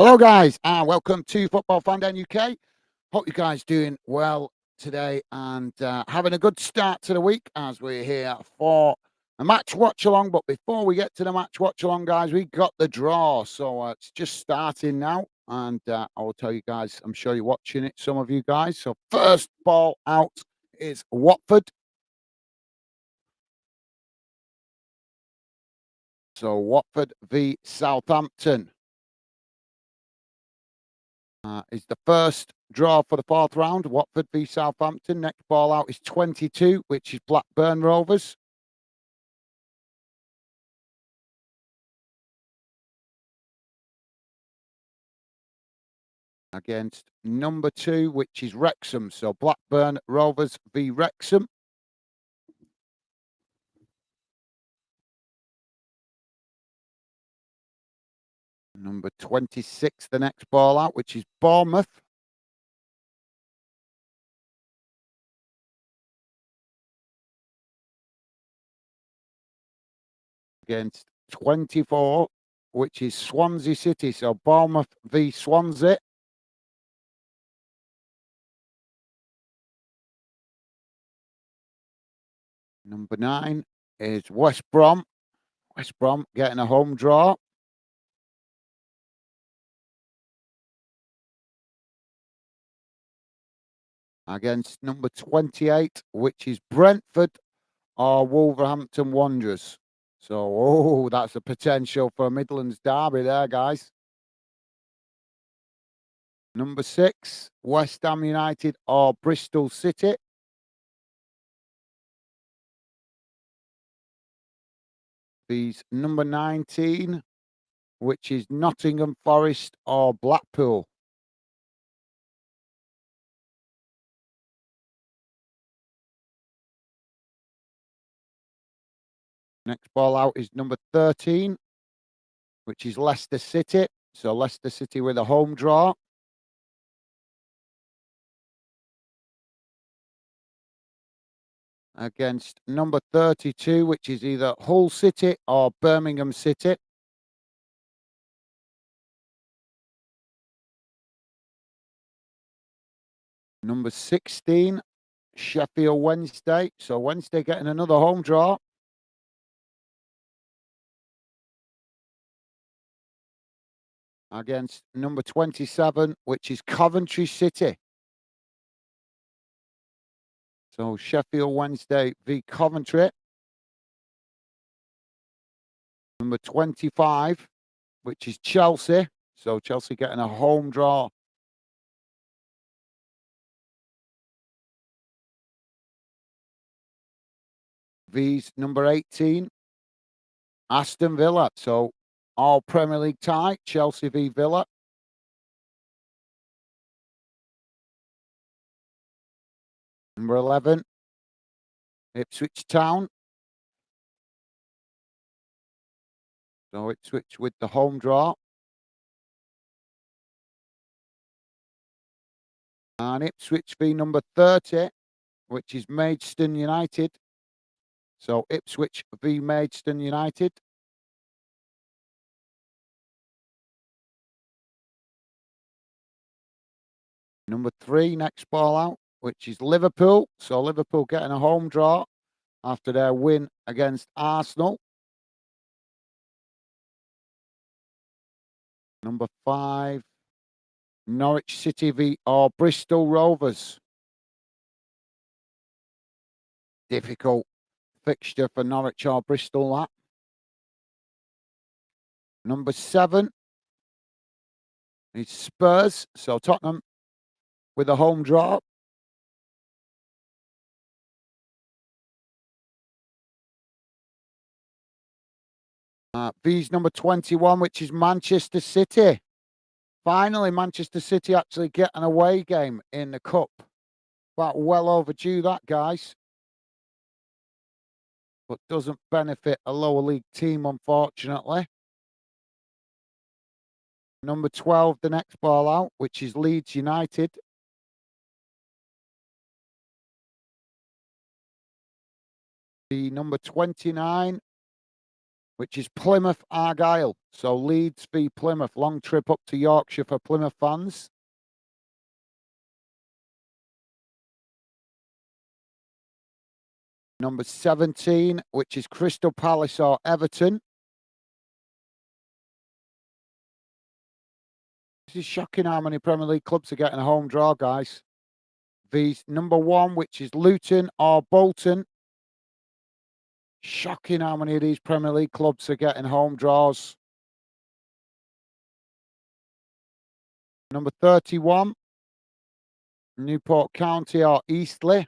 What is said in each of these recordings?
Hello, guys, and welcome to Football Fan UK. Hope you guys doing well today and having a good start to the week as we're here for a match watch along. But before we get to the match watch along, guys, we got the draw, so it's just starting now, and I will tell you guys. I'm sure you're watching it, some of you guys. So first ball out is Watford. So Watford v Southampton. Is the first draw for the fourth round. Watford v Southampton. Next ball out is 22, which is Blackburn Rovers. Against number 2, which is Wrexham. So Blackburn Rovers v Wrexham. Number 26, the next ball out, which is Bournemouth. Against 24, which is Swansea City. So Bournemouth v Swansea. Number 9 is West Brom. West Brom getting a home draw. Against number 28, which is Brentford or Wolverhampton Wanderers. So, that's a potential for a Midlands derby there, guys. Number 6, West Ham United or Bristol City. These number 19, which is Nottingham Forest or Blackpool. Next ball out is number 13, which is Leicester City. So Leicester City with a home draw. Against number 32, which is either Hull City or Birmingham City. Number 16, Sheffield Wednesday. So Wednesday getting another home draw. Against number 27, which is Coventry City. So Sheffield Wednesday v Coventry. Number 25, which is Chelsea. So Chelsea getting a home draw. V's number 18, Aston Villa. So all Premier League tie, Chelsea v Villa. Number 11, Ipswich Town. So Ipswich with the home draw. And Ipswich v number 30, which is Maidstone United. So Ipswich v Maidstone United. Number 3, next ball out, which is Liverpool. So Liverpool getting a home draw after their win against Arsenal. Number 5, Norwich City v or Bristol Rovers. Difficult fixture for Norwich or Bristol, that. Number 7 is Spurs. So Tottenham with a home draw. V's number 21, which is Manchester City. Finally, Manchester City actually get an away game in the Cup. But well overdue, that, guys. But doesn't benefit a lower league team, unfortunately. Number 12, the next ball out, which is Leeds United. The number 29, which is Plymouth Argyle. So Leeds v Plymouth. Long trip up to Yorkshire for Plymouth fans. Number 17, which is Crystal Palace or Everton. This is shocking how many Premier League clubs are getting a home draw, guys. V's number 1, which is Luton or Bolton. Shocking how many of these Premier League clubs are getting home draws. Number 31, Newport County or Eastleigh.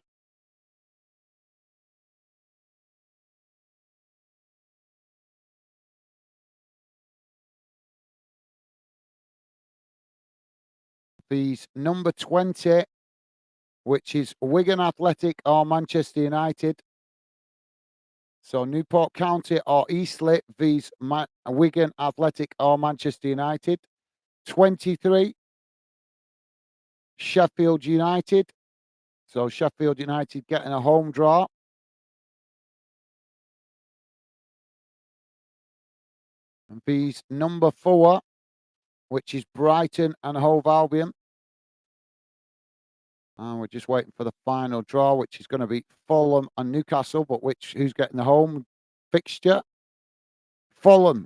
V's number 20, which is Wigan Athletic or Manchester United. So Newport County or Eastleigh vs Wigan Athletic or Manchester United. 23, Sheffield United. So Sheffield United getting a home draw. And vs number 4, which is Brighton and Hove Albion. And we're just waiting for the final draw, which is going to be Fulham and Newcastle. But who's getting the home fixture? Fulham.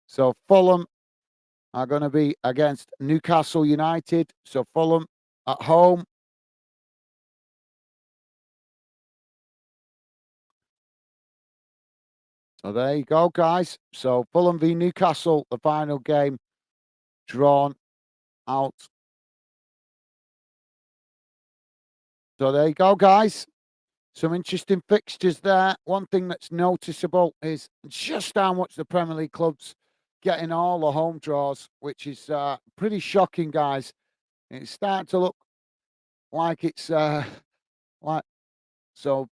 So Fulham are going to be against Newcastle United. So Fulham at home. So there you go, guys. So Fulham v Newcastle, the final game drawn out. So there you go, guys. Some interesting fixtures there. One thing that's noticeable is just how much the Premier League clubs getting all the home draws, which is pretty shocking, guys. It's starting to look like it's like so.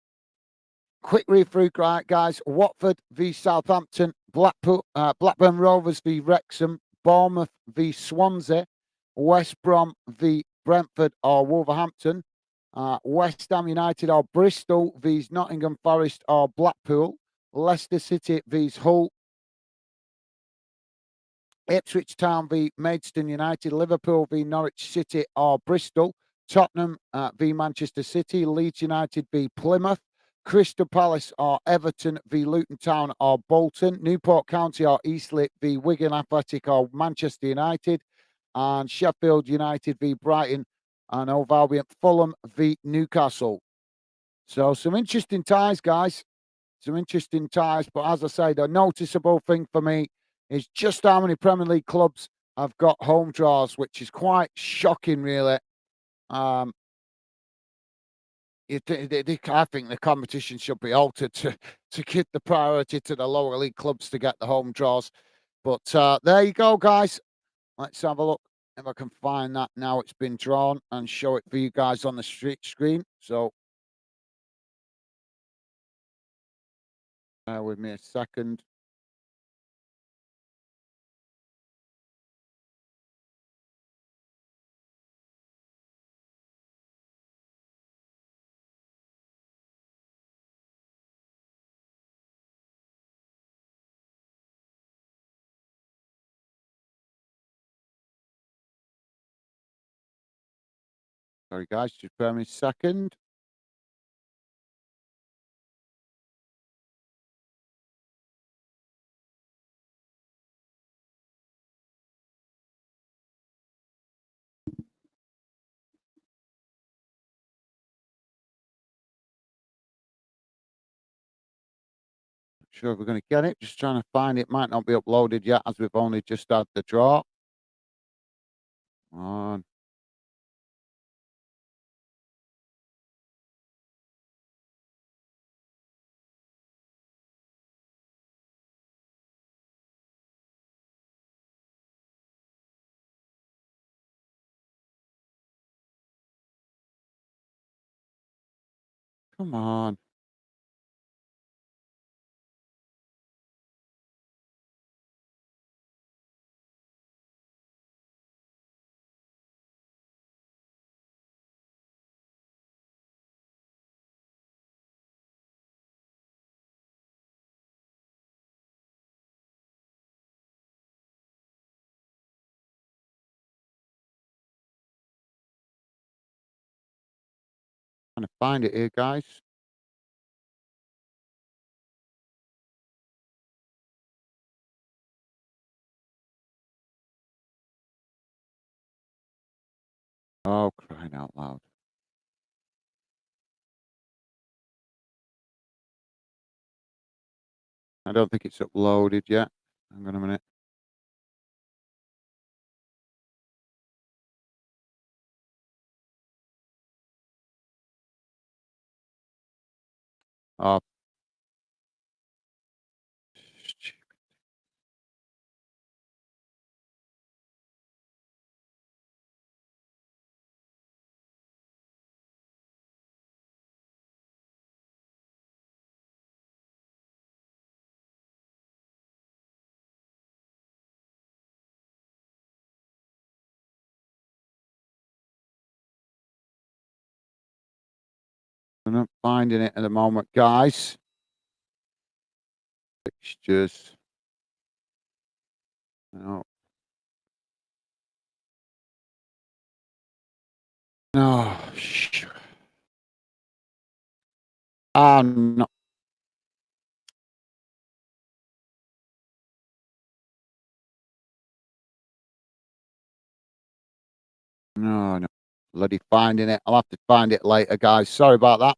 Quick read through, guys. Watford v Southampton, Blackburn Rovers v Wrexham, Bournemouth v Swansea, West Brom v Brentford or Wolverhampton, West Ham United or Bristol vs Nottingham Forest or Blackpool, Leicester City vs Hull, Ipswich Town v Maidstone United, Liverpool v Norwich City or Bristol, Tottenham v Manchester City, Leeds United v Plymouth, Crystal Palace or Everton v Luton Town or Bolton, Newport County or Eastleigh v Wigan Athletic or Manchester United, and Sheffield United v Brighton and Hove Albion, Fulham v Newcastle. So some interesting ties, guys. Some interesting ties. But as I say, the noticeable thing for me is just how many Premier League clubs have got home draws, which is quite shocking, really. I think the competition should be altered to give the priority to the lower league clubs to get the home draws. But there you go, guys. Let's have a look if I can find that now it's been drawn and show it for you guys on the screen. So bear with me a second. Sorry, guys, just bear with me a second. Sure, we're going to get it. Just trying to find it. Might not be uploaded yet, as we've only just had the draw. On. Come on. Trying to find it here, guys. Oh, crying out loud. I don't think it's uploaded yet. Hang on a minute. Oh, stu- I'm not finding it at the moment, guys. Fixtures. No. No. No. No, no. Bloody finding it. I'll have to find it later, guys. Sorry about that.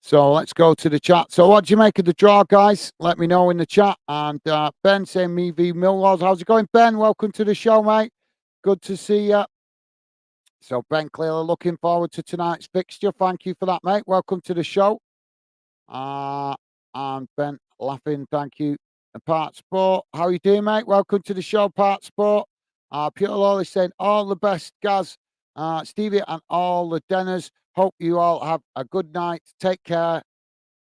So let's go to the chat. So what do you make of the draw, guys? Let me know in the chat. And Ben saying me v Millwall. How's it going, Ben? Welcome to the show, mate. Good to see you. So Ben clearly looking forward to tonight's fixture. Thank you for that, mate. Welcome to the show. Uh, and Ben laughing. Thank you. And Part Sport. How you doing, mate? Welcome to the show, Part Sport. Peter Lawley saying all the best, Gaz, Stevie, and all the Denners. Hope you all have a good night. Take care.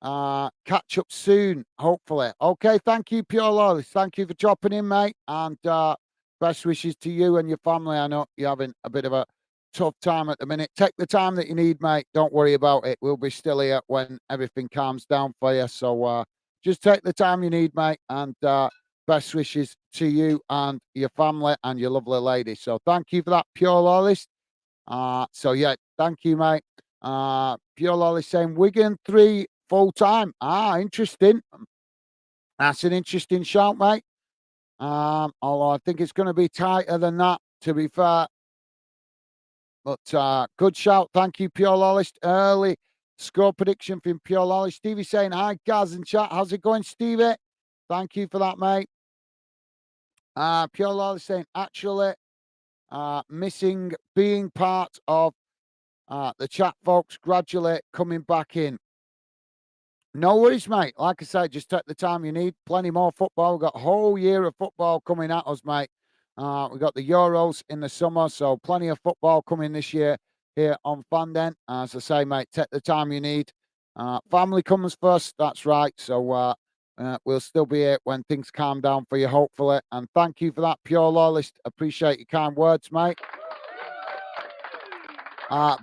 Catch up soon, hopefully. Okay, thank you, Pure Lawless. Thank you for dropping in, mate. And best wishes to you and your family. I know you're having a bit of a tough time at the minute. Take the time that you need, mate. Don't worry about it. We'll be still here when everything calms down for you. So just take the time you need, mate. And best wishes to you and your family and your lovely lady. So thank you for that, Pure Lawless. So yeah, thank you, mate. Pure Lolly saying Wigan 3 full time. Interesting. That's an interesting shout, mate. Although I think it's going to be tighter than that, to be fair. But good shout. Thank you, Pure Lolly. Early score prediction from Pure Lolly. Stevie saying hi, Gaz in chat. How's it going, Stevie? Thank you for that, mate. Pure Lolly saying actually missing being part of the chat, folks, gradually coming back in. No worries, mate. Like I said, just take the time you need. Plenty more football. We've got a whole year of football coming at us, mate. We've got the Euros in the summer, so plenty of football coming this year here on Fanden. As I say, mate, take the time you need. Family comes first, that's right. So we'll still be here when things calm down for you, hopefully. And thank you for that, Pure Lawless. Appreciate your kind words, mate.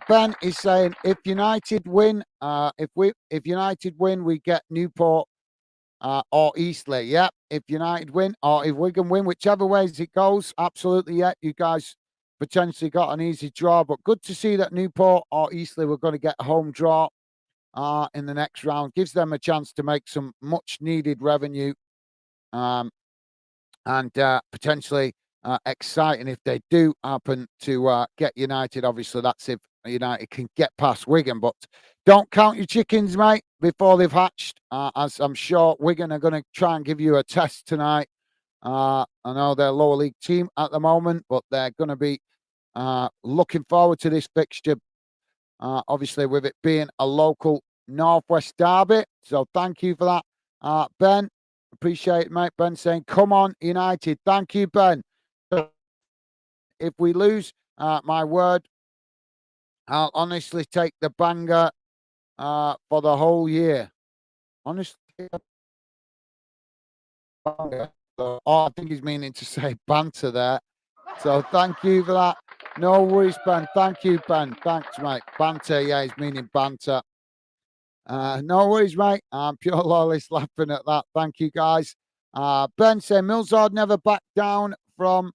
Ben is saying if United win, if United win, we get Newport or Eastleigh. Yeah, if United win or if Wigan win, whichever ways it goes, absolutely. Yeah, you guys potentially got an easy draw, but good to see that Newport or Eastleigh were going to get a home draw in the next round. Gives them a chance to make some much needed revenue. And potentially exciting if they do happen to get United. Obviously, that's if United can get past Wigan, but don't count your chickens, mate, before they've hatched, as I'm sure Wigan are going to try and give you a test tonight. I know they're a lower league team at the moment, but they're going to be looking forward to this fixture, obviously, with it being a local Northwest derby. So thank you for that, Ben. Appreciate it, mate. Ben saying, come on, United. Thank you, Ben. If we lose, my word, I'll honestly take the banger for the whole year. Honestly, banger. So, I think he's meaning to say banter there. So thank you for that. No worries, Ben. Thank you, Ben. Thanks, mate. Banter, yeah, he's meaning banter. No worries, mate. I'm pure lawless laughing at that. Thank you, guys. Ben saying Millsard never backed down from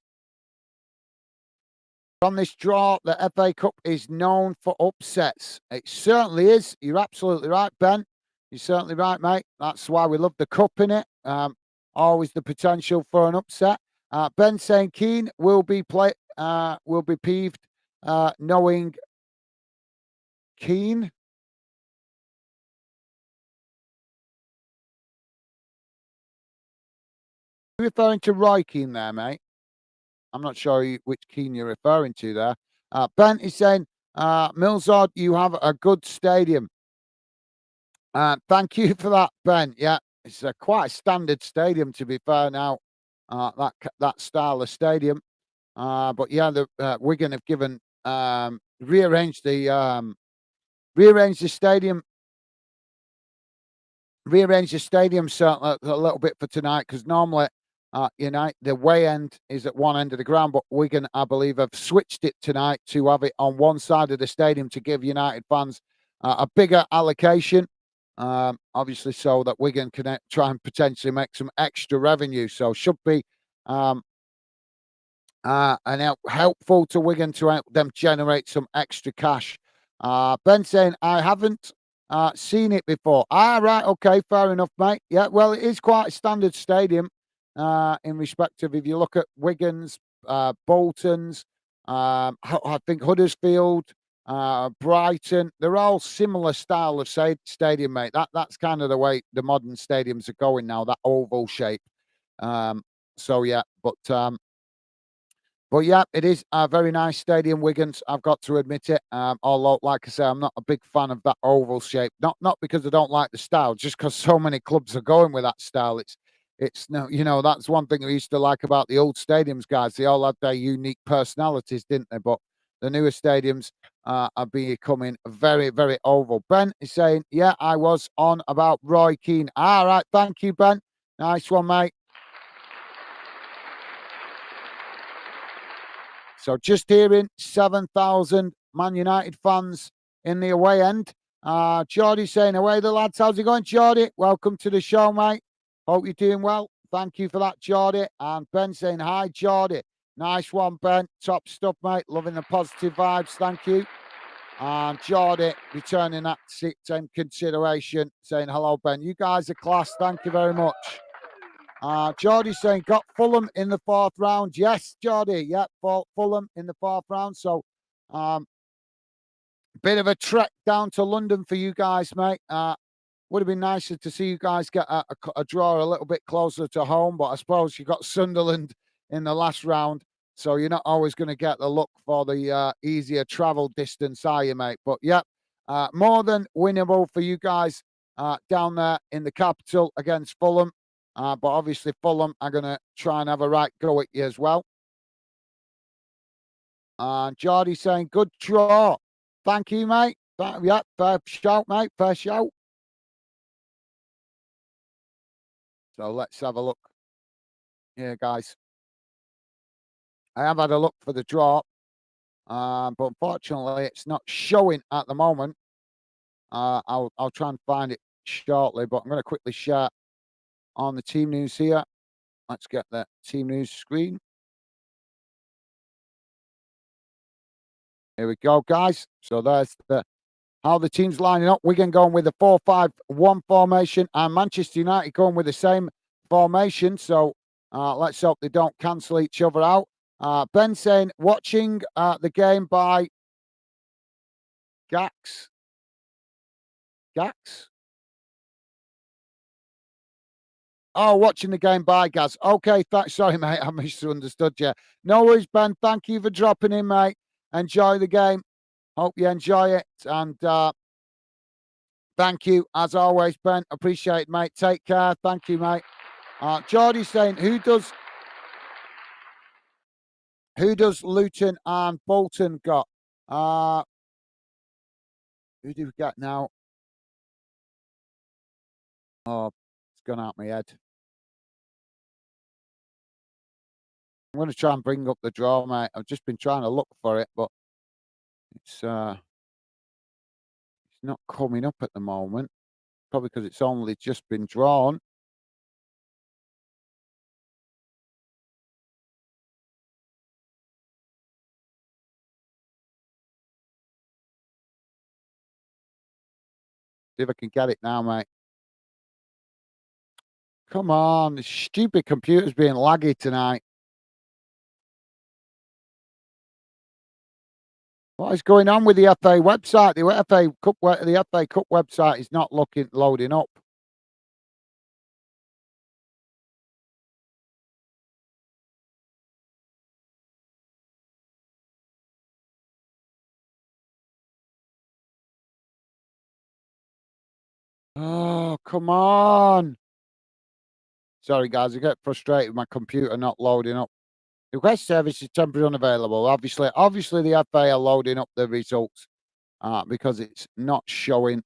From this draw, the FA Cup is known for upsets. It certainly is. You're absolutely right, Ben. You're certainly right, mate. That's why we love the cup in it. Always the potential for an upset. Ben saying Keane will be peeved knowing Keane. Are you referring to Roy Keane there, mate? I'm not sure which Keane you're referring to there. Ben is saying, Millsard, you have a good stadium. Thank you for that, Ben. Yeah, it's quite a standard stadium, to be fair now, that style of stadium. But yeah, the Wigan have given rearranged the stadium rearrange the stadium certainly a little bit for tonight because normally, United the way end is at one end of the ground, but Wigan, I believe, have switched it tonight to have it on one side of the stadium to give United fans a bigger allocation. Obviously, so that Wigan can try and potentially make some extra revenue. So should be um, and helpful to Wigan to help them generate some extra cash. Ben saying, I haven't seen it before. Right, okay, fair enough, mate. Yeah, well, it is quite a standard stadium in respect of if you look at Wigan's, Bolton's, I think Huddersfield, Brighton, they're all similar style of stadium, mate. That's kind of the way the modern stadiums are going now, that oval shape. Um, so yeah, but yeah, it is a very nice stadium, Wigan's. I've got to admit it. Although, like I say, I'm not a big fan of that oval shape. Not because I don't like the style, just because so many clubs are going with that style. It's no, that's one thing we used to like about the old stadiums, guys. They all had their unique personalities, didn't they? But the newer stadiums are becoming very, very oval. Ben is saying, "Yeah, I was on about Roy Keane." All right, thank you, Ben. Nice one, mate. So just hearing 7,000 Man United fans in the away end. Geordie saying, away the lads. How's it going, Geordie? Welcome to the show, mate. Hope you're doing well. Thank you for that, Geordie. And Ben saying, hi, Geordie. Nice one, Ben. Top stuff, mate. Loving the positive vibes. Thank you. And Geordie returning that same consideration, saying, hello, Ben. You guys are class. Thank you very much. Geordie's saying got Fulham in the fourth round. Yes, Geordie. Yeah, Fulham in the fourth round. So, bit of a trek down to London for you guys, mate. Would have been nicer to see you guys get a draw a little bit closer to home, but I suppose you got Sunderland in the last round, so you're not always going to get the look for the easier travel distance, are you, mate? But yeah, more than winnable for you guys down there in the capital against Fulham. But obviously, Fulham are going to try and have a right go at you as well. And Geordie saying, good draw. Thank you, mate. Yeah, fair shout, mate. Fair shout. So let's have a look here, guys. I have had a look for the draw, but unfortunately, it's not showing at the moment. I'll try and find it shortly, but I'm going to quickly share on the team news here. Let's get the team news screen. Here we go, guys. So there's how the team's lining up. Wigan going with the 4-5-1 formation, and Manchester United going with the same formation. So let's hope they don't cancel each other out. Ben saying, watching the game by Gax. Gax? Oh, watching the game by Gaz. Okay, sorry, mate. I misunderstood you. No worries, Ben. Thank you for dropping in, mate. Enjoy the game. Hope you enjoy it. And thank you, as always, Ben. Appreciate it, mate. Take care. Thank you, mate. Geordie's saying, who does Luton and Bolton got? Who do we get now? Oh, it's gone out my head. I'm going to try and bring up the draw, mate. I've just been trying to look for it, but it's not coming up at the moment. Probably because it's only just been drawn. See if I can get it now, mate. Come on, this stupid computer's being laggy tonight. What is going on with the FA website? The FA Cup website is not loading up. Oh, come on. Sorry, guys, I get frustrated with my computer not loading up. Request service is temporarily unavailable. Obviously, the FA are loading up the results because it's not showing.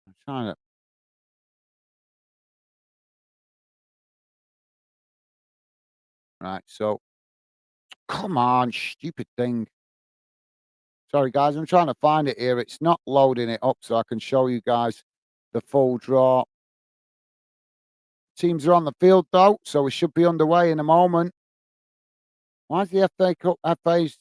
I'm trying to. Right, so come on, stupid thing. Sorry, guys, I'm trying to find it here. It's not loading it up so I can show you guys the full draw. Teams are on the field though, so we should be underway in a moment. Why is the FA Cup FA's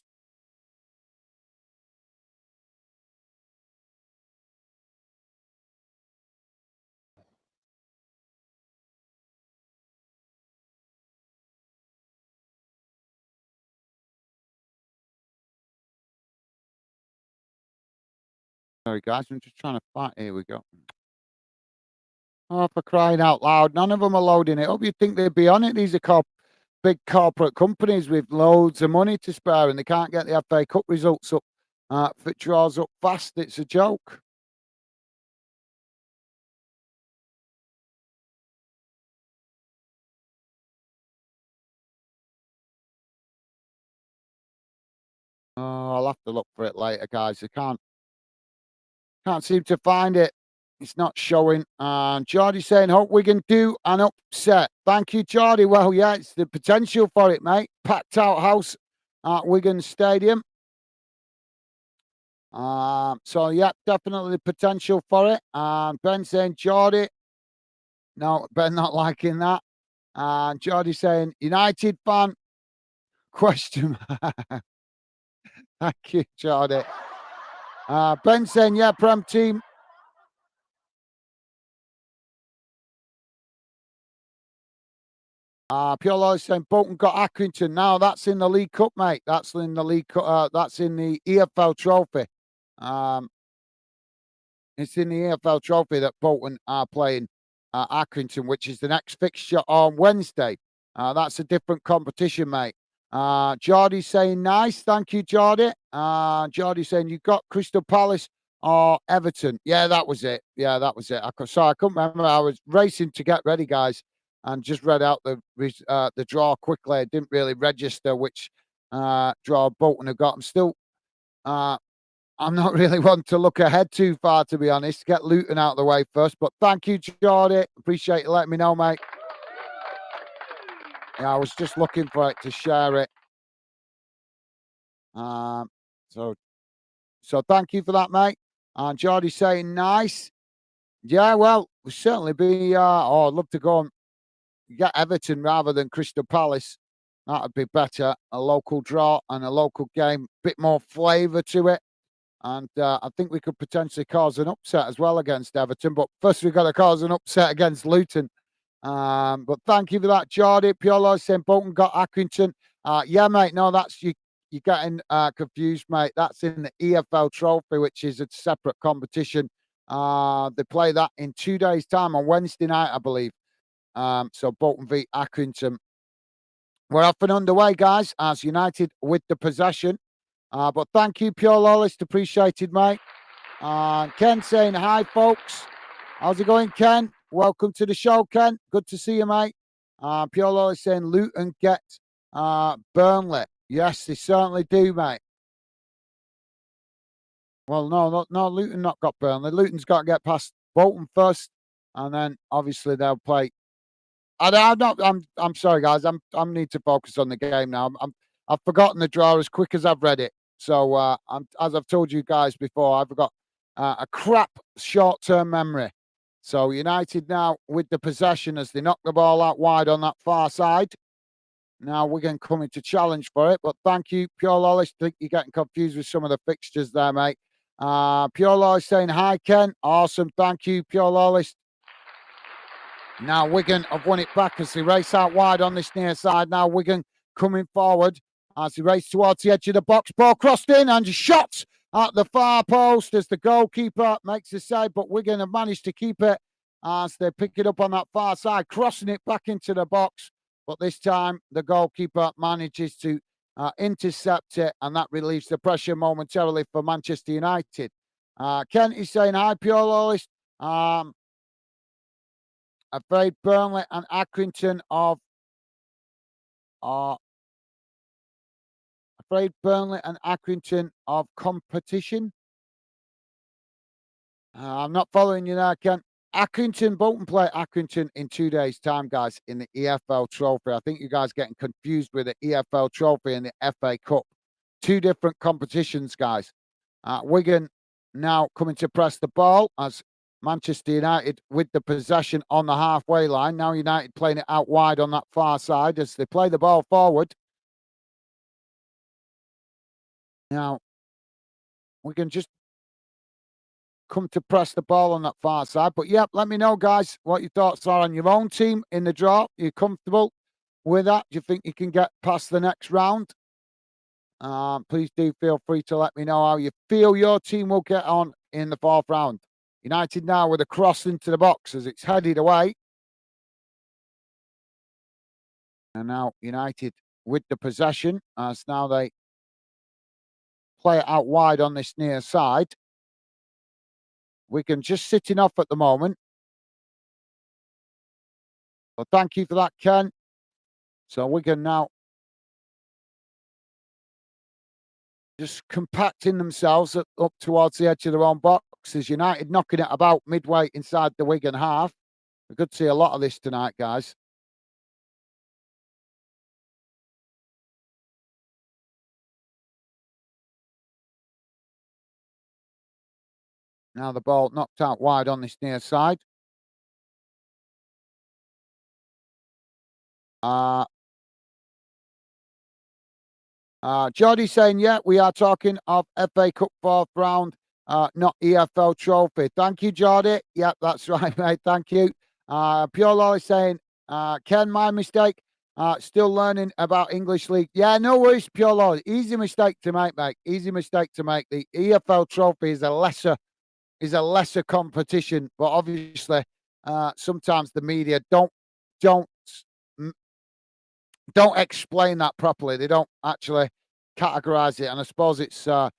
sorry guys, I'm just trying to find here we go. Oh, for crying out loud. None of them are loading it up. You'd think they'd be on it. These are big corporate companies with loads of money to spare and they can't get the FA Cup results up. If it draws up fast, it's a joke. Oh, I'll have to look for it later, guys. I can't seem to find it. It's not showing. And Geordie saying, hope we can do an upset. Thank you, Geordie. Well, yeah, it's the potential for it, mate. Packed out house at Wigan Stadium. So yeah, definitely the potential for it. And Ben saying, Geordie. No, Ben not liking that. And Geordie saying, United fan, question mark. Thank you, Geordie. Ben saying, yeah, Prem team. Piolo is saying Bolton got Accrington. Now that's in the League Cup, mate. That's in the League Cup. That's in the EFL Trophy. Um, it's in the EFL Trophy that Bolton are playing Accrington, which is the next fixture on Wednesday. That's a different competition, mate. Geordie saying nice. Thank you, Geordie. Geordie saying you got Crystal Palace or Everton. Yeah, that was it. Yeah, that was it. Sorry, I couldn't remember. I was racing to get ready, guys, and just read out the draw quickly. I didn't really register which draw Bolton have got. I'm not really one to look ahead too far, to be honest. Get Luton out of the way first. But thank you, Geordie. Appreciate you letting me know, mate. Yeah, I was just looking for it to share it. Um, so so thank you for that, mate. And Geordie saying nice. Yeah, well, we'll certainly be I'd love to go and get Everton rather than Crystal Palace. That'd be better. A local draw and a local game, bit more flavour to it. And I think we could potentially cause an upset as well against Everton. But first, we've got to cause an upset against Luton. But thank you for that, Geordie. Piolo saying Bolton got Accrington. Yeah, mate. No, that's you. You're getting confused, mate. That's in the EFL Trophy, which is a separate competition. They play that in 2 days' time on Wednesday night, I believe. So Bolton v Accrington. We're off and underway, guys, as United with the possession. But thank you, Pure Lawless. Appreciated, mate. Ken saying, hi, folks. How's it going, Ken? Welcome to the show, Ken. Good to see you, mate. Pure Lawless saying, Luton get Burnley. Yes, they certainly do, mate. Well, no, Luton not got Burnley. Luton's got to get past Bolton first, and then obviously they'll play. I'm not. I'm sorry, guys. I'm need to focus on the game now. I've forgotten the draw as quick as I've read it. So as I've told you guys before, I've got a crap short-term memory. So United now with the possession as they knock the ball out wide on that far side. Now Wigan coming to challenge for it, but thank you, Pure Lawless. I think you're getting confused with some of the fixtures there, mate. Pure Lawless saying hi, Ken. Awesome, thank you, Pure Lawless. Now Wigan have won it back as they race out wide on this near side. Now Wigan coming forward as they race towards the edge of the box. Ball crossed in and shot at the far post as the goalkeeper makes the save, but Wigan have managed to keep it as they pick it up on that far side, crossing it back into the box. But this time the goalkeeper manages to intercept it, and that relieves the pressure momentarily for Manchester United. Kent is saying hi, Pure Lawless. Afraid Burnley and Accrington of afraid Burnley and Accrington of competition. I'm not following you there, Ken. Accrington, Bolton play Accrington in 2 days' time, guys, in the EFL Trophy. I think you guys getting confused with the EFL Trophy and the FA Cup. Two different competitions, guys. Wigan now coming to press the ball as Manchester United with the possession on the halfway line. Now United playing it out wide on that far side as they play the ball forward. Now, Wigan just come to press the ball on that far side. But yeah, let me know, guys, what your thoughts are on your own team in the draw. Are you comfortable with that? Do you think you can get past the next round? Please do feel free to let me know how you feel your team will get on in the fourth round. United now with a cross into the box as it's headed away. And now United with the possession as now they play it out wide on this near side. Wigan just sitting off at the moment. Well, thank you for that, Ken. So Wigan now just compacting themselves up towards the edge of their own box. As United knocking it about midway inside the Wigan half. We could see a lot of this tonight, guys. Now the ball knocked out wide on this near side. Jody saying, yeah, we are talking of FA Cup fourth round, not EFL Trophy. Thank you, Jody. Yep, that's right, mate. Thank you. Pure Lolly saying, Ken, my mistake. Still learning about English League. Yeah, no worries, Pure Lolly. Easy mistake to make, mate. Easy mistake to make. The EFL Trophy is a lesser competition, but obviously, sometimes the media don't don't explain that properly. They don't actually categorize it. And I suppose it's the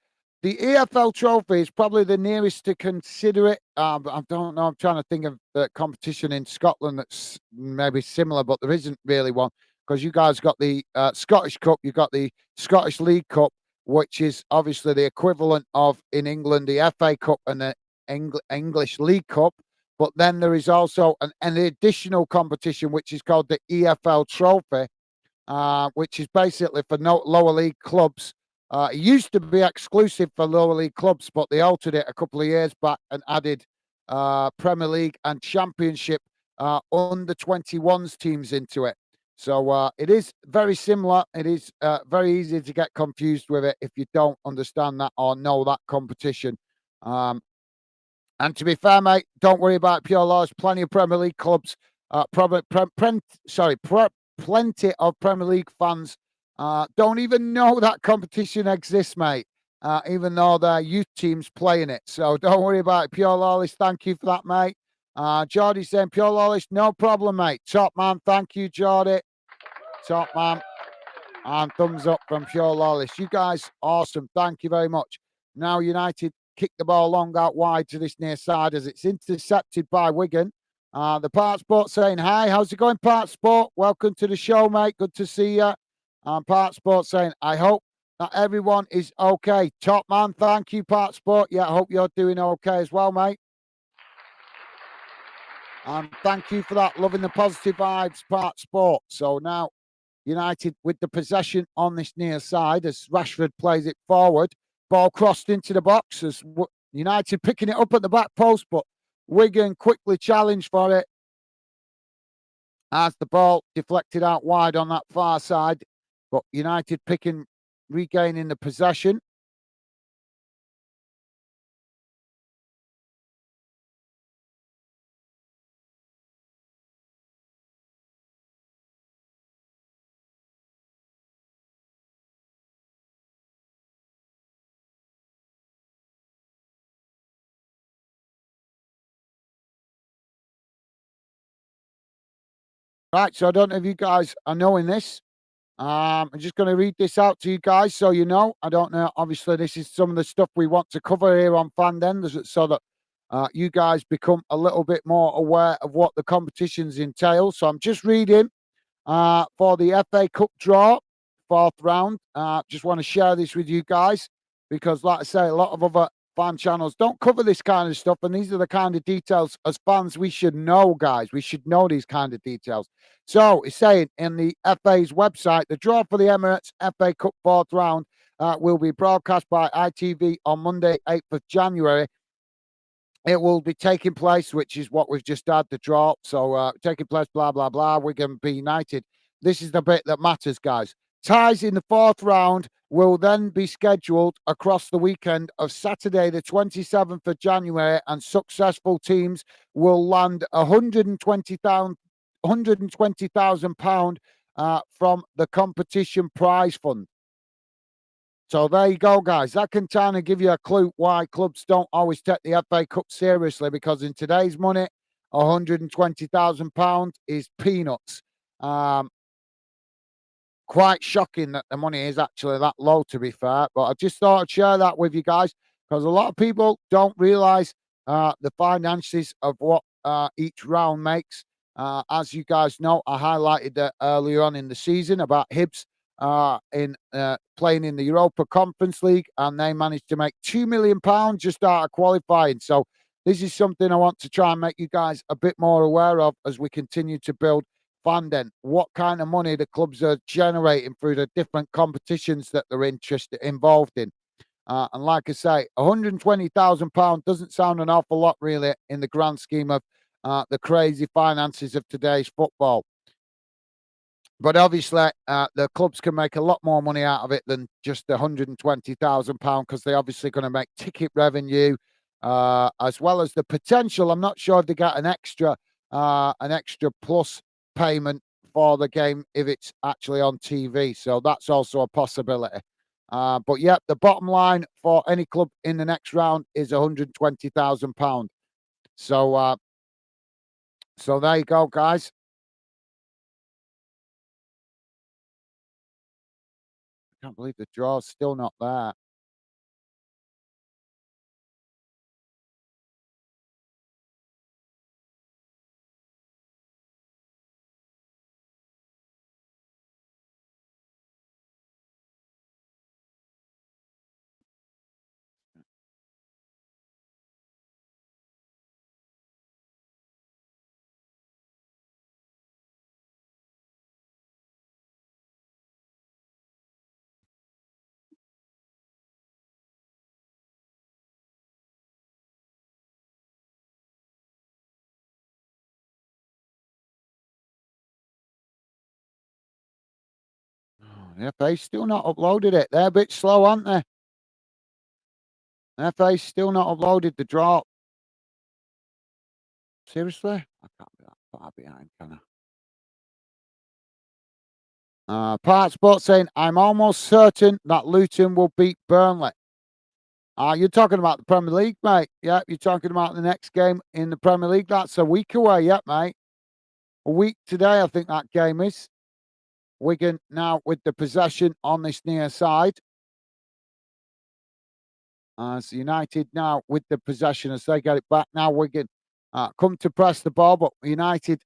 EFL Trophy is probably the nearest to consider it. But I don't know. I'm trying to think of the competition in Scotland that's maybe similar, but there isn't really one because you guys got the Scottish Cup, you've got the Scottish League Cup, which is obviously the equivalent of in England the FA Cup and the English League Cup. But then there is also an additional competition which is called the EFL Trophy, which is basically for lower league clubs. It used to be exclusive for lower league clubs, but they altered it a couple of years back and added Premier League and Championship under 21s teams into it. So it is very similar. It is very easy to get confused with it if you don't understand that or know that competition. And to be fair, mate, don't worry about pure laws. Plenty of Premier League clubs, plenty of Premier League fans don't even know that competition exists, mate. Even though their youth teams playing it. So don't worry about it. Pure Lawless, thank you for that, mate. Geordie saying, Pure Lawless, no problem, mate. Top man, thank you, Geordie. Top man. And thumbs up from Pure Lawless. You guys, awesome. Thank you very much. Now United kick the ball long out wide to this near side as it's intercepted by Wigan. The Part Sport saying, hi, how's it going, Part Sport? Welcome to the show, mate. Good to see you. Part Sport saying, I hope that everyone is okay. Top man, thank you, Part Sport. Yeah, I hope you're doing okay as well, mate. And thank you for that. Loving the positive vibes, Part Sport. So now United with the possession on this near side as Rashford plays it forward. Ball crossed into the box as United picking it up at the back post, but Wigan quickly challenged for it. as the ball deflected out wide on that far side, but United regaining the possession. Right, so I don't know if you guys are knowing this. I'm just going to read this out to you guys so you know. I don't know. Obviously, this is some of the stuff we want to cover here on Fan Den so that you guys become a little bit more aware of what the competitions entail. So I'm just reading for the FA Cup draw, fourth round. Just want to share this with you guys because, like I say, a lot of other fan channels don't cover this kind of stuff, and these are the kind of details as fans we should know, guys. We should know these kind of details. So it's saying in the FA's website, the draw for the Emirates FA Cup fourth round will be broadcast by ITV on Monday, 8th of January. It will be taking place, which is what we've just had, the draw. So taking place, blah, blah, blah. Wigan be United. This is the bit that matters, guys. Ties in the fourth round will then be scheduled across the weekend of Saturday, the 27th of January, and successful teams will land £120,000 from the competition prize fund. So there you go, guys. That can kind of give you a clue why clubs don't always take the FA Cup seriously, because in today's money, £120,000 is peanuts. Quite shocking that the money is actually that low, to be fair. But I just thought I'd share that with you guys because a lot of people don't realise the finances of what each round makes. As you guys know, I highlighted that earlier on in the season about Hibs in playing in the Europa Conference League, and they managed to make £2 million just out of qualifying. So this is something I want to try and make you guys a bit more aware of as we continue to build Fan Den. What kind of money the clubs are generating through the different competitions that they're involved in. And like I say, £120,000 doesn't sound an awful lot, really, in the grand scheme of the crazy finances of today's football. But obviously, the clubs can make a lot more money out of it than just the £120,000 because they're obviously going to make ticket revenue as well as the potential. I'm not sure if they get an extra plus payment for the game if it's actually on TV. So that's also a possibility. But yeah, the bottom line for any club in the next round is £120,000. So there you go, guys. I can't believe the draw's still not there. The FA's still not uploaded it. They're a bit slow, aren't they? The FA's still not uploaded the draw. Seriously? I can't be that far behind, can I? Part Sport saying, I'm almost certain that Luton will beat Burnley. You're talking about the Premier League, mate. Yeah, you're talking about the next game in the Premier League. That's a week away, yeah, mate. A week today, I think that game is. Wigan now with the possession on this near side. As United now with the possession as they get it back. Now Wigan come to press the ball, but United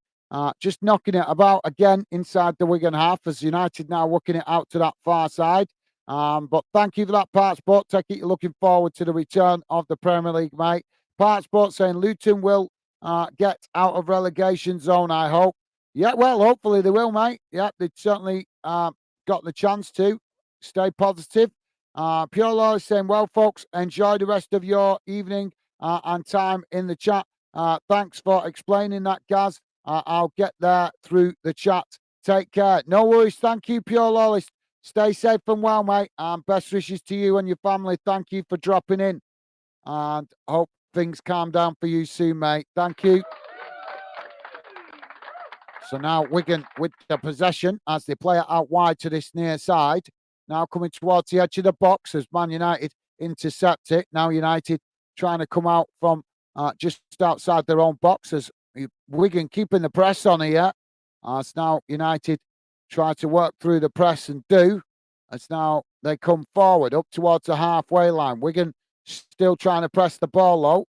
just knocking it about again inside the Wigan half as United now working it out to that far side. But thank you for that, Part Sport. Take it, you're looking forward to the return of the Premier League, mate. Part Sport saying Luton will get out of relegation zone, I hope. Yeah, well, hopefully they will, mate. Yeah, they certainly got the chance to. Stay positive. Pure Law is saying, well, folks, enjoy the rest of your evening and time in the chat. Thanks for explaining that, Gaz. I'll get there through the chat. Take care. No worries. Thank you, Pure Lawless. Stay safe and well, mate. And best wishes to you and your family. Thank you for dropping in. And hope things calm down for you soon, mate. Thank you. So now Wigan with the possession as they play it out wide to this near side. Now coming towards the edge of the box as Man United intercept it. Now United trying to come out from just outside their own box as Wigan keeping the press on here. As now United try to work through the press and do. As now they come forward up towards the halfway line. Wigan still trying to press the ball low.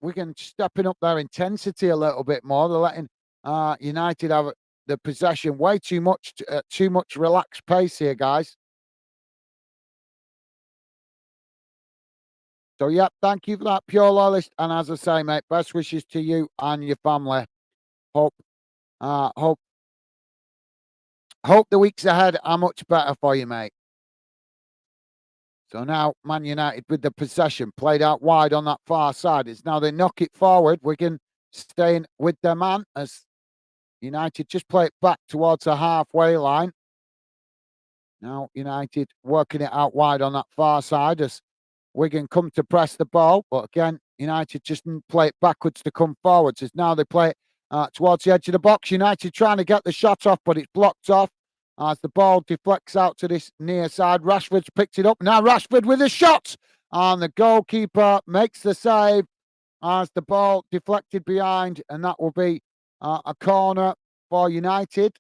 Wigan stepping up their intensity a little bit more. They're letting United have the possession way too much relaxed pace here, guys. So, yeah, thank you for that, Pure Loyalist. And as I say, mate, best wishes to you and your family. Hope the weeks ahead are much better for you, mate. So now Man United with the possession played out wide on that far side. It's now they knock it forward. Wigan staying with their man as United just play it back towards the halfway line. Now United working it out wide on that far side as Wigan come to press the ball. But again, United just didn't play it backwards to come forwards. As now they play it towards the edge of the box. United trying to get the shot off, but it's blocked off as the ball deflects out to this near side. Rashford's picked it up. Now Rashford with a shot. And the goalkeeper makes the save as the ball deflected behind. And that will be a corner for United.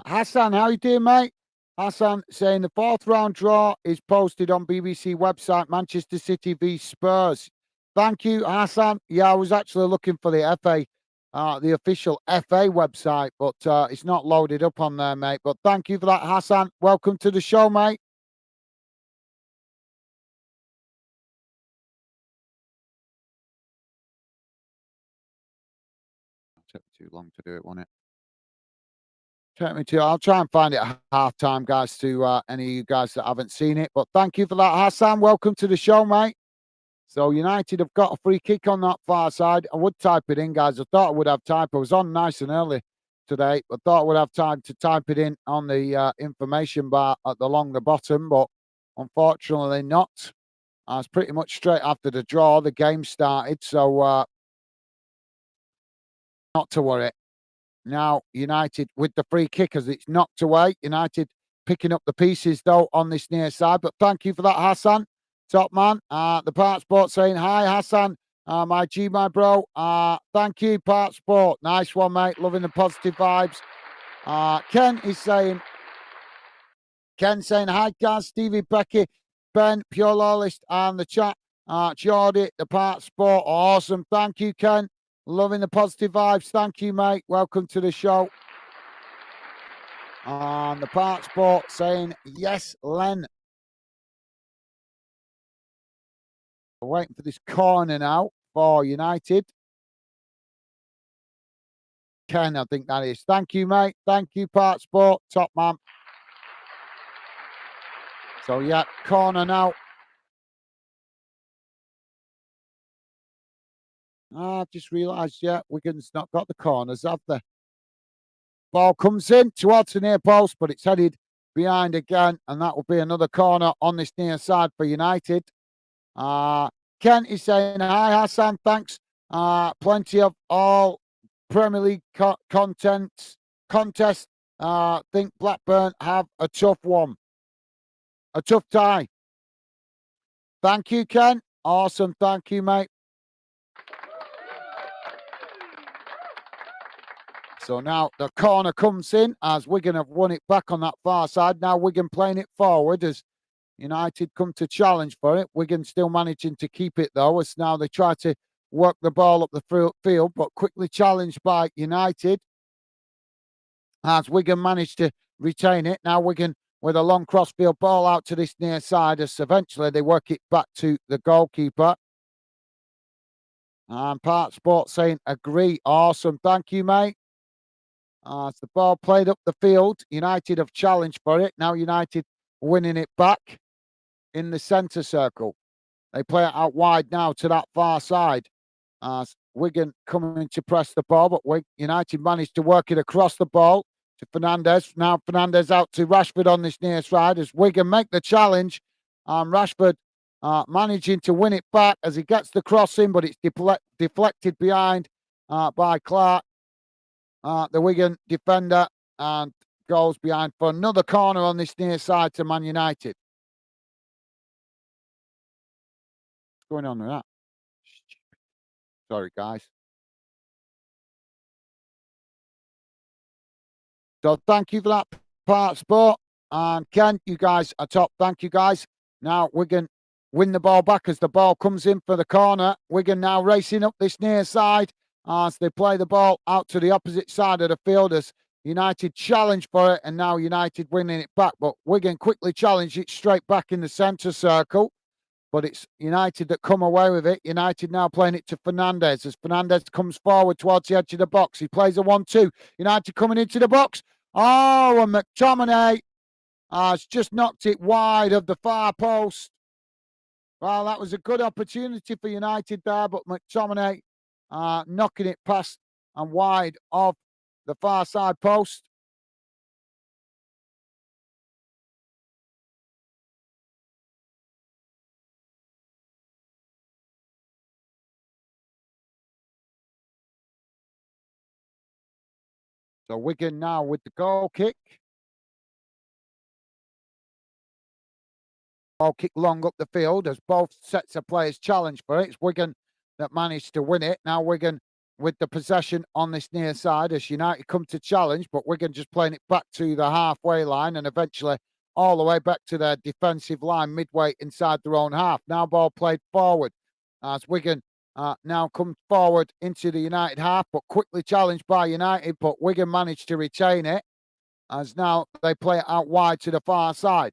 Hassan, how you doing, mate? Hassan saying the fourth round draw is posted on BBC website, Manchester City v Spurs. Thank you, Hassan. Yeah, I was actually looking for the FA, the official FA website, but it's not loaded up on there, mate. But thank you for that, Hassan. Welcome to the show, mate. Took too long to do it, won't it? Take me to. I'll try and find it at half time, guys, to any of you guys that haven't seen it. But thank you for that, Hassan. Welcome to the show, mate. So United have got a free kick on that far side. I would type it in, guys. I thought I would have time. I was on nice and early today. I thought I would have time to type it in on the information bar along the bottom, but unfortunately not. I was pretty much straight after the draw. The game started, so not to worry. Now United with the free kick as it's knocked away. United picking up the pieces though on this near side. But thank you for that, Hassan. Top man. The Part Sport saying hi, Hassan. My G, my bro. Thank you, Part Sport. Nice one, mate. Loving the positive vibes. Ken saying hi, guys. Stevie, Becky, Ben, Pure Lawlist, and the chat. Jordy, the Part Sport. Awesome. Thank you, Ken. Loving the positive vibes. Thank you, mate. Welcome to the show. And the Part Sport saying, yes, Len. We're waiting for this corner now for United. Ken, I think that is. Thank you, mate. Thank you, Part Sport. Top man. So, yeah, corner now. I've just realised, yeah, Wigan's not got the corners, have they? Ball comes in towards the near post, but it's headed behind again, and that will be another corner on this near side for United. Uh, Kent is saying, hi, Hassan, thanks. Plenty of all Premier League contest. Think Blackburn have a tough one, a tough tie. Thank you, Ken. Awesome. Thank you, mate. So now the corner comes in as Wigan have won it back on that far side. Now Wigan playing it forward as United come to challenge for it. Wigan still managing to keep it though, as now they try to work the ball up the field, but quickly challenged by United as Wigan managed to retain it. Now Wigan with a long crossfield ball out to this near side as eventually they work it back to the goalkeeper. And Part Sport saying agree. Awesome. Thank you, mate. As the ball played up the field, United have challenged for it. Now United winning it back in the centre circle. They play it out wide now to that far side. As Wigan coming to press the ball, but United managed to work it across the ball to Fernandez. Now Fernandez out to Rashford on this near side as Wigan make the challenge. Rashford managing to win it back as he gets the cross in, but it's deflected behind by Clark, the Wigan defender, and goes behind for another corner on this near side to Man United. What's going on with that? Sorry, guys. So thank you for that, Part Sport. And Ken, you guys are top. Thank you, guys. Now Wigan win the ball back as the ball comes in for the corner. Wigan now racing up this near side as they play the ball out to the opposite side of the field as United challenge for it, and now United winning it back. But Wigan quickly challenge it straight back in the centre circle. But it's United that come away with it. United now playing it to Fernandez as Fernandez comes forward towards the edge of the box. He plays a 1-2. United coming into the box. Oh, and McTominay has just knocked it wide of the far post. Well, that was a good opportunity for United there, but McTominay knocking it past and wide of the far side post. So Wigan now with the goal kick. Ball kick long up the field as both sets of players challenge for it. It's Wigan that managed to win it. Now Wigan with the possession on this near side as United come to challenge, but Wigan just playing it back to the halfway line and eventually all the way back to their defensive line midway inside their own half. Now ball played forward as Wigan now come forward into the United half, but quickly challenged by United, but Wigan managed to retain it as now they play it out wide to the far side.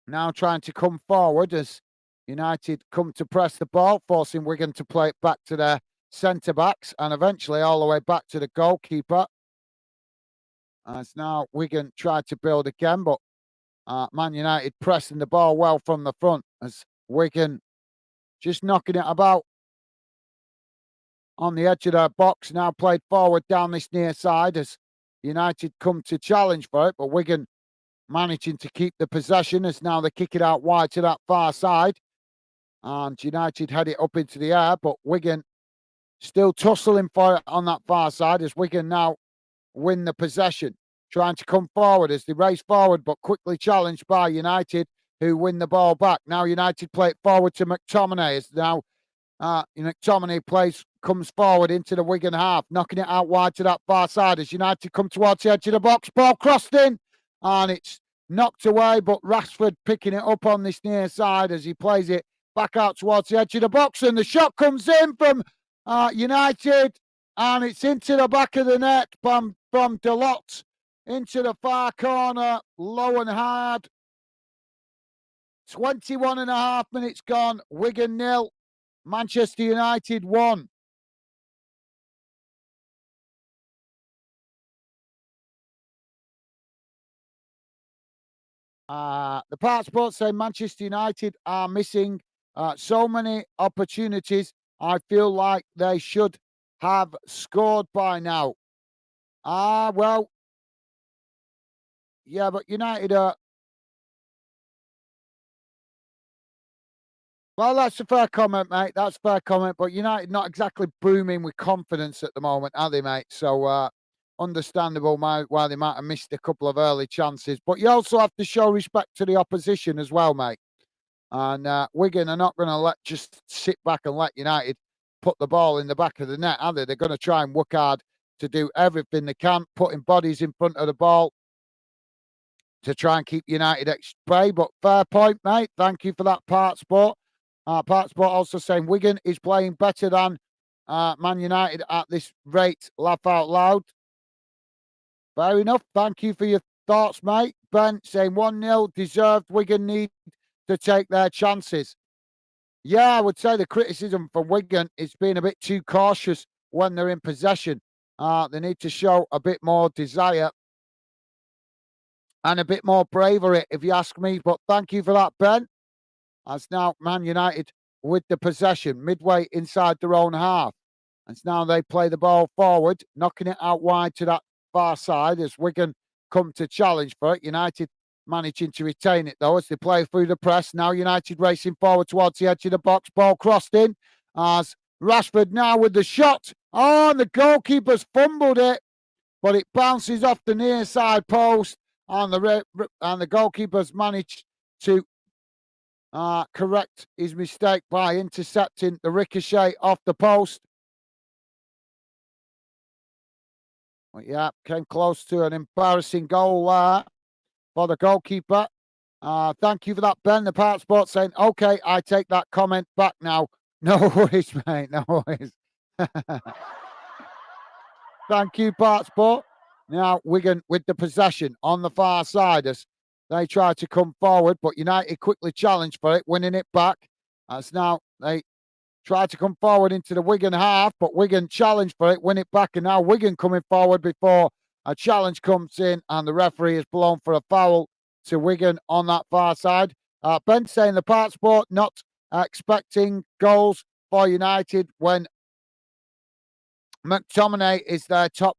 Now trying to come forward as United come to press the ball, forcing Wigan to play it back to their centre-backs and eventually all the way back to the goalkeeper. As now Wigan tried to build again, but Man United pressing the ball well from the front as Wigan just knocking it about on the edge of their box. Now played forward down this near side as United come to challenge for it, but Wigan managing to keep the possession as now they kick it out wide to that far side. And United head it up into the air, but Wigan still tussling for it on that far side as Wigan now win the possession, trying to come forward as they race forward, but quickly challenged by United, who win the ball back. Now United play it forward to McTominay as now McTominay comes forward into the Wigan half, knocking it out wide to that far side as United come towards the edge of the box. Ball crossed in and it's knocked away, but Rashford picking it up on this near side as he plays it back out towards the edge of the box, and the shot comes in from United, and it's into the back of the net from Delot into the far corner, low and hard. 21 and a half minutes gone. Wigan 0, Manchester United 1. The Part Sports say Manchester United are missing so many opportunities. I feel like they should have scored by now. Well, yeah, but United are. Well, that's a fair comment, mate. That's a fair comment. But United not exactly booming with confidence at the moment, are they, mate? So understandable why they might have missed a couple of early chances. But you also have to show respect to the opposition as well, mate. And Wigan are not going to just sit back and let United put the ball in the back of the net, are they? They're going to try and work hard to do everything they can, putting bodies in front of the ball to try and keep United at bay. But fair point, mate. Thank you for that part sport. Part sport also saying Wigan is playing better than Man United at this rate. Laugh out loud. Fair enough. Thank you for your thoughts, mate. Ben saying 1-0, deserved. Wigan need to take their chances. Yeah, I would say the criticism from Wigan is being a bit too cautious when they're in possession. They need to show a bit more desire and a bit more bravery, if you ask me. But thank you for that, Ben. As now Man United with the possession midway inside their own half. And now they play the ball forward, knocking it out wide to that far side as Wigan come to challenge for it. United managing to retain it though as they play through the press. Now United racing forward towards the edge of the box. Ball crossed in as Rashford now with the shot. Oh, and the goalkeeper's fumbled it, but it bounces off the near side post, and the goalkeeper's managed to correct his mistake by intercepting the ricochet off the post. Well, yeah, came close to an embarrassing goal there for the goalkeeper. Thank you for that, Ben. The Part Sport saying, okay, I take that comment back now. No worries, mate. No worries. Thank you, Part Sport. Now, Wigan with the possession on the far side as they try to come forward, but United quickly challenge for it, winning it back. As now they try to come forward into the Wigan half, but Wigan challenge for it, win it back, and now Wigan coming forward before a challenge comes in, and the referee is blown for a foul to Wigan on that far side. Ben saying the Part Sport not expecting goals for United when McTominay is their top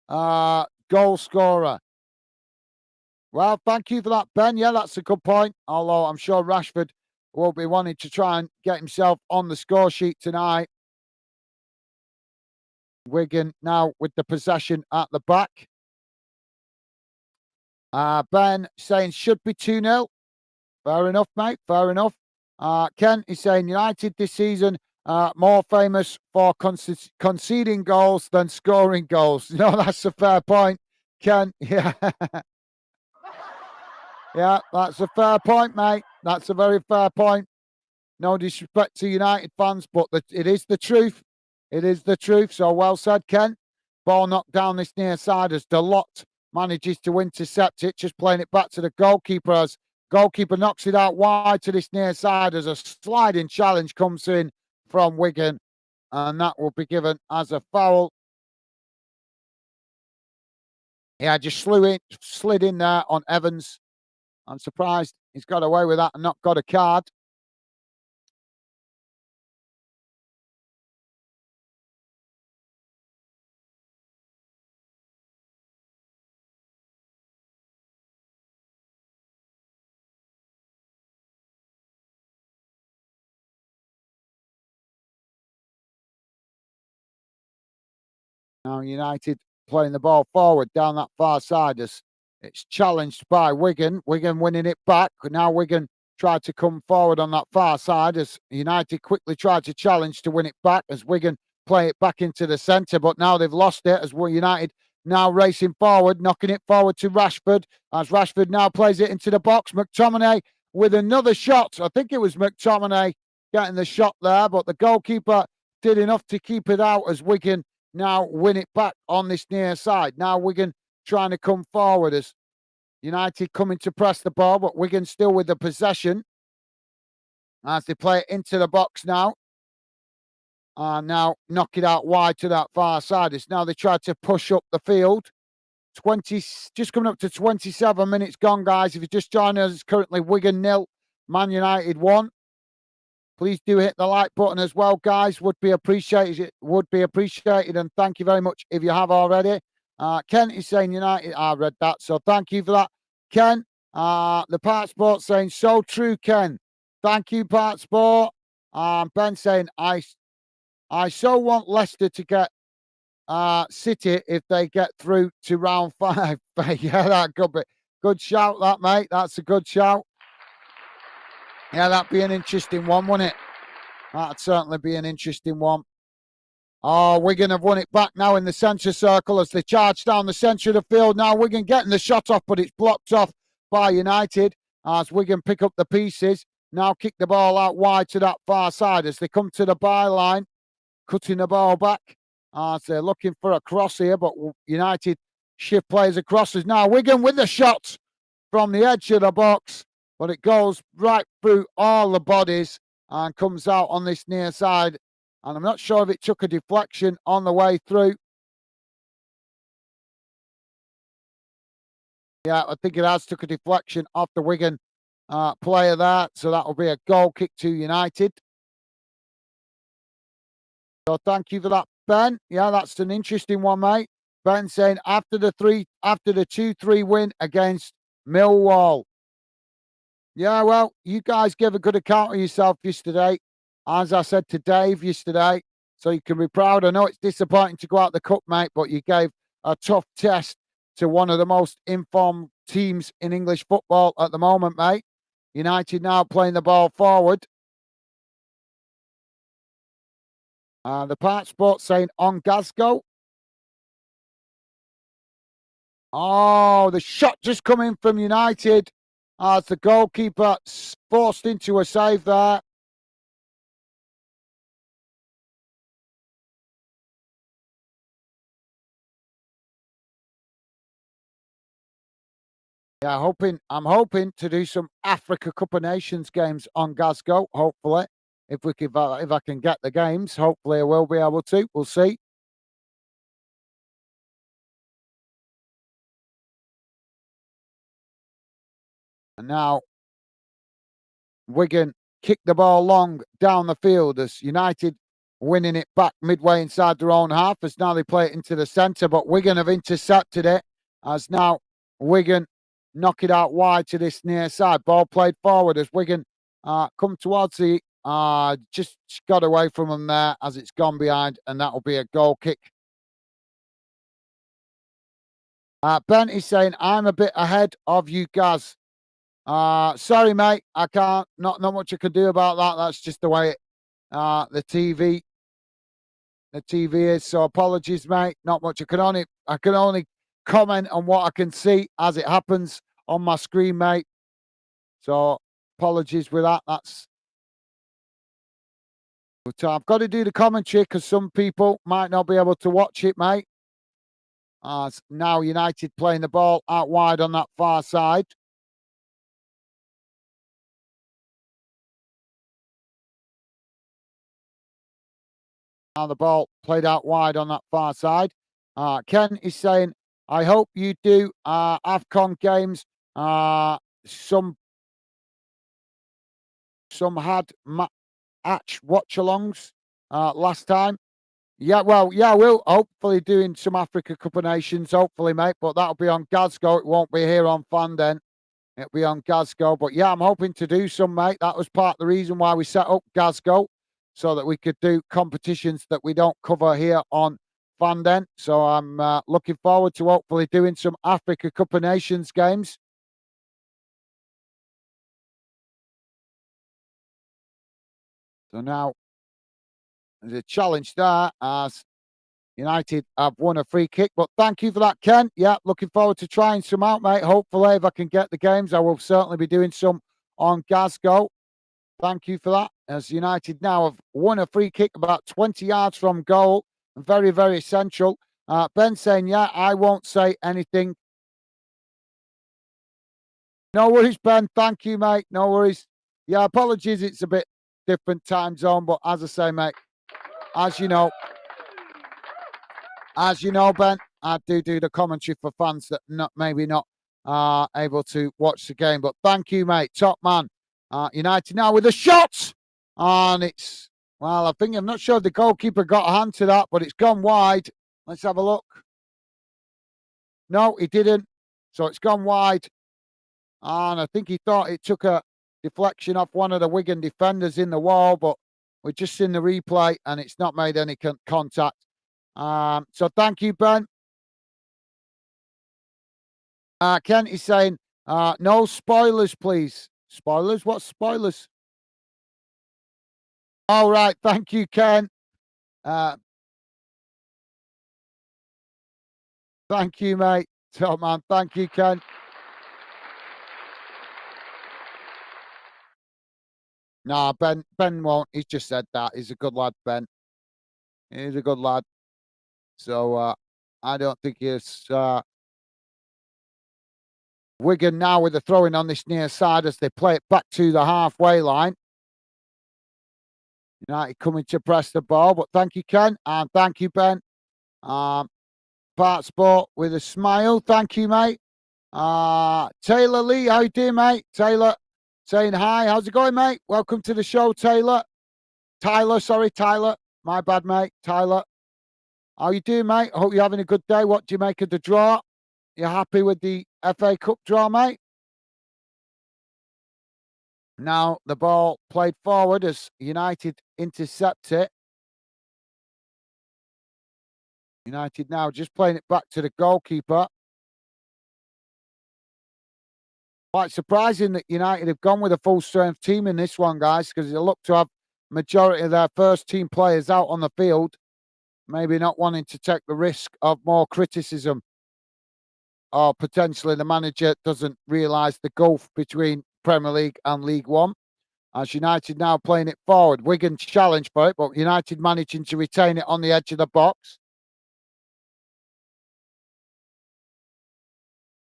goal scorer. Well, thank you for that, Ben. Yeah, that's a good point. Although I'm sure Rashford will be wanting to try and get himself on the score sheet tonight. Wigan now with the possession at the back. Ben saying should be 2-0. Fair enough, mate. Fair enough. Ken is saying United this season more famous for conceding goals than scoring goals. No, that's a fair point, Ken. Yeah. Yeah, that's a fair point, mate. That's a very fair point. No disrespect to United fans, but it is the truth. It is the truth. So well said, Ken. Ball knocked down this near side as Delot manages to intercept it, just playing it back to the goalkeeper as goalkeeper knocks it out wide to this near side as a sliding challenge comes in from Wigan, and that will be given as a foul. Yeah, just slid in there on Evans. I'm surprised he's got away with that and not got a card. Now United playing the ball forward down that far side as it's challenged by Wigan. Wigan winning it back. Now Wigan tried to come forward on that far side as United quickly tried to challenge to win it back as Wigan play it back into the centre. But now they've lost it as United now racing forward, knocking it forward to Rashford as Rashford now plays it into the box. McTominay with another shot. I think it was McTominay getting the shot there, but the goalkeeper did enough to keep it out as Wigan now win it back on this near side. Now Wigan trying to come forward as United coming to press the ball, but Wigan still with the possession as they play it into the box now. And now knock it out wide to that far side. It's now they try to push up the field. 20, just coming up to 27 minutes gone, guys. If you just joined us, it's currently Wigan 0, Man United 1. Please do hit the like button as well, guys. Would be appreciated. And thank you very much if you have already. Ken is saying United. I read that, so thank you for that, Ken. The Part Sport saying so true, Ken. Thank you, Part Sport. Ben saying I so want Leicester to get City if they get through to round 5. Yeah, that could be good shout, that mate. That's a good shout. Yeah, that'd be an interesting one, wouldn't it? That'd certainly be an interesting one. Oh, Wigan have won it back now in the centre circle as they charge down the centre of the field. Now Wigan getting the shot off, but it's blocked off by United as Wigan pick up the pieces. Now kick the ball out wide to that far side as they come to the byline, cutting the ball back as they're looking for a cross here, but United shift players across. As now Wigan with the shot from the edge of the box, but it goes right through all the bodies and comes out on this near side. And I'm not sure if it took a deflection on the way through. Yeah, I think it has took a deflection off the Wigan player there. So that will be a goal kick to United. So thank you for that, Ben. Yeah, that's an interesting one, mate. Ben saying after the 2-3 win against Millwall. Yeah, well, you guys gave a good account of yourself yesterday. As I said to Dave yesterday, so you can be proud. I know it's disappointing to go out the cup, mate, but you gave a tough test to one of the most informed teams in English football at the moment, mate. United now playing the ball forward. The Part Sport saying on Glasgow. Oh, the shot just coming from United as the goalkeeper forced into a save there. Yeah, I'm hoping to do some Africa Cup of Nations games on Glasgow. Hopefully, if I can get the games, hopefully I will be able to. We'll see. And now Wigan kick the ball long down the field as United winning it back midway inside their own half as now they play it into the centre, but Wigan have intercepted it as now Wigan knock it out wide to this near side. Ball played forward as Wigan come towards the just got away from them there as it's gone behind, and that will be a goal kick. Ben is saying, I'm a bit ahead of you guys. Sorry, mate. I can't. Not much I can do about that. That's just the way the TV is. So apologies, mate. Not much. I can only comment on what I can see as it happens on my screen, mate. So apologies with that. But I've got to do the commentary because some people might not be able to watch it, mate. Now United playing the ball out wide on that far side. Now the ball played out wide on that far side. Ken is saying, I hope you do AFCON games. Some had match watch-alongs last time. Yeah, well, yeah, we'll hopefully doing some Africa Cup of Nations, hopefully, mate. But that'll be on Glasgow. It won't be here on Fan then. It'll be on Glasgow. But yeah, I'm hoping to do some, mate. That was part of the reason why we set up Glasgow, so that we could do competitions that we don't cover here on Fan then. So I'm looking forward to hopefully doing some Africa Cup of Nations games. So now there's a challenge there as United have won a free kick. But thank you for that, Ken. Yeah, looking forward to trying some out, mate. Hopefully, if I can get the games, I will certainly be doing some on Glasgow. Thank you for that. As United now have won a free kick about 20 yards from goal. Very, very essential. Ben saying, yeah, I won't say anything. No worries, Ben. Thank you, mate. No worries. Yeah, apologies. It's a bit different time zone. But as I say, mate, as you know, Ben, I do the commentary for fans that maybe not able to watch the game. But thank you, mate. Top man. United now with a shot. And it's, well, I'm not sure if the goalkeeper got a hand to that, but it's gone wide. Let's have a look. No, he didn't. So it's gone wide. And I think he thought it took a deflection off one of the Wigan defenders in the wall, but we've just seen the replay and it's not made any contact. So thank you, Ben. Kent is saying, no spoilers, please. Spoilers? What spoilers? All right. Thank you, Ken. Thank you, mate. Top man. Thank you, Ken. Nah, Ben won't. He's just said that. He's a good lad, Ben. He's a good lad. So I don't think it's Wigan now with the throwing on this near side as they play it back to the halfway line. United coming to press the ball, but thank you, Ken, and thank you, Ben. Part Sport with a smile. Thank you, mate. Taylor Lee, how you doing, mate? Taylor saying hi. How's it going, mate? Welcome to the show, Taylor. Tyler. My bad, mate. Tyler. How you doing, mate? I hope you're having a good day. What do you make of the draw? You happy with the FA Cup draw, mate? Now the ball played forward as United intercept it. United now just playing it back to the goalkeeper. Quite surprising that United have gone with a full strength team in this one, guys, because they look to have majority of their first team players out on the field. Maybe not wanting to take the risk of more criticism, or potentially the manager doesn't realise the gulf between Premier League and League One. As United now playing it forward. Wigan challenge for it, but United managing to retain it on the edge of the box.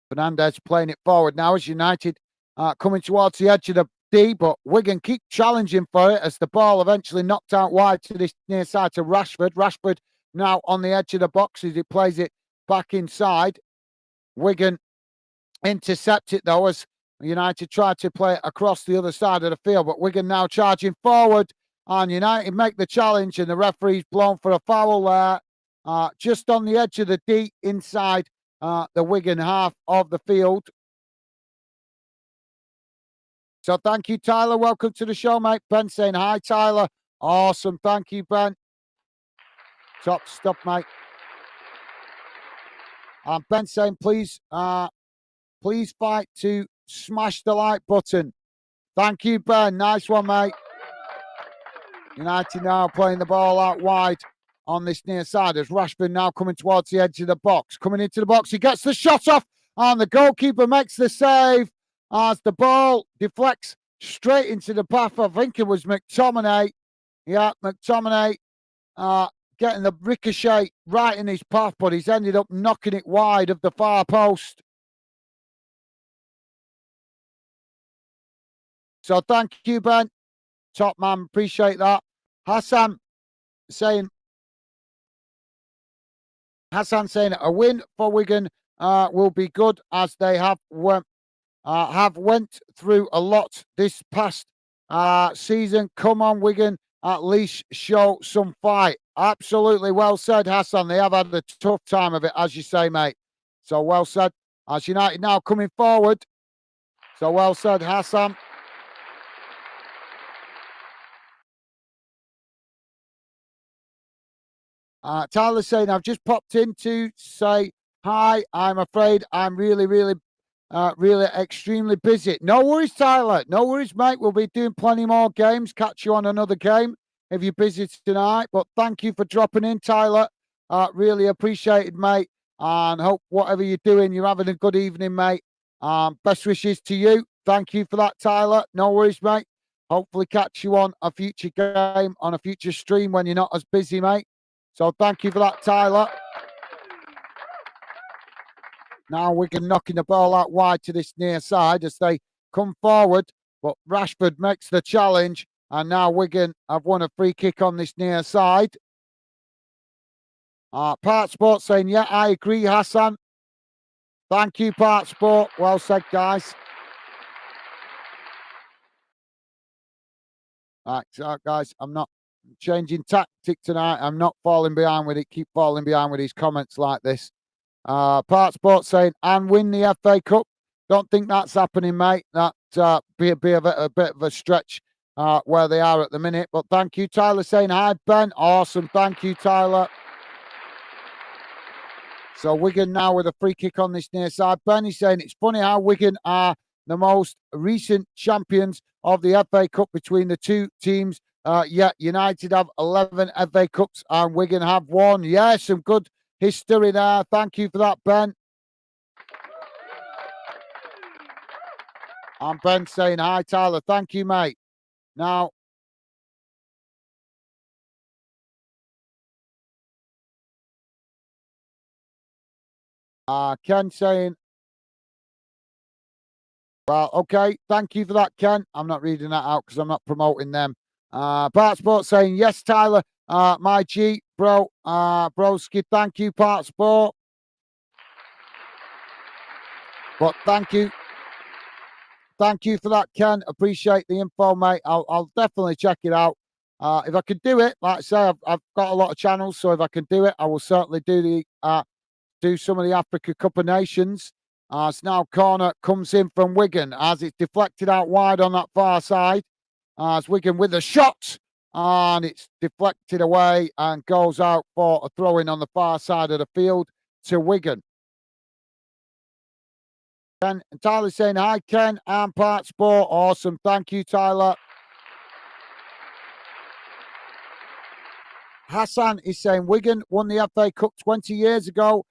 Fernandez playing it forward now as United coming towards the edge of the D, but Wigan keep challenging for it as the ball eventually knocked out wide to this near side to Rashford. Rashford now on the edge of the box as he plays it back inside. Wigan intercept it though as United tried to play it across the other side of the field, but Wigan now charging forward and United make the challenge and the referee's blown for a foul there just on the edge of the D inside the Wigan half of the field. So thank you, Tyler. Welcome to the show, mate. Ben saying hi, Tyler. Awesome. Thank you, Ben. Top stuff, mate. And Ben saying, please fight to smash the like button. Thank you, Ben. Nice one, mate. United now playing the ball out wide on this near side as Rashford now coming towards the edge of the box. Coming into the box, he gets the shot off and the goalkeeper makes the save as the ball deflects straight into the path. I think it was McTominay. Yeah, McTominay getting the ricochet right in his path, but he's ended up knocking it wide of the far post. So thank you, Ben. Top man, appreciate that. Hassan saying a win for Wigan will be good as they have went through a lot this past season. Come on, Wigan, at least show some fight. Absolutely well said, Hassan. They have had a tough time of it, as you say, mate. So well said. As United now coming forward. So well said, Hassan. Tyler's saying, I've just popped in to say hi. I'm afraid I'm really extremely busy. No worries, Tyler. No worries, mate. We'll be doing plenty more games. Catch you on another game if you're busy tonight. But thank you for dropping in, Tyler. Really appreciated, mate. And hope whatever you're doing, you're having a good evening, mate. Best wishes to you. Thank you for that, Tyler. No worries, mate. Hopefully catch you on a future game, on a future stream when you're not as busy, mate. So thank you for that, Tyler. Now Wigan knocking the ball out wide to this near side as they come forward. But Rashford makes the challenge. And now Wigan have won a free kick on this near side. Part Sport saying, yeah, I agree, Hassan. Thank you, Part Sport. Well said, guys. Right, so guys, I'm not changing tactic tonight. I'm not falling behind with it. Keep falling behind with these comments like this. Part Sport saying, and win the FA Cup. Don't think that's happening, mate. That be a bit of a stretch where they are at the minute. But thank you, Tyler, saying hi, Ben. Awesome. Thank you, Tyler. So Wigan now with a free kick on this near side. Benny's saying it's funny how Wigan are the most recent champions of the FA Cup between the two teams. Yet United have 11 FA Cups and Wigan have one. Yeah, some good history there. Thank you for that, Ben. And Ben saying hi, Tyler. Thank you, mate. Now, Ken saying, well, okay. Thank you for that, Ken. I'm not reading that out because I'm not promoting them. Part Sport saying, yes, Tyler, my G, bro, broski. Thank you, Part Sport. But thank you. Thank you for that, Ken. Appreciate the info, mate. I'll definitely check it out. If I can do it, like I say, I've got a lot of channels, so if I can do it, I will certainly do some of the Africa Cup of Nations. As now corner comes in from Wigan as it's deflected out wide on that far side. As Wigan with a shot, and it's deflected away and goes out for a throw-in on the far side of the field to Wigan. Ken and Tyler saying hi, Ken and Part Sport. Awesome. Thank you, Tyler. Hassan is saying Wigan won the FA Cup 20 years ago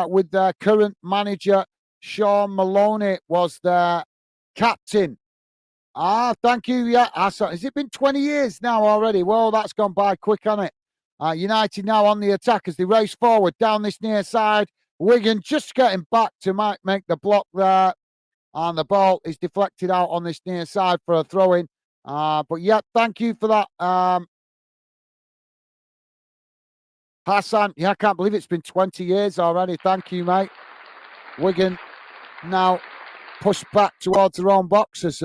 with their current manager, Sean Maloney, was their captain. Thank you. Yeah, Hassan. Has it been 20 years now already? Well, that's gone by quick, hasn't it? United now on the attack as they race forward down this near side. Wigan just getting back to make the block there. And the ball is deflected out on this near side for a throw-in. But yeah, thank you for that, Hassan. Yeah, I can't believe it's been 20 years already. Thank you, mate. Wigan now pushed back towards their own box as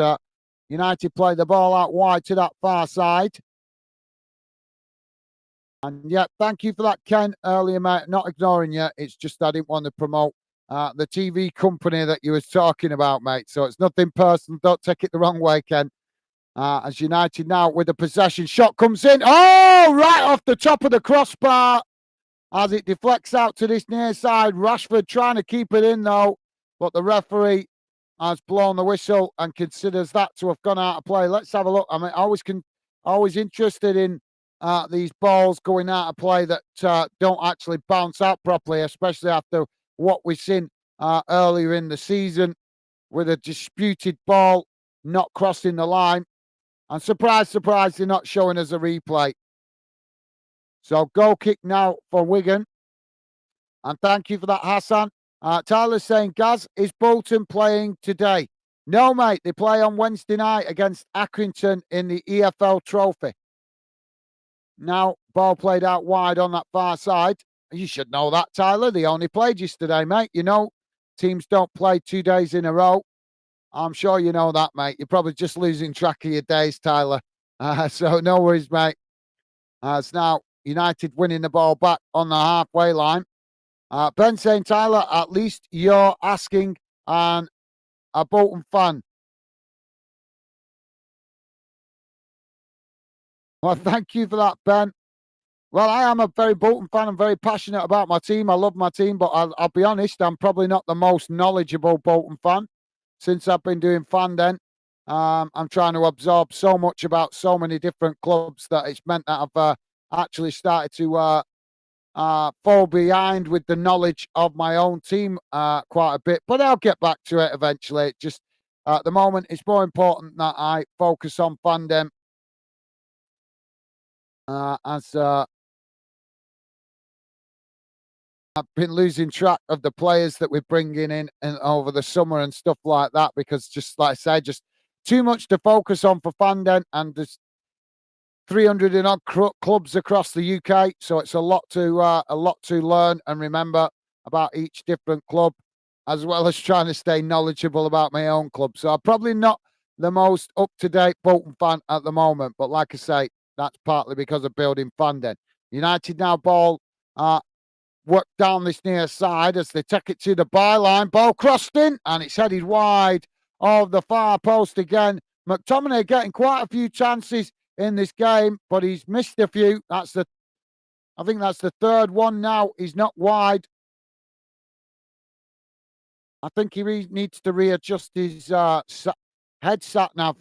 United play the ball out wide to that far side. And yeah, thank you for that, Ken, earlier, mate. Not ignoring you. It's just I didn't want to promote the TV company that you was talking about, mate. So it's nothing personal. Don't take it the wrong way, Ken. As United now with the possession. Shot comes in. Oh, right off the top of the crossbar as it deflects out to this near side. Rashford trying to keep it in, though. But the referee has blown the whistle and considers that to have gone out of play. Let's have a look. I mean, always interested in these balls going out of play that don't actually bounce out properly, especially after what we've seen earlier in the season with a disputed ball not crossing the line. And surprise, surprise, they're not showing us a replay. So goal kick now for Wigan. And thank you for that, Hassan. Tyler's saying, Gaz, is Bolton playing today? No, mate. They play on Wednesday night against Accrington in the EFL Trophy. Now, ball played out wide on that far side. You should know that, Tyler. They only played yesterday, mate. You know, teams don't play 2 days in a row. I'm sure you know that, mate. You're probably just losing track of your days, Tyler. So no worries, mate. It's now United winning the ball back on the halfway line. Ben saying, Tyler, at least you're asking a Bolton fan. Well, thank you for that, Ben. Well, I am a very Bolton fan. I'm very passionate about my team. I love my team, but I'll be honest, I'm probably not the most knowledgeable Bolton fan since I've been doing Fandom. I'm trying to absorb so much about so many different clubs that it's meant that I've actually started to fall behind with the knowledge of my own team quite a bit. But I'll get back to it eventually. Just at the moment, it's more important that I focus on Fandom as I've been losing track of the players that we're bringing in and over the summer and stuff like that because just like I said, just too much to focus on for Fandom, and there's 300 and odd clubs across the UK, so it's a lot to learn and remember about each different club, as well as trying to stay knowledgeable about my own club. So I'm probably not the most up-to-date Bolton fan at the moment, but like I say, that's partly because of building Fandom. United now ball work down this near side as they take it to the byline. Ball crossed in, and it's headed wide of the far post again. McTominay getting quite a few chances in this game, but he's missed a few. I think that's the third one now. He's not wide. I think he needs to readjust his head sat nav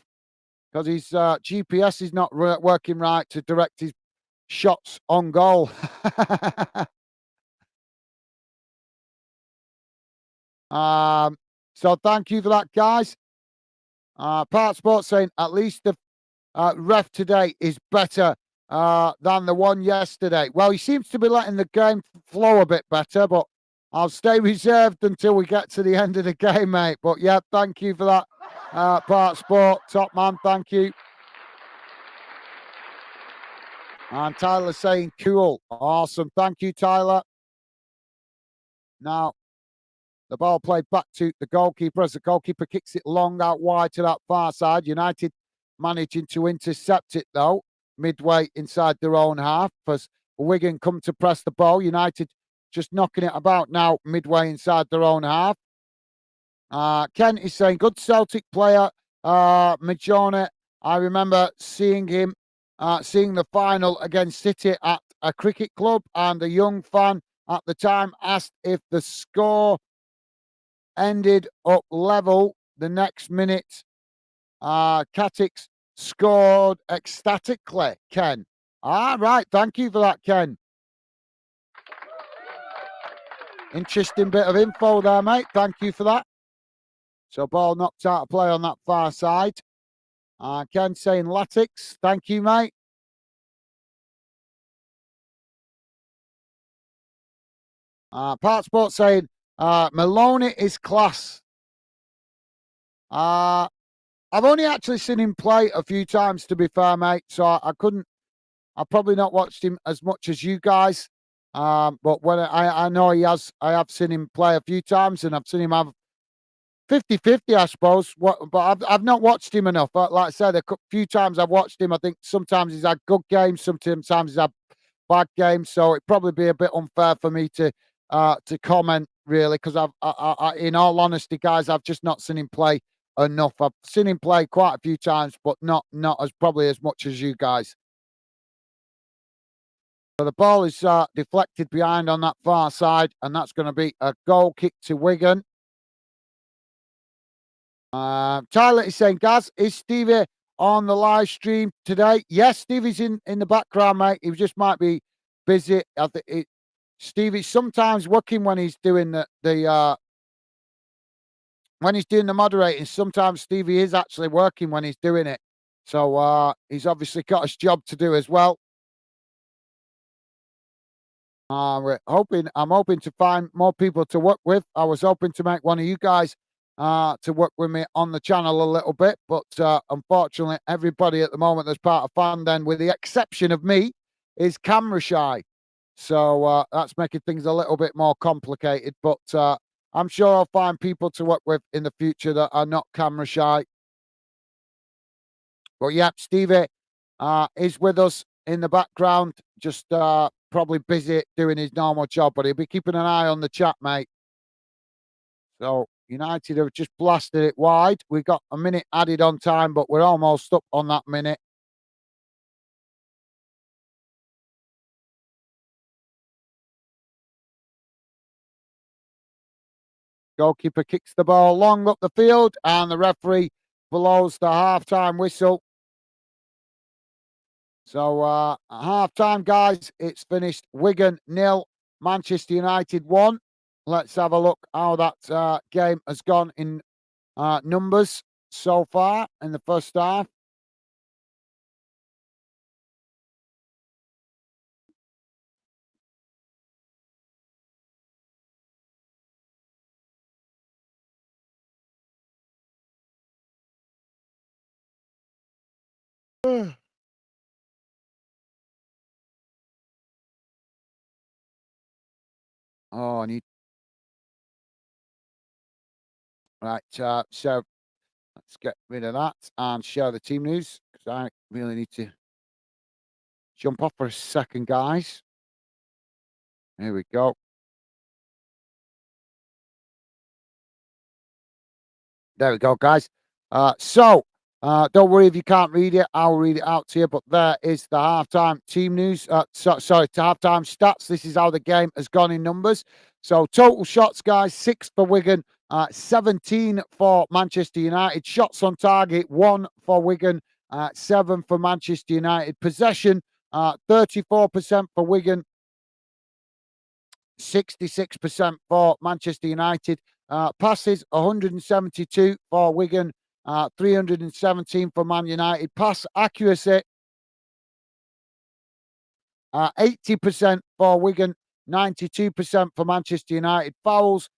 because his GPS is not working right to direct his shots on goal. So thank you for that, guys. Part Sports saying at least the ref today is better than the one yesterday. Well, he seems to be letting the game flow a bit better, but I'll stay reserved until we get to the end of the game, mate. But yeah, thank you for that, Part Sport. Top man, thank you. And Tyler saying cool. Awesome. Thank you, Tyler. Now, the ball played back to the goalkeeper as the goalkeeper kicks it long out wide to that far side. United managing to intercept it, though, midway inside their own half as Wigan come to press the ball. United just knocking it about now midway inside their own half. Ken is saying, good Celtic player, Majone. I remember seeing him, seeing the final against City at a cricket club, and a young fan at the time asked if the score ended up level the next minute. Katix scored ecstatically, Ken. Right, thank you for that, Ken. Interesting bit of info there, mate. Thank you for that. So ball knocked out of play on that far side. Ken saying Latix. Thank you, mate. Part Sport saying Maloney is class. I've only actually seen him play a few times, to be fair, mate. So I've probably not watched him as much as you guys. But when I know I have seen him play a few times, and I've seen him have 50-50, I suppose. But I've not watched him enough. Like I said, a few times I've watched him. I think sometimes he's had good games, sometimes he's had bad games. So it'd probably be a bit unfair for me to comment, really, because I, in all honesty, guys, I've just not seen him play enough. I've seen him play quite a few times, but not as probably as much as you guys. So the ball is deflected behind on that far side, and that's going to be a goal kick to Wigan. Tyler is saying, Gaz, is Stevie on the live stream today? Yes, Stevie's in the background, mate. He just might be busy. I think Stevie's sometimes working when he's doing when he's doing the moderating. Sometimes Stevie is actually working when he's doing it. So he's obviously got his job to do as well. I'm hoping to find more people to work with. I was hoping to make one of you guys to work with me on the channel a little bit, but unfortunately, everybody at the moment that's part of Fandom, with the exception of me, is camera shy. So that's making things a little bit more complicated. But I'm sure I'll find people to work with in the future that are not camera shy. But yeah, Stevie is with us in the background, just probably busy doing his normal job, but he'll be keeping an eye on the chat, mate. So United have just blasted it wide. We've got a minute added on time, but we're almost up on that minute. Goalkeeper kicks the ball long up the field, and the referee blows the half-time whistle. So half-time, guys, it's finished. Wigan 0, Manchester United 1. Let's have a look how that game has gone in numbers so far in the first half. Oh, I need. Right, so let's get rid of that and share the team news, because I really need to jump off for a second, guys. Here we go. There we go, guys. Don't worry if you can't read it. I'll read it out to you. But there is the halftime team news. Sorry, to halftime stats. This is how the game has gone in numbers. So total shots, guys: 6 for Wigan, 17 for Manchester United. Shots on target: 1 for Wigan, 7 for Manchester United. Possession: 34% for Wigan, 66% for Manchester United. Passes 172 for Wigan, 317 for Man United. Pass accuracy 80% for Wigan, 92% for Manchester United. Fouls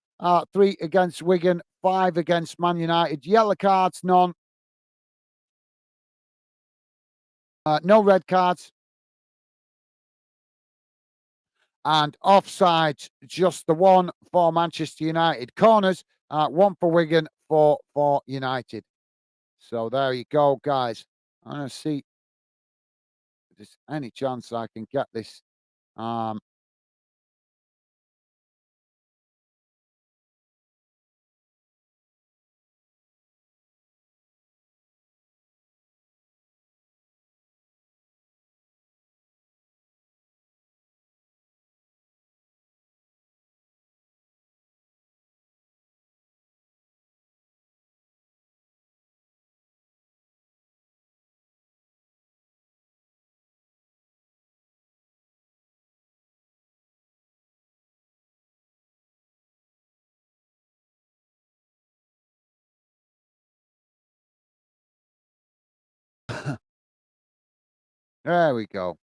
3 against Wigan, 5 against Man United. Yellow cards none. No red cards. And offsides, just the 1 for Manchester United. Corners, 1 for Wigan, 4 for United. So there you go, guys. I'm going to see if there's any chance I can get this. There we go.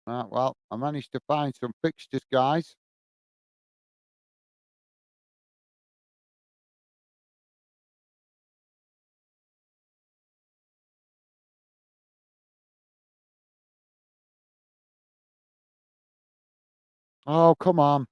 Well, I managed to find some fixtures, guys. Oh, come on.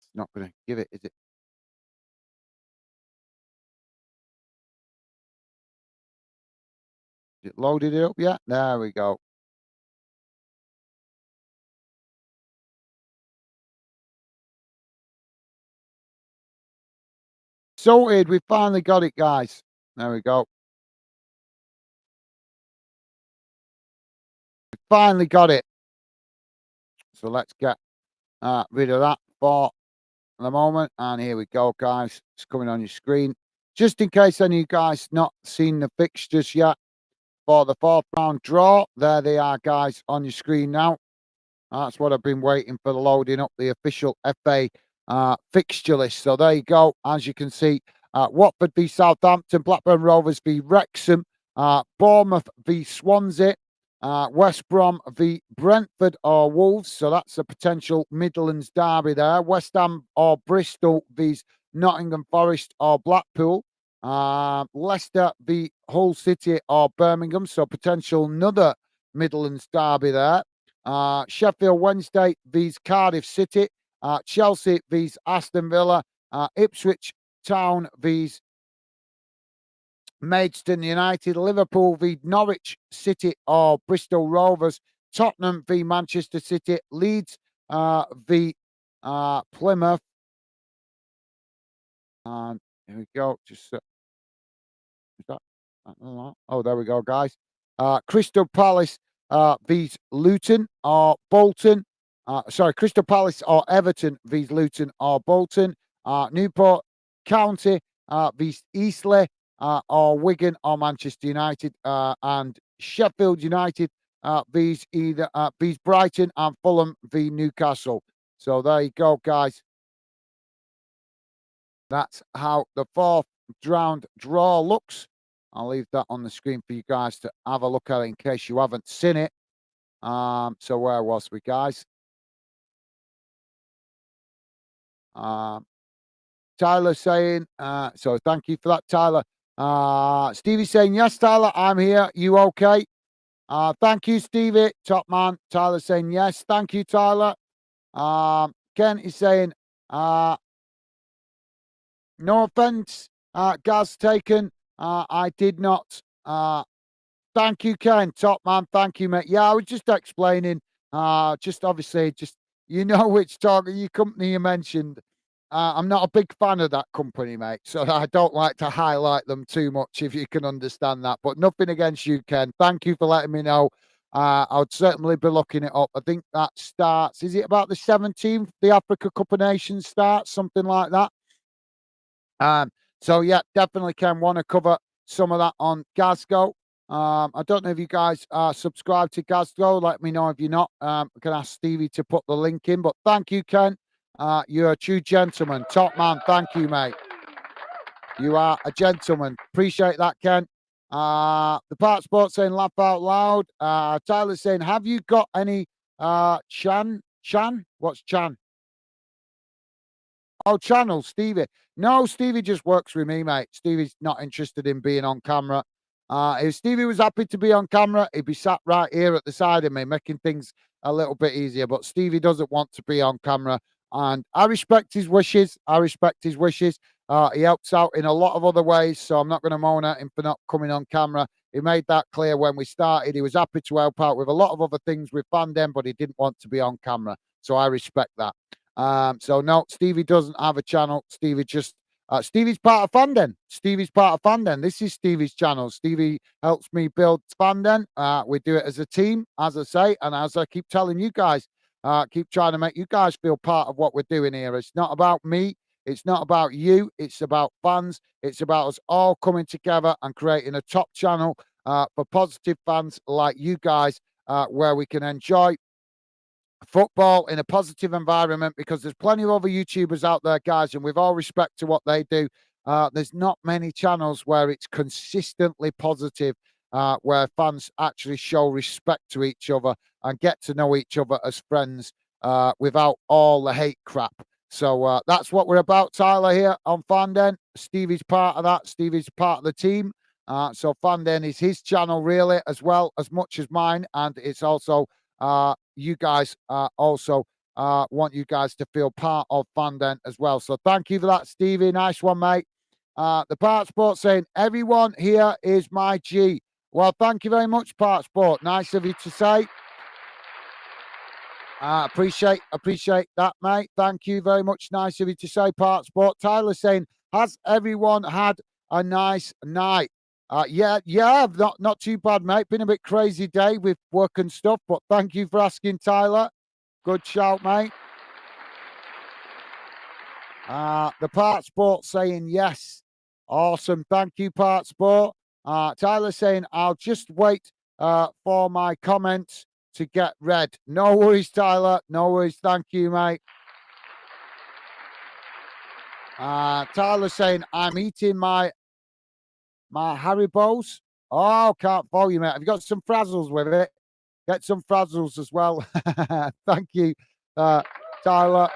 It's not going to give it, is it? Is it loaded it up yet? There we go. Sorted. We finally got it, guys. There we go. We finally got it. So let's get rid of that for the moment. And here we go, guys. It's coming on your screen. Just in case any of you guys not seen the fixtures yet for the 4th round draw, there they are, guys, on your screen now. That's what I've been waiting for, the loading up the official FA fixture list. So there you go. As you can see, Watford v Southampton, Blackburn Rovers v Wrexham, Bournemouth v Swansea, West Brom v Brentford or Wolves. So that's a potential Midlands derby there. West Ham or Bristol v Nottingham Forest or Blackpool. Leicester v Hull City or Birmingham. So potential another Midlands derby there. Sheffield Wednesday vs Cardiff City, Chelsea vs Aston Villa, Ipswich Town vs Maidstone United, Liverpool v Norwich City or Bristol Rovers, Tottenham v Manchester City, Leeds v Plymouth. And here we go. Just is that? Oh, there we go, guys. Crystal Palace vs Luton or Bolton. Crystal Palace or Everton vs Luton or Bolton. Newport County vs Eastleigh or Wigan or Manchester United. And Sheffield United vs Brighton and Fulham v Newcastle. So there you go, guys. That's how the 4th round draw looks. I'll leave that on the screen for you guys to have a look at it in case you haven't seen it. So where was we, guys? Tyler saying, so thank you for that, Tyler. Stevie saying, yes, Tyler, I'm here. You okay? Thank you, Stevie. Top man. Tyler saying, yes. Thank you, Tyler. Ken is saying, no offense, Gaz taken. I did not. Thank you, Ken. Top man. Thank you, mate. Yeah, I was just explaining. Just obviously, just you know which target your company you mentioned. I'm not a big fan of that company, mate. So I don't like to highlight them too much, if you can understand that. But nothing against you, Ken. Thank you for letting me know. I would certainly be looking it up. I think that starts. Is it about the 17th? The Africa Cup of Nations starts, something like that. So yeah, definitely can want to cover some of that on Glasgow. I don't know if you guys are subscribed to Glasgow. Let me know if you're not. I can ask Stevie to put the link in. But thank you, Ken. You're a true gentleman. Top man. Thank you, mate. You are a gentleman. Appreciate that, Ken. The Part Sport saying laugh out loud. Tyler saying, have you got any Chan? What's Chan? Oh, channel, Stevie. No, Stevie just works with me, mate. Stevie's not interested in being on camera. If Stevie was happy to be on camera, he'd be sat right here at the side of me, making things a little bit easier. But Stevie doesn't want to be on camera. And I respect his wishes. He helps out in a lot of other ways. So I'm not going to moan at him for not coming on camera. He made that clear when we started. He was happy to help out with a lot of other things with Fandom, but he didn't want to be on camera. So I respect that. So no, Stevie doesn't have a channel. Stevie's part of Fandom. Stevie's part of Fandom. This is Stevie's channel. Stevie helps me build Fandom. We do it as a team, as I say, and as I keep telling you guys, keep trying to make you guys feel part of what we're doing here. It's not about me. It's not about you. It's about fans. It's about us all coming together and creating a top channel for positive fans like you guys, where we can enjoy football in a positive environment, because there's plenty of other YouTubers out there, guys, and with all respect to what they do, there's not many channels where it's consistently positive, where fans actually show respect to each other and get to know each other as friends without all the hate crap. So that's what we're about, Tyler, here on Fandom. Stevie's part of that. Stevie's part of the team. So Fandom is his channel, really, as well as much as mine, and it's also you guys also want you guys to feel part of Fandom as well. So thank you for that, Stevie. Nice one, mate. The Part Sport saying, everyone here is my G. Well, thank you very much, Part Sport. Nice of you to say. Appreciate that, mate. Thank you very much. Nice of you to say, Part Sport. Tyler saying, has everyone had a nice night? Yeah, not too bad, mate. Been a bit crazy day with work and stuff, but thank you for asking, Tyler. Good shout, mate. The Part Sport saying yes. Awesome. Thank you, Part Sport. Tyler saying, I'll just wait for my comments to get read. No worries, Tyler. No worries. Thank you, mate. Tyler saying, I'm eating my Haribos. Oh, can't follow you, mate. Have you got some frazzles with it? Get some frazzles as well. Thank you, Tyler.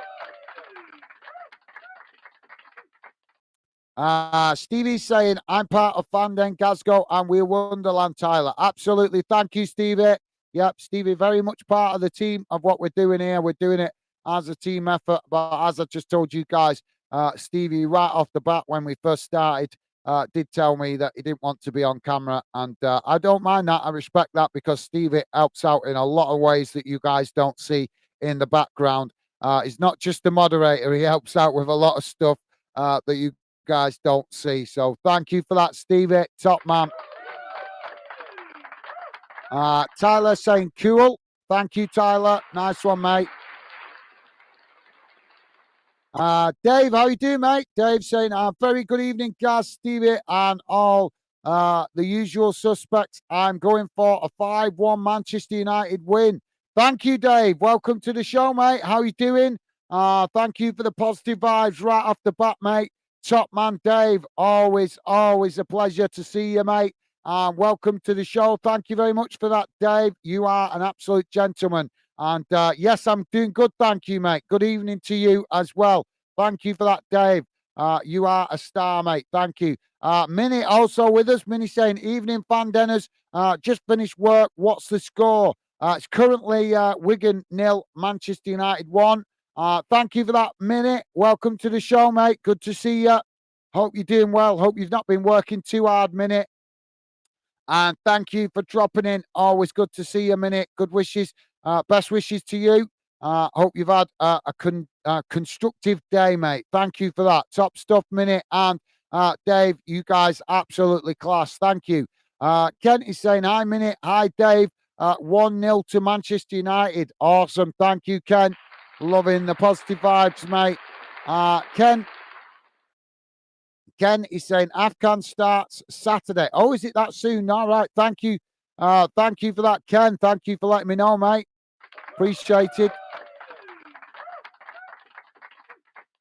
Stevie's saying, I'm part of Fandom Glasgow and we're Wonderland, Tyler. Absolutely. Thank you, Stevie. Yep, Stevie, very much part of the team of what we're doing here. We're doing it as a team effort. But as I just told you guys, Stevie, right off the bat, when we first started, did tell me that he didn't want to be on camera. And I don't mind that. I respect that, because Stevie helps out in a lot of ways that you guys don't see in the background. He's not just a moderator. He helps out with a lot of stuff that you guys don't see. So thank you for that, Stevie. Top man. Tyler saying cool. Thank you, Tyler. Nice one, mate. Dave, how you doing, mate? Dave saying, very good evening, Gaz, Stevie, and all the usual suspects. I'm going for a 5-1 Manchester United win. Thank you, Dave. Welcome to the show, mate. How you doing? Thank you for the positive vibes right off the bat, mate. Top man, Dave. Always a pleasure to see you, mate. Welcome to the show. Thank you very much for that, Dave. You are an absolute gentleman. And yes, I'm doing good. Thank you, mate. Good evening to you as well. Thank you for that, Dave. You are a star, mate. Thank you. Minnie also with us. Minnie saying, evening, fan dinners. Just finished work. What's the score? It's currently Wigan 0, Manchester United 1. Thank you for that minute. Welcome to the show, mate. Good to see you. Hope you're doing well. Hope you've not been working too hard, minute. And thank you for dropping in. Always good to see you, minute. Good wishes. Best wishes to you. Hope you've had a constructive day, mate. Thank you for that. Top stuff, minute. And Dave, you guys absolutely class. Thank you. Kent is saying, hi, minute. Hi, Dave. 1-0 to Manchester United. Awesome. Thank you, Ken. Loving the positive vibes, mate. Ken is saying AFCON starts Saturday. Oh, is it that soon? All right. Thank you. Thank you for that, Ken. Thank you for letting me know, mate. Appreciated.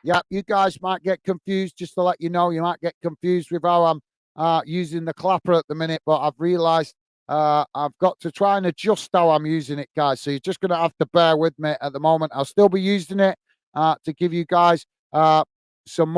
Yeah, you guys might get confused. Just to let you know, you might get confused with how I'm using the clapper at the minute, but I've realised I've got to try and adjust how I'm using it, guys. So you're just going to have to bear with me at the moment. I'll still be using it to give you guys some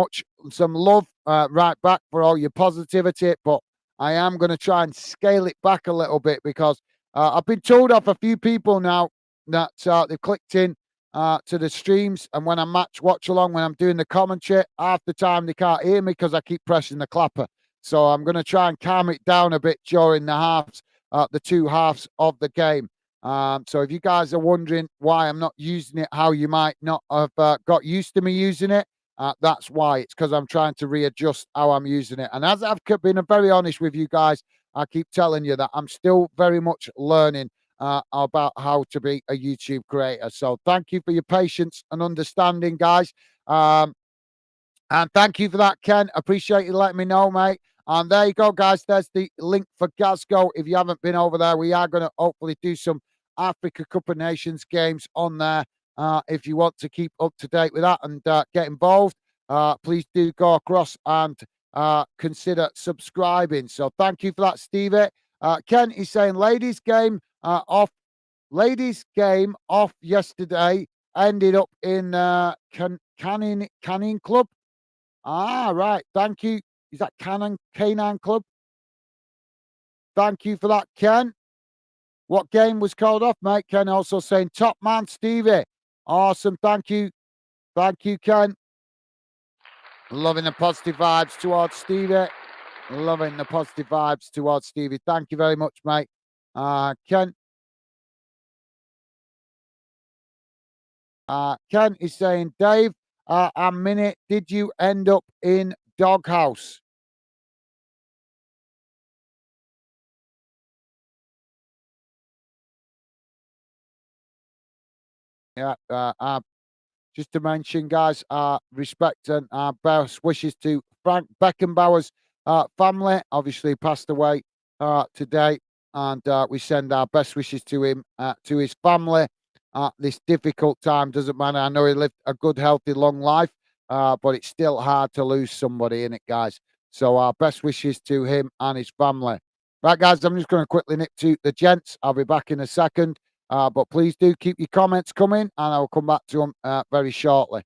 love right back for all your positivity, but I am going to try and scale it back a little bit because I've been told off a few people now that they've clicked in to the streams, and when I watch along, when I'm doing the commentary, half the time they can't hear me because I keep pressing the clapper. So I'm going to try and calm it down a bit during the two halves of the game. So if you guys are wondering why I'm not using it, how you might not have got used to me using it, that's why. It's because I'm trying to readjust how I'm using it. And as I've been very honest with you guys, I keep telling you that I'm still very much learning about how to be a YouTube creator. So thank you for your patience and understanding, guys. And thank you for that, Ken. Appreciate you letting me know, mate. And there you go, guys. There's the link for Glasgow. If you haven't been over there, we are going to hopefully do some Africa Cup of Nations games on there. If you want to keep up to date with that and get involved, please do go across and consider subscribing. So thank you for that, Stevie. Ken is saying ladies game off. Ladies game off yesterday. Ended up in Canning Club. Ah, right. Thank you. Is that Canine Club? Thank you for that, Ken. What game was called off, mate? Ken also saying top man, Stevie. Awesome. Thank you. Thank you, Ken. Loving the positive vibes towards Stevie. Loving the positive vibes towards Stevie. Thank you very much, mate. Ken Ken is saying, Dave, a minute, did you end up in doghouse? Yeah, just to mention, guys, respect and best wishes to Frank Beckenbauer's family. Obviously, passed away today, and we send our best wishes to him, to his family. This difficult time doesn't matter. I know he lived a good, healthy, long life, but it's still hard to lose somebody in it, guys. So our best wishes to him and his family. Right, guys, I'm just going to quickly nip to the gents. I'll be back in a second. But please do keep your comments coming, and I'll come back to them very shortly.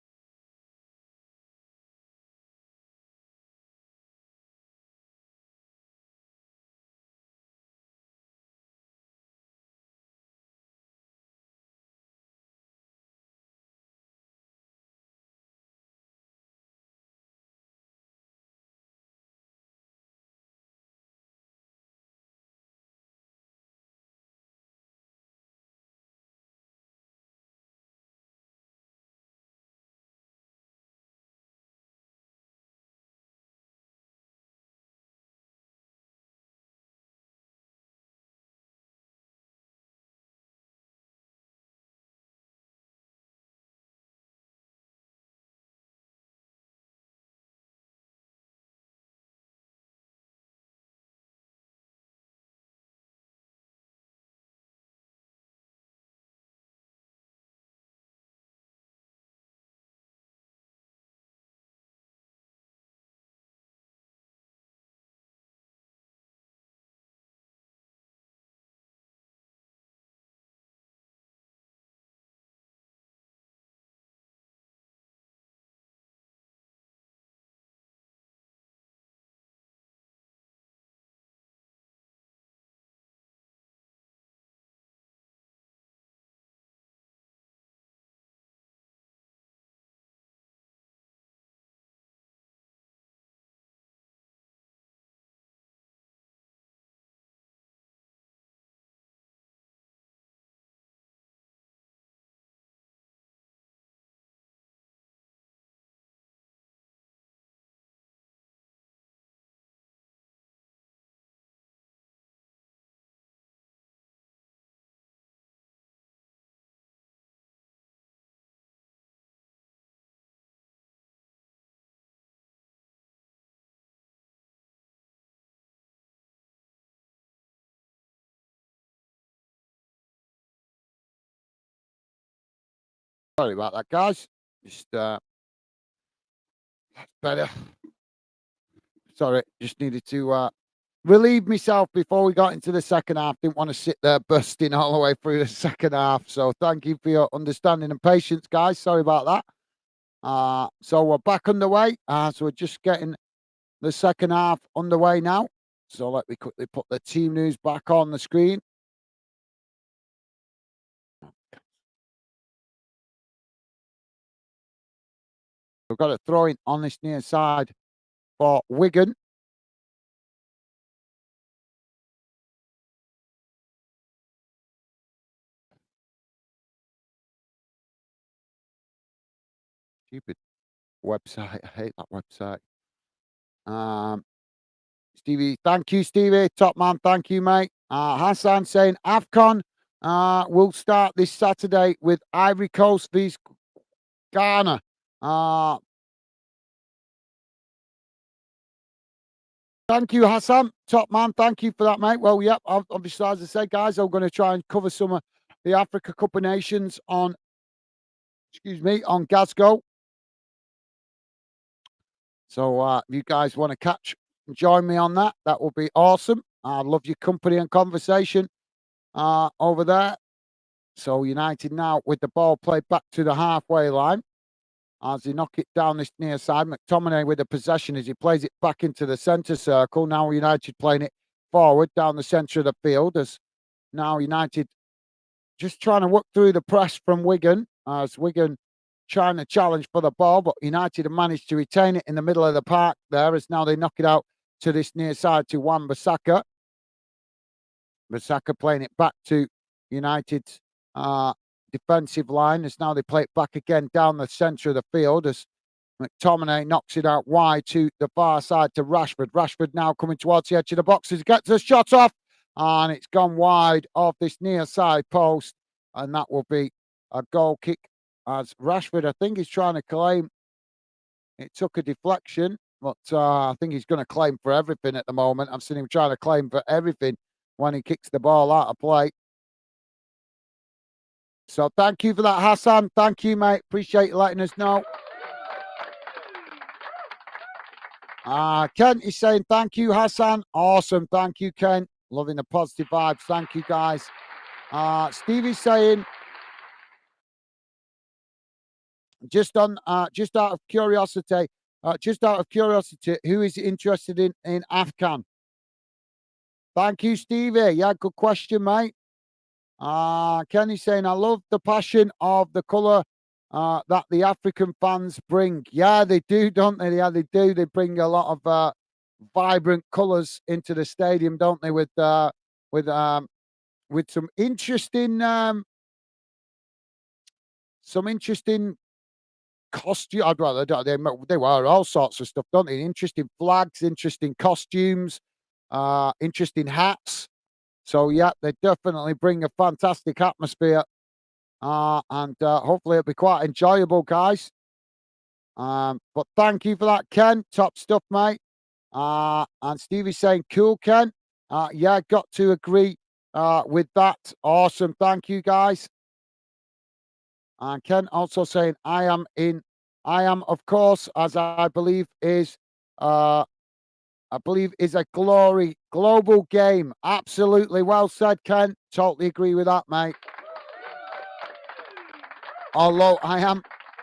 Sorry about that, guys. Just better. Sorry, just needed to relieve myself before we got into the second half. Didn't want to sit there bursting all the way through the second half. So thank you for your understanding and patience, guys. Sorry about that. So we're back underway. So we're just getting the second half underway now. So let me quickly put the team news back on the screen. We've got a throw in on this near side for Wigan. Stupid website. I hate that website. Stevie, thank you, Stevie. Top man, thank you, mate. Hassan saying AFCON will start this Saturday with Ivory Coast vs Ghana. Thank you, Hassan. Top man, thank you for that, mate. Well, yep, obviously, as I said, guys, I'm going to try and cover some of the Africa Cup of Nations on, on Glasgow. So if you guys want to join me on that, that will be awesome. I love your company and conversation over there. So United now with the ball played back to the halfway line as they knock it down this near side. McTominay with the possession as he plays it back into the centre circle. Now United playing it forward down the centre of the field as now United just trying to work through the press from Wigan as Wigan trying to challenge for the ball, but United have managed to retain it in the middle of the park there as now they knock it out to this near side to Wan-Bissaka. Bissaka playing it back to United's defensive line as now they play it back again down the centre of the field as McTominay knocks it out wide to the far side to Rashford. Rashford now coming towards the edge of the box as he gets the shot off and it's gone wide off this near side post and that will be a goal kick as Rashford, I think, is trying to claim it took a deflection, but I think he's going to claim for everything at the moment. I've seen him trying to claim for everything when he kicks the ball out of play. So thank you for that, Hassan. Thank you, mate. Appreciate you letting us know. Kent is saying thank you, Hassan. Awesome. Thank you, Kent. Loving the positive vibes. Thank you, guys. Stevie's saying, just out of curiosity, who is interested in AFCON? Thank you, Stevie. Yeah, good question, mate. Kenny's saying, I love the passion of the colour that the African fans bring. Yeah, they do, don't they? Yeah, they do. They bring a lot of vibrant colours into the stadium, don't they? With some interesting costume. I'd rather they wear all sorts of stuff, don't they? Interesting flags, interesting costumes, interesting hats. So yeah, they definitely bring a fantastic atmosphere, and hopefully it'll be quite enjoyable, guys. But thank you for that, Ken. Top stuff, mate. And Stevie's saying, "Cool, Ken." Yeah, got to agree with that. Awesome, thank you, guys. And Ken also saying, I am, of course, as I believe is a global game. Absolutely well said, Ken. Totally agree with that, mate. Although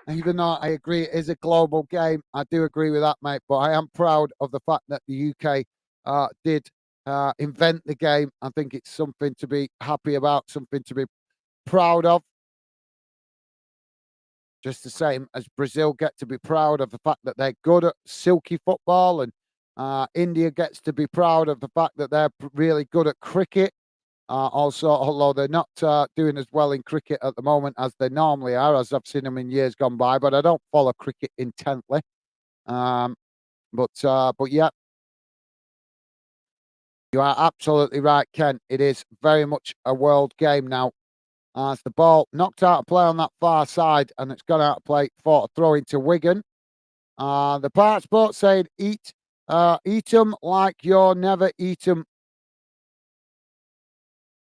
even though I agree it is a global game, I do agree with that, mate. But I am proud of the fact that the UK did invent the game. I think it's something to be happy about, something to be proud of. Just the same as Brazil get to be proud of the fact that they're good at silky football, and India gets to be proud of the fact that they're really good at cricket. Also, although they're not doing as well in cricket at the moment as they normally are, as I've seen them in years gone by, but I don't follow cricket intently. But yeah, you are absolutely right, Ken. It is very much a world game now. As the ball knocked out of play on that far side, and it's gone out of play for a throw into Wigan. The Part Sport said, eat them like you're never eat them.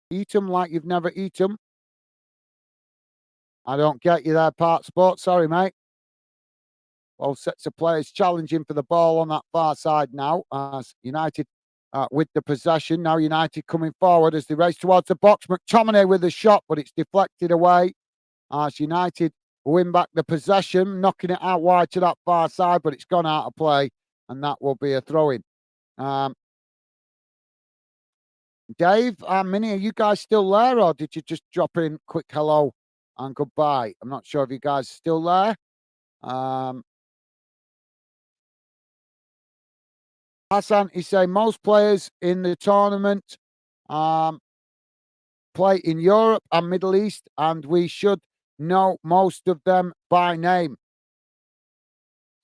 Eat them like you've never eat them. I don't get you there, Part Sport. Sorry, mate. Both sets of players challenging for the ball on that far side now as United with the possession. Now United coming forward as they race towards the box. McTominay with a shot, but it's deflected away as United win back the possession, knocking it out wide to that far side, but it's gone out of play, and that will be a throw-in. Dave, Minnie, are you guys still there, or did you just drop in quick hello and goodbye? I'm not sure if you guys are still there. Hassan is saying most players in the tournament play in Europe and Middle East, and we should know most of them by name.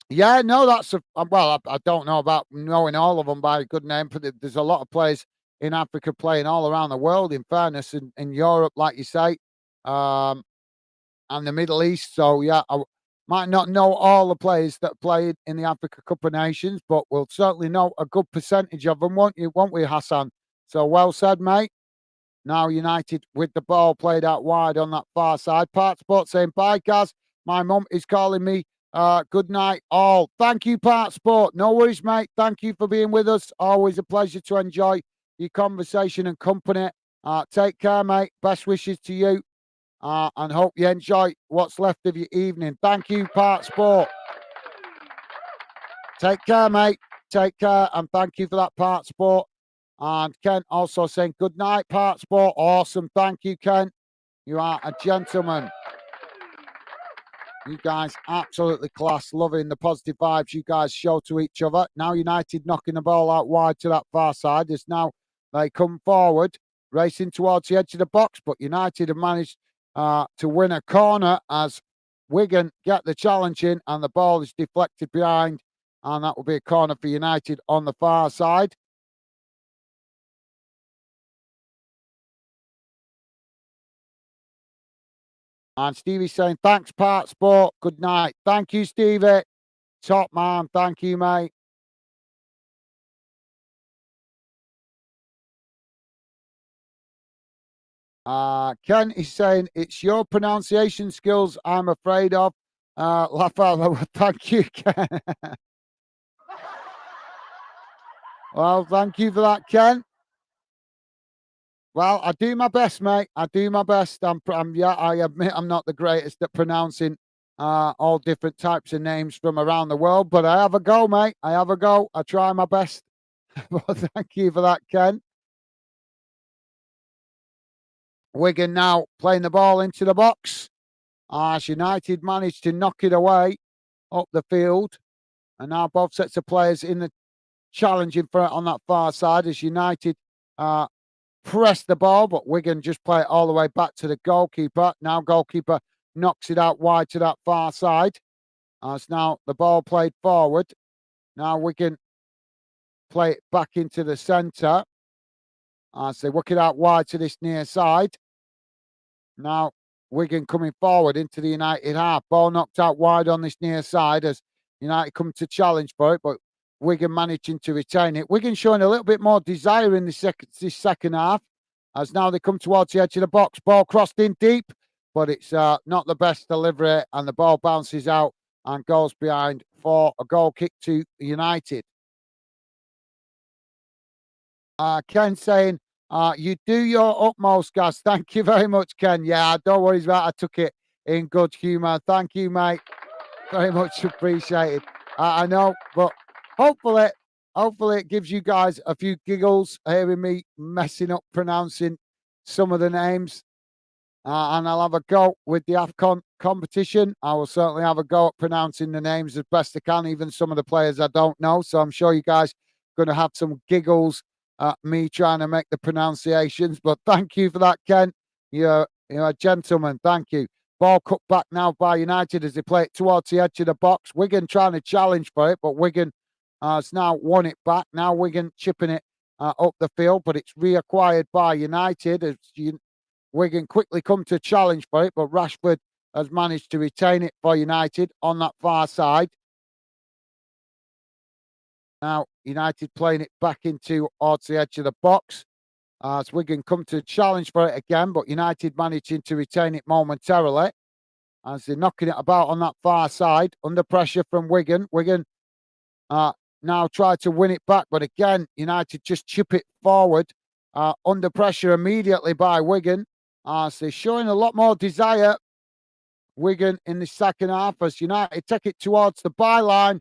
Yeah, no, that's well, I don't know about knowing all of them by a good name, but there's a lot of players in Africa playing all around the world. In fairness, in Europe, like you say, and the Middle East. So yeah, I might not know all the players that played in the Africa Cup of Nations, but we'll certainly know a good percentage of them, won't we, Hassan? So well said, mate. Now United with the ball played out wide on that far side. Part Sport saying, bye, Gaz. My mum is calling me. Good night, all. Thank you, Part Sport. No worries, mate. Thank you for being with us. Always a pleasure to enjoy your conversation and company. Take care, mate. Best wishes to you. And hope you enjoy what's left of your evening. Thank you, Part Sport. Take care, mate. Take care. And thank you for that, Part Sport. And Ken also saying, good night, Part Sport. Awesome. Thank you, Ken. You are a gentleman. You guys absolutely class. Loving the positive vibes you guys show to each other. Now United knocking the ball out wide to that far side. As now they come forward, racing towards the edge of the box. But United have managed to win a corner as Wigan get the challenge in and the ball is deflected behind. And that will be a corner for United on the far side. And Stevie's saying, thanks, Part Sport. Good night. Thank you, Stevie. Top man. Thank you, mate. Ken is saying, it's your pronunciation skills I'm afraid of. Thank you, Ken. Well, thank you for that, Ken. Well, I do my best, mate. I do my best. Yeah, I admit I'm not the greatest at pronouncing all different types of names from around the world, but I have a go, mate. I have a go. I try my best. Well, thank you for that, Ken. Wigan now playing the ball into the box. As United managed to knock it away up the field. And now both sets of players in the challenging for it on that far side as United press the ball, but Wigan just play it all the way back to the goalkeeper. Now goalkeeper knocks it out wide to that far side. As now the ball played forward. Now Wigan play it back into the centre. As they work it out wide to this near side. Now Wigan coming forward into the United half. Ball knocked out wide on this near side as United come to challenge for it, but Wigan managing to retain it. Wigan showing a little bit more desire in this second half as now they come towards the edge of the box. Ball crossed in deep, but it's not the best delivery and the ball bounces out and goes behind for a goal kick to United. Ken saying, you do your utmost, guys. Thank you very much, Ken. Yeah, don't worry about it. I took it in good humour. Thank you, mate. Very much appreciated. I know, but hopefully it gives you guys a few giggles hearing me messing up pronouncing some of the names. And I'll have a go with the AFCON competition. I will certainly have a go at pronouncing the names as best I can, even some of the players I don't know. So I'm sure you guys are going to have some giggles at me trying to make the pronunciations. But thank you for that, Ken. You're a gentleman. Thank you. Ball cut back now by United as they play it towards the edge of the box. Wigan trying to challenge for it, but Wigan has now won it back. Now Wigan chipping it up the field, but it's reacquired by United as Wigan quickly come to challenge for it, but Rashford has managed to retain it for United on that far side. Now United playing it back into towards the edge of the box. As Wigan come to challenge for it again, but United managing to retain it momentarily. as they're knocking it about on that far side. Under pressure from Wigan. Wigan uh, now try to win it back, but again, United just chip it forward. Under pressure immediately by Wigan. So they're showing a lot more desire, Wigan, in the second half as United take it towards the byline.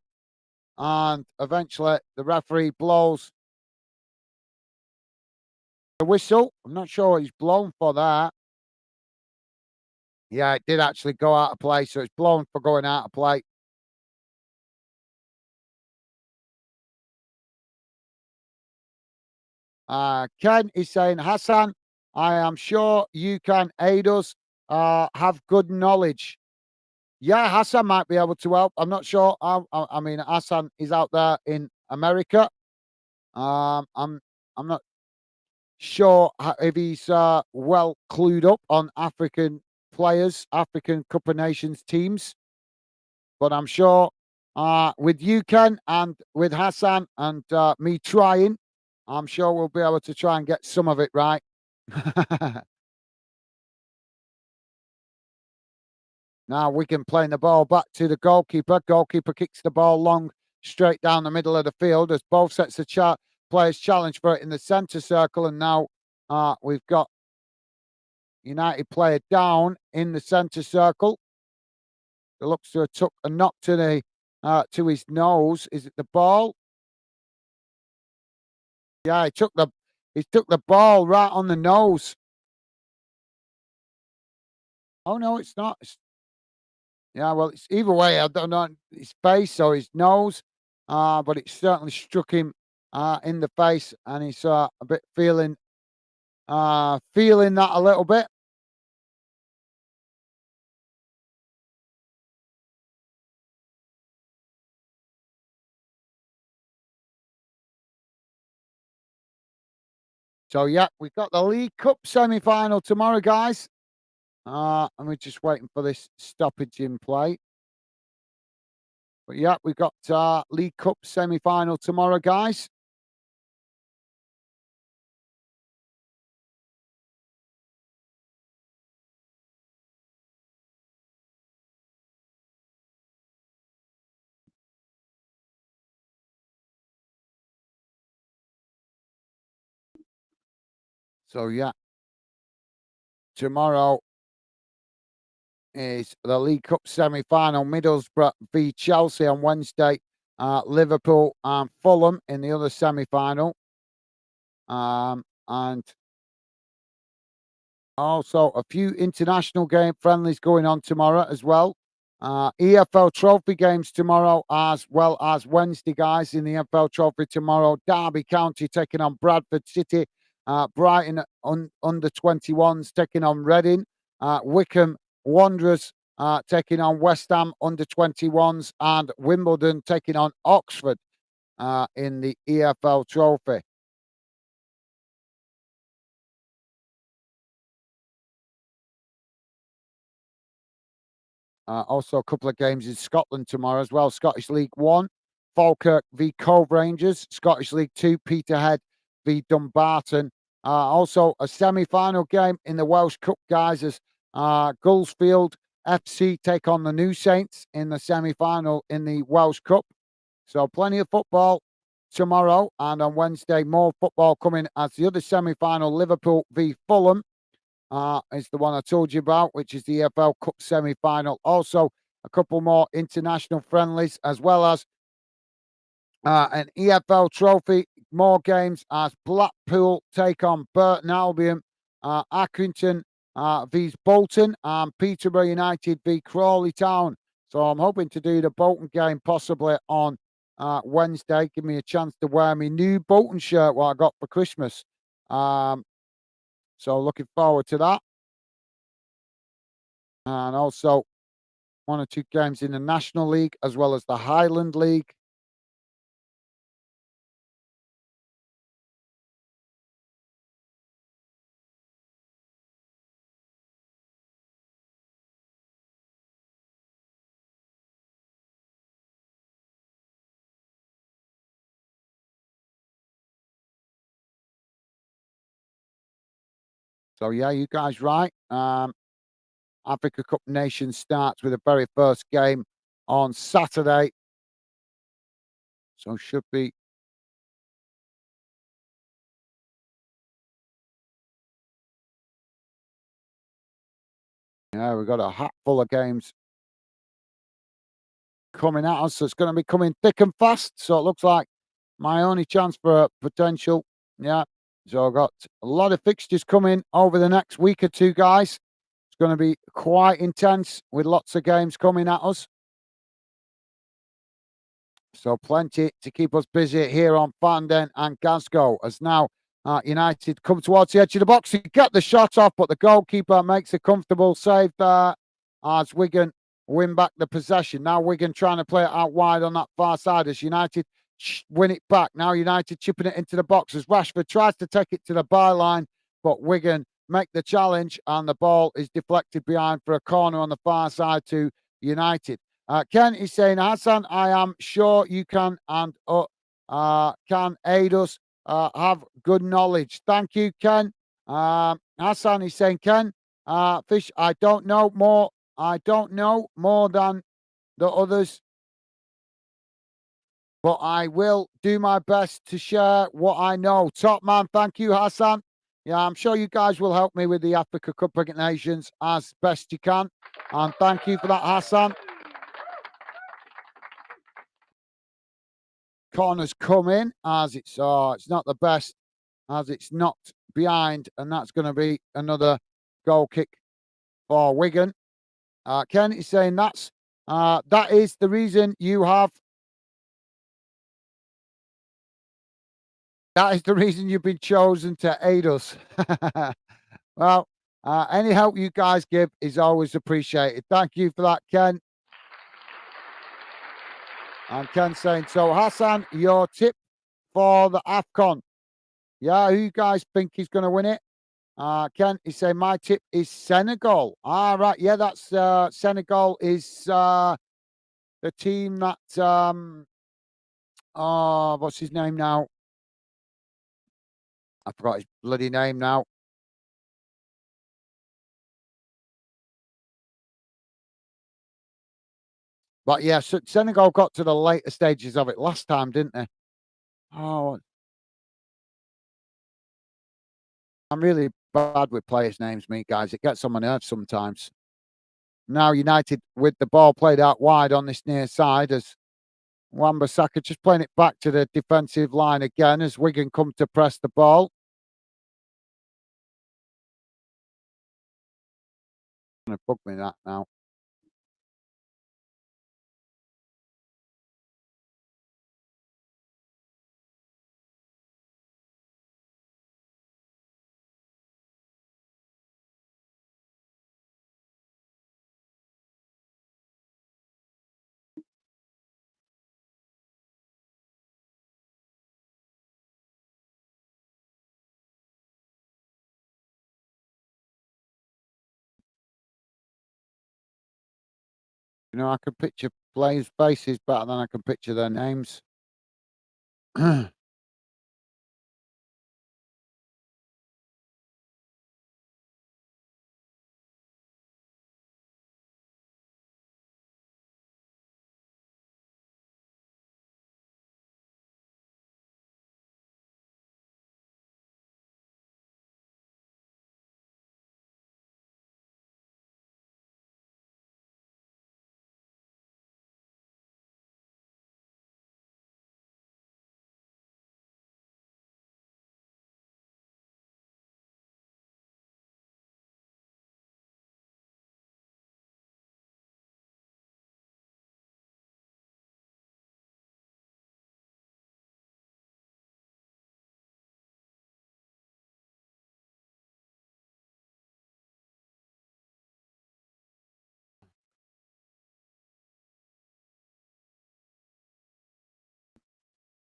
And eventually the referee blows the whistle. I'm not sure what he's blown for that. Yeah, it did actually go out of play, so it's blown for going out of play. Ken is saying, Hassan, I am sure you can aid us. Have good knowledge. Yeah, Hassan might be able to help. I'm not sure. I mean, Hassan is out there in America. I'm not sure if he's well clued up on African players, African Cup of Nations teams, but I'm sure with you, Ken, and with Hassan and me trying, I'm sure we'll be able to try and get some of it right. Now Wigan playing the ball back to the goalkeeper. Goalkeeper kicks the ball long, straight down the middle of the field as both sets of players challenge for it in the centre circle. And now we've got United player down in the centre circle. It looks to have took a knock to his nose. Is it the ball? Yeah, he took the ball right on the nose. Oh no, it's not. Yeah, well, it's either way. I don't know his face or his nose, but it certainly struck him in the face, and he's a bit feeling that a little bit. So yeah, we've got the League Cup semi-final tomorrow, guys, and we're just waiting for this stoppage in play. But yeah, we've got League Cup semi-final tomorrow, guys. So yeah, tomorrow is the League Cup semi-final. Middlesbrough v Chelsea on Wednesday. Liverpool and Fulham in the other semi-final. And also a few international game friendlies going on tomorrow as well. EFL Trophy games tomorrow as well as Wednesday, guys, in the EFL Trophy tomorrow. Derby County taking on Bradford City. Brighton under 21s taking on Reading. Wycombe Wanderers taking on West Ham under 21s. And Wimbledon taking on Oxford in the EFL Trophy. Also, a couple of games in Scotland tomorrow as well. Scottish League One, Falkirk v Cove Rangers. Scottish League Two, Peterhead v Dumbarton. Also, a semi-final game in the Welsh Cup, guys, as Gullsfield FC take on the New Saints in the semi-final in the Welsh Cup. So, plenty of football tomorrow, and on Wednesday, more football coming as the other semi-final, Liverpool v Fulham is the one I told you about, which is the EFL Cup semi-final. Also, a couple more international friendlies, as well as an EFL Trophy. More games as Blackpool take on Burton Albion, Accrington v Bolton, and Peterborough United v Crawley Town. So I'm hoping to do the Bolton game possibly on Wednesday. Give me a chance to wear my new Bolton shirt, what I got for Christmas. So looking forward to that. And also one or two games in the National League as well as the Highland League. So yeah, you guys right. Africa Cup Nations starts with the very first game on Saturday. So should be. Yeah, we've got a hat full of games coming at us. So it's going to be coming thick and fast. So it looks like my only chance for a potential. Yeah. So I've got a lot of fixtures coming over the next week or two, guys. It's going to be quite intense with lots of games coming at us. So plenty to keep us busy here on Fandon and Glasgow as now United come towards the edge of the box to get the shot off, but the goalkeeper makes a comfortable save there as Wigan win back the possession. Now Wigan trying to play it out wide on that far side as United win it back. Now United chipping it into the box as Rashford tries to take it to the byline, but Wigan make the challenge and the ball is deflected behind for a corner on the far side to United. Ken is saying, Hassan, I am sure you can and can aid us, have good knowledge. Thank you, Ken. Hassan is saying, Ken, Fish, I don't know more than the others, but I will do my best to share what I know. Top man, thank you, Hassan. Yeah, I'm sure you guys will help me with the Africa Cup of Nations as best you can. And thank you for that, Hassan. Corners come in as it's not the best as it's knocked behind, and that's going to be another goal kick for Wigan. Ken is saying that is the reason you have. That is the reason you've been chosen to aid us. Well, any help you guys give is always appreciated. Thank you for that, Ken. And Ken saying, so Hassan, your tip for the AFCON. Yeah, who you guys think is going to win it? Ken is saying, my tip is Senegal. Right. Yeah, that's Senegal is the team that, what's his name now? I forgot his bloody name now. But yeah, so Senegal got to the later stages of it last time, didn't they? Oh, I'm really bad with players' names, me guys. It gets on my nerves sometimes. Now United with the ball played out wide on this near side as Wan-Bissaka just playing it back to the defensive line again as Wigan come to press the ball. Gonna bug me that now. You know, I can picture players' faces better than I can picture their names.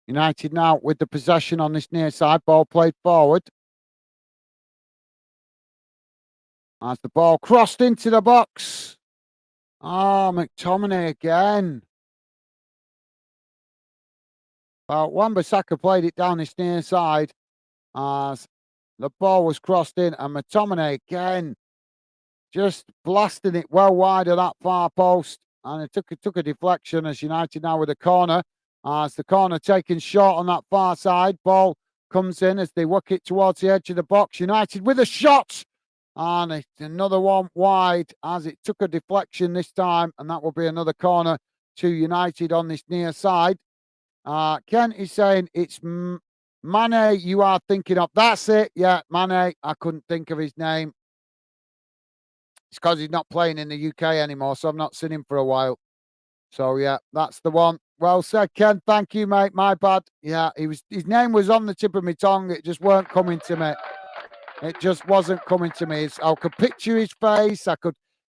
United now with the possession on this near side, ball played forward. As the ball crossed into the box. Oh, McTominay again. Well, Wan-Bissaka played it down this near side as the ball was crossed in, and McTominay again just blasting it well wide of that far post. And it took a deflection as United now with a corner. As the corner taken short on that far side. Ball comes in as they work it towards the edge of the box. United with a shot. And it's another one wide as it took a deflection this time. And that will be another corner to United on this near side. Ken is saying it's Mane you are thinking of. That's it. Yeah, Mane. I couldn't think of his name. It's because he's not playing in the UK anymore, so I've not seen him for a while. So yeah, that's the one. Well said, Ken. Thank you, mate. My bad. Yeah, his name was on the tip of my tongue. It just weren't coming to me. It just wasn't coming to me. I could picture his face. I could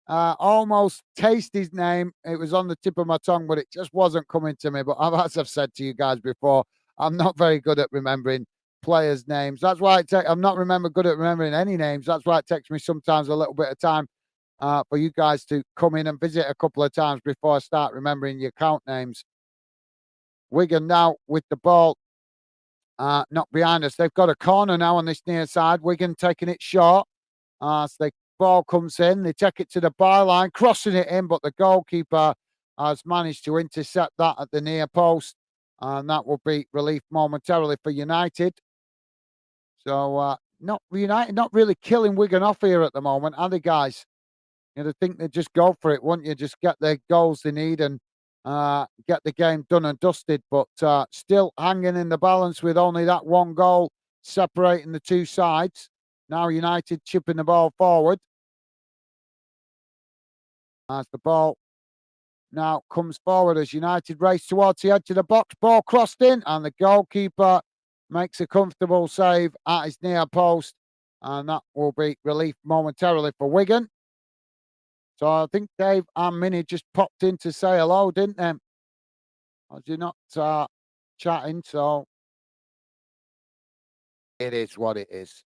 almost taste his name. It was on the tip of my tongue, but it just wasn't coming to me. But as I've said to you guys before, I'm not very good at remembering players' names. That's why I'm not good at remembering any names. That's why it takes me sometimes a little bit of time for you guys to come in and visit a couple of times before I start remembering your account names. Wigan now with the ball not behind us. They've got a corner now on this near side. Wigan taking it short. As the ball comes in, they take it to the byline, crossing it in, but the goalkeeper has managed to intercept that at the near post. And that will be relief momentarily for United. So not United, not really killing Wigan off here at the moment, are they, guys? You'd think they'd just go for it, wouldn't you? Just get the goals they need and get the game done and dusted. But still hanging in the balance with only that one goal separating the two sides. Now United chipping the ball forward. As the ball now comes forward as United race towards the edge of the box. Ball crossed in and the goalkeeper makes a comfortable save at his near post. And that will be relief momentarily for Wigan. So I think Dave and Minnie just popped in to say hello, didn't they? Or you're not chatting, so it is what it is.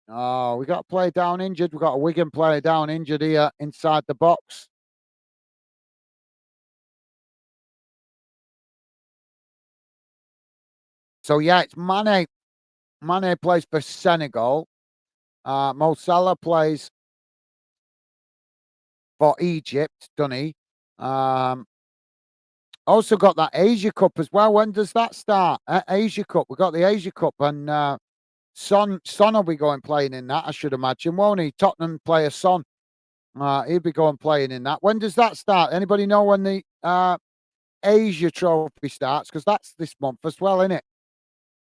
Oh, we got a player down injured. We've got a Wigan player down injured here inside the box. So yeah, it's Mane. Mane plays for Senegal. Mo Salah plays for Egypt, doesn't he? Also got that Asia Cup as well. When does that start? Asia Cup. We've got the Asia Cup and Son will be going playing in that, I should imagine, won't he? Tottenham player Son. He'll be going playing in that. When does that start? Anybody know when the Asia Trophy starts? Because that's this month as well, isn't it?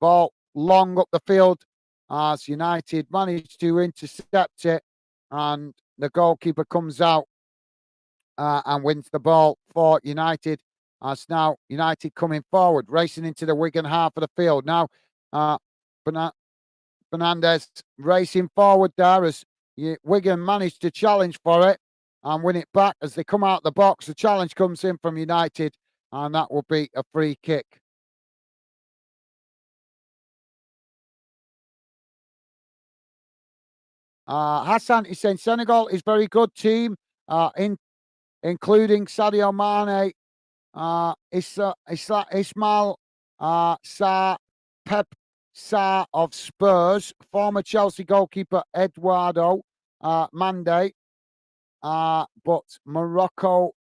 Ball long up the field as United managed to intercept it, and the goalkeeper comes out and wins the ball for United. As now United coming forward, racing into the Wigan half of the field. Now Fernandez racing forward there as Wigan managed to challenge for it and win it back as they come out the box. The challenge comes in from United, and that will be a free kick. Hassan is saying Senegal is very good team, including Sadio Mane, Ismail Sarr, Pep Sarr of Spurs, former Chelsea goalkeeper Eduardo Mande, but Morocco,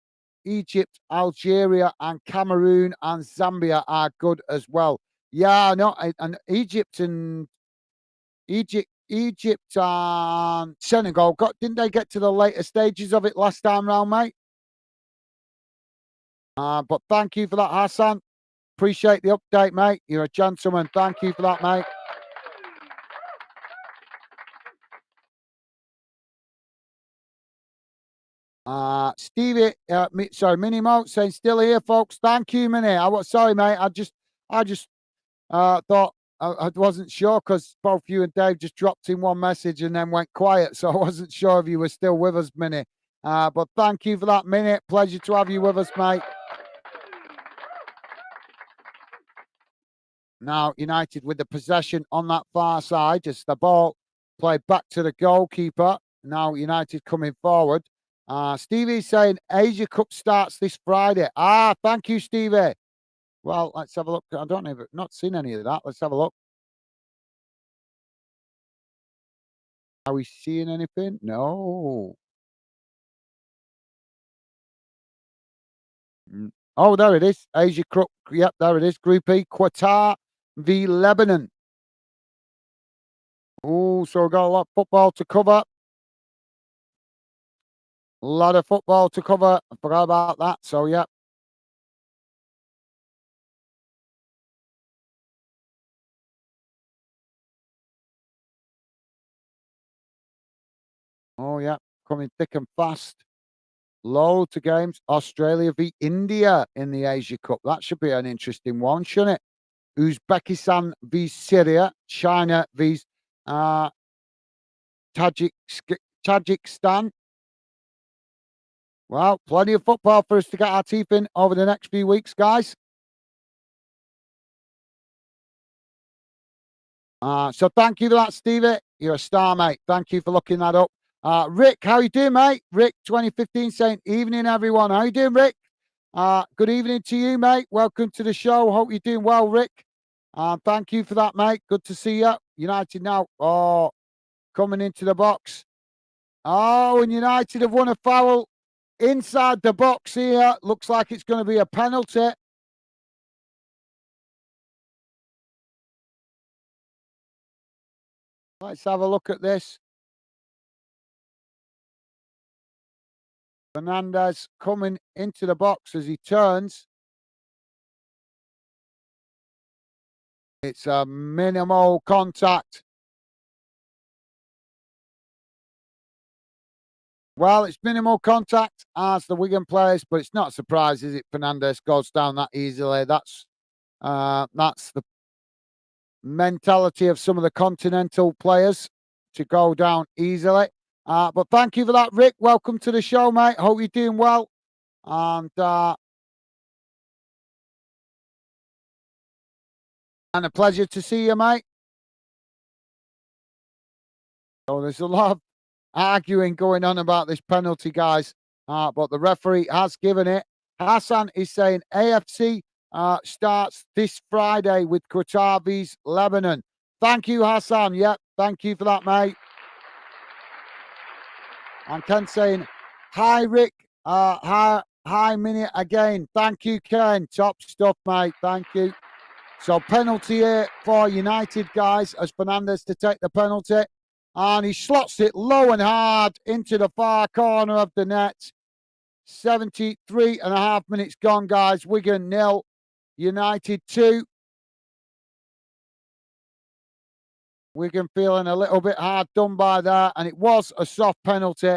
Egypt, Algeria, and Cameroon and Zambia are good as well. Yeah, no, and Egypt and Senegal didn't they get to the later stages of it last time round, mate? But thank you for that, Hassan. Appreciate the update, mate. You're a gentleman. Thank you for that, mate. Stevie, Mini Mo saying still here, folks. Thank you, Mini. Sorry, mate. I just thought I wasn't sure because both you and Dave just dropped in one message and then went quiet, so I wasn't sure if you were still with us, Mini. But thank you for that, Mini. Pleasure to have you with us, mate. Now United with the possession on that far side as the ball played back to the goalkeeper. Now United coming forward. Stevie's saying Asia Cup starts this Friday. Thank you, Stevie. Well, let's have a look. I don't know, not seen any of that. Let's have a look. Are we seeing anything? No. Oh, there it is. Asia Cup. Yep, there it is. Group E. Qatar v Lebanon. Oh, so we've got a lot of football to cover. A lot of football to cover. I forgot about that. So, yeah. Oh, yeah. Coming thick and fast. Loads of games. Australia v India in the Asia Cup. That should be an interesting one, shouldn't it? Uzbekistan v Syria. China v uh, Tajikistan. Well, plenty of football for us to get our teeth in over the next few weeks, guys. So thank you for that, Stevie. You're a star, mate. Thank you for looking that up. Rick, how you doing, mate? Rick 2015 saying, evening, everyone. How you doing, Rick? Good evening to you, mate. Welcome to the show. Hope you're doing well, Rick. Thank you for that, mate. Good to see you. United now. Oh, coming into the box. Oh, and United have won a foul inside the box here. Looks like it's going to be a penalty. Let's have a look at this. Fernandez coming into the box as he turns. It's a minimal contact. Well, it's minimal contact as the Wigan players, but it's not a surprise, is it? Fernandez goes down that easily. That's the mentality of some of the continental players to go down easily. But thank you for that, Rick. Welcome to the show, mate. Hope you're doing well. And a pleasure to see you, mate. So there's a lot of arguing going on about this penalty, guys. But the referee has given it. Hassan is saying AFC starts this Friday with Qatar vs Lebanon. Thank you, Hassan. Yep, thank you for that, mate. And Ken saying, hi, Rick. Hi, Minute again. Thank you, Ken. Top stuff, mate. Thank you. So penalty here for United, guys, as Fernandez to take the penalty. And he slots it low and hard into the far corner of the net. 73 and a half minutes gone, guys. Wigan 0, United 2. Wigan feeling a little bit hard done by that. And it was a soft penalty.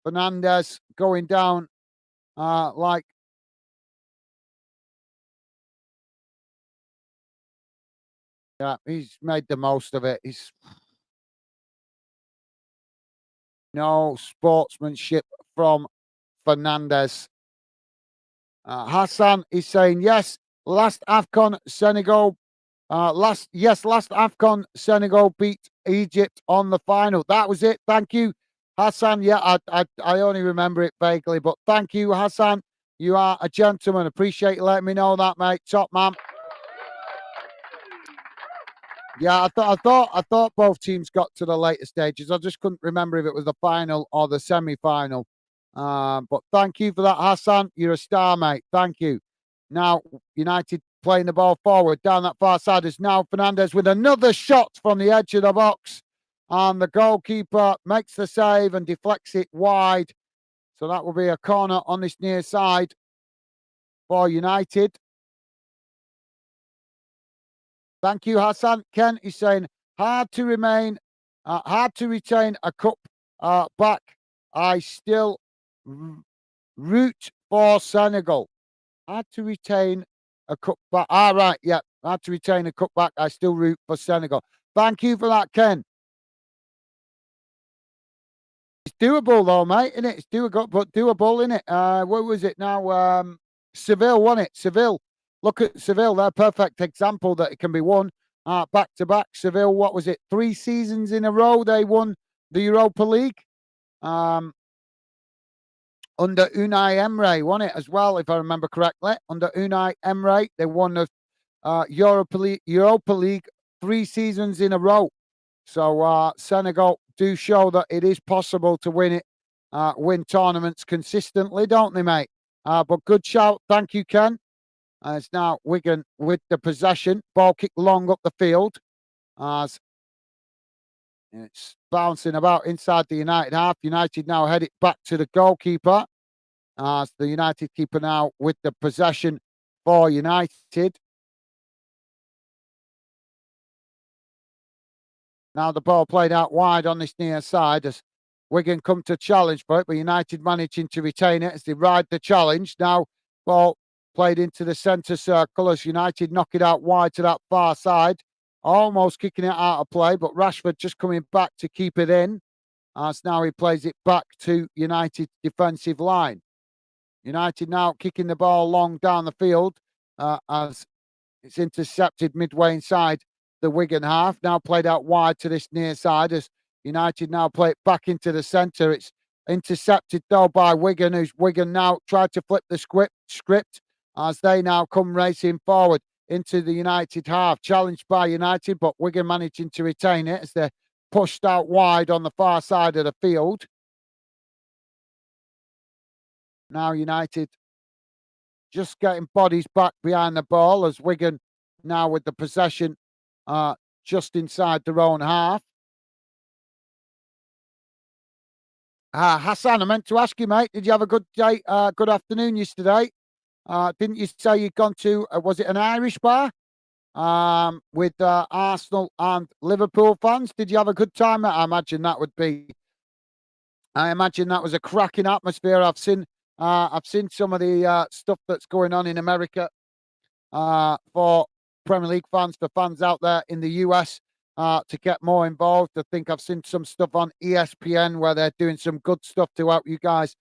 Fernandez going down like... Yeah, he's made the most of it. He's... No sportsmanship from Fernandez. Hassan is saying yes. Last AFCON Senegal. Last AFCON Senegal beat Egypt on the final. That was it. Thank you, Hassan. Yeah, I only remember it vaguely, but thank you, Hassan. You are a gentleman. Appreciate you letting me know that, mate. Top man. Yeah, I thought both teams got to the later stages. I just couldn't remember if it was the final or the semi-final. But thank you for that, Hassan. You're a star, mate. Thank you. Now, United playing the ball forward down that far side is now Fernandez with another shot from the edge of the box. And the goalkeeper makes the save and deflects it wide. So that will be a corner on this near side for United. Thank you, Hassan. Ken is saying, hard to retain a cup back. I still root for Senegal. Hard to retain a cup back. Right, yeah. Hard to retain a cup back. I still root for Senegal. Thank you for that, Ken. It's doable though, mate, isn't it? It's doable, but doable, isn't it? What was it now? Seville won it. Seville. Look at Seville. They're a perfect example that it can be won back to back. Seville, what was it? 3 seasons in a row they won the Europa League. Under Unai Emery, won it as well, if I remember correctly. Under Unai Emery, they won the Europa League 3 seasons in a row. So Senegal do show that it is possible to win tournaments consistently, don't they, mate? But good shout. Thank you, Ken. It's now Wigan with the possession. Ball kicked long up the field. As it's bouncing about inside the United half. United now head it back to the goalkeeper. As the United keeper now with the possession for United. Now the ball played out wide on this near side as Wigan come to challenge for it, but United managing to retain it as they ride the challenge. Now ball played into the centre circle as United knock it out wide to that far side. Almost kicking it out of play, but Rashford just coming back to keep it in. As now he plays it back to United's defensive line. United now kicking the ball long down the field as it's intercepted midway inside the Wigan half. Now played out wide to this near side as United now play it back into the centre. It's intercepted though by Wigan, who's Wigan now tried to flip the script as they now come racing forward into the United half. Challenged by United, but Wigan managing to retain it as they're pushed out wide on the far side of the field. Now United just getting bodies back behind the ball as Wigan now with the possession just inside their own half. Hassan, I meant to ask you, mate, did you have a good day, good afternoon yesterday? Didn't you say you'd gone to, was it an Irish bar with Arsenal and Liverpool fans? Did you have a good time? I imagine that was a cracking atmosphere. I've seen some of the stuff that's going on in America for Premier League fans, for fans out there in the US to get more involved. I think I've seen some stuff on ESPN where they're doing some good stuff to help you guys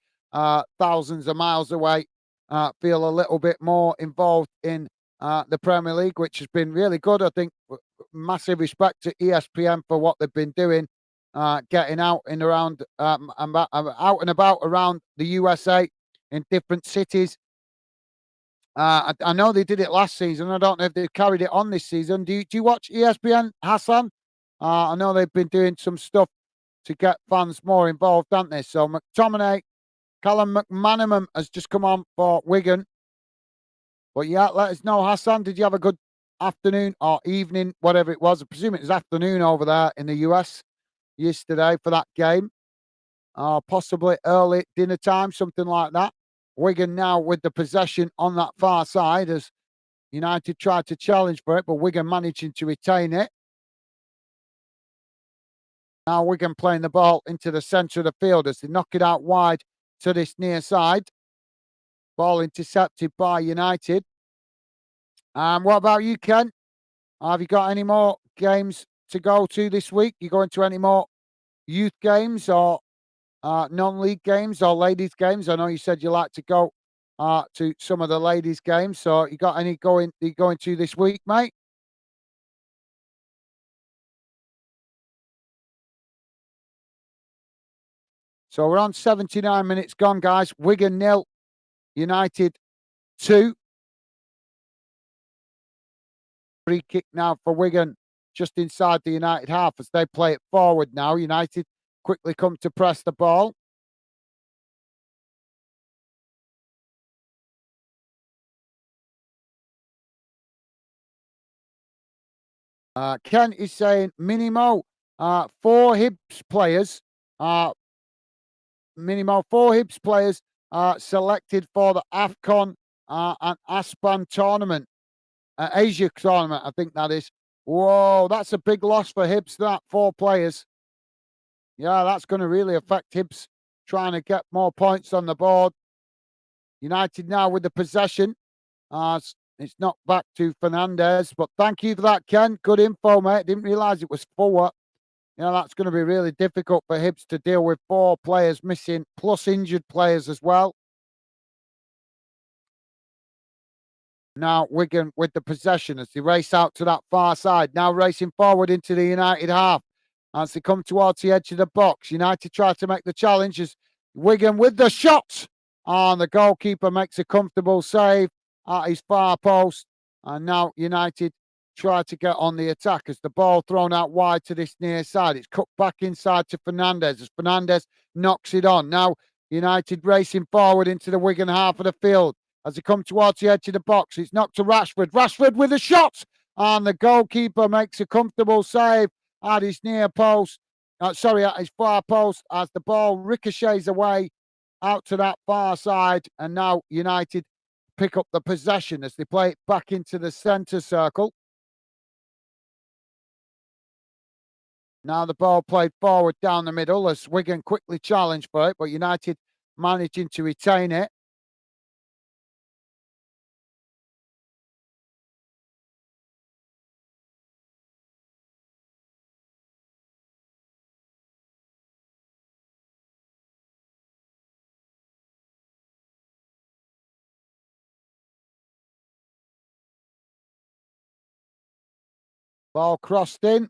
thousands of miles away feel a little bit more involved in the Premier League, which has been really good. I think massive respect to ESPN for what they've been doing, getting out and around, out and about around the USA in different cities. I know they did it last season. I don't know if they've carried it on this season. Do you watch ESPN, Hassan? I know they've been doing some stuff to get fans more involved, haven't they? So McTominay, Callum McManaman has just come on for Wigan. But yeah, let us know, Hassan. Did you have a good afternoon or evening, whatever it was? I presume it was afternoon over there in the US yesterday for that game. Possibly early dinner time, something like that. Wigan now with the possession on that far side as United tried to challenge for it, but Wigan managing to retain it. Now Wigan playing the ball into the centre of the field as they knock it out wide to this near side. Ball intercepted by United. What about you, Ken? Have you got any more games to go to this week? You going to any more youth games or non-league games or ladies games? I know you said you like to go to some of the ladies games. So you got any going to this week, mate? So we're on 79 minutes gone, guys. Wigan 0, United 2. Free kick now for Wigan just inside the United half as they play it forward now. United quickly come to press the ball. Ken is saying Minimo, 4 Hibs players, Minimo, 4 Hibs players selected for the AFCON and ASPAN tournament, Asia tournament, I think that is. Whoa, that's a big loss for Hibs, that 4 players. Yeah, that's going to really affect Hibs trying to get more points on the board. United now with the possession. It's not back to Fernandez, but thank you for that, Ken. Good info, mate. Didn't realise it was 4. That's going to be really difficult for Hibs to deal with 4 players missing, plus injured players as well. Now Wigan with the possession as they race out to that far side. Now racing forward into the United half as they come towards the edge of the box. United try to make the challenge as Wigan with the shot. And the goalkeeper makes a comfortable save at his far post. And now United try to get on the attack as the ball thrown out wide to this near side. It's cut back inside to Fernandez as Fernandez knocks it on. Now United racing forward into the Wigan half of the field. As they come towards the edge of the box, it's knocked to Rashford. Rashford with a shot, and the goalkeeper makes a comfortable save at his near post. At his far post, as the ball ricochets away out to that far side, and now United pick up the possession as they play it back into the centre circle. Now the ball played forward down the middle as Wigan quickly challenged for it, but United managing to retain it. Ball crossed in.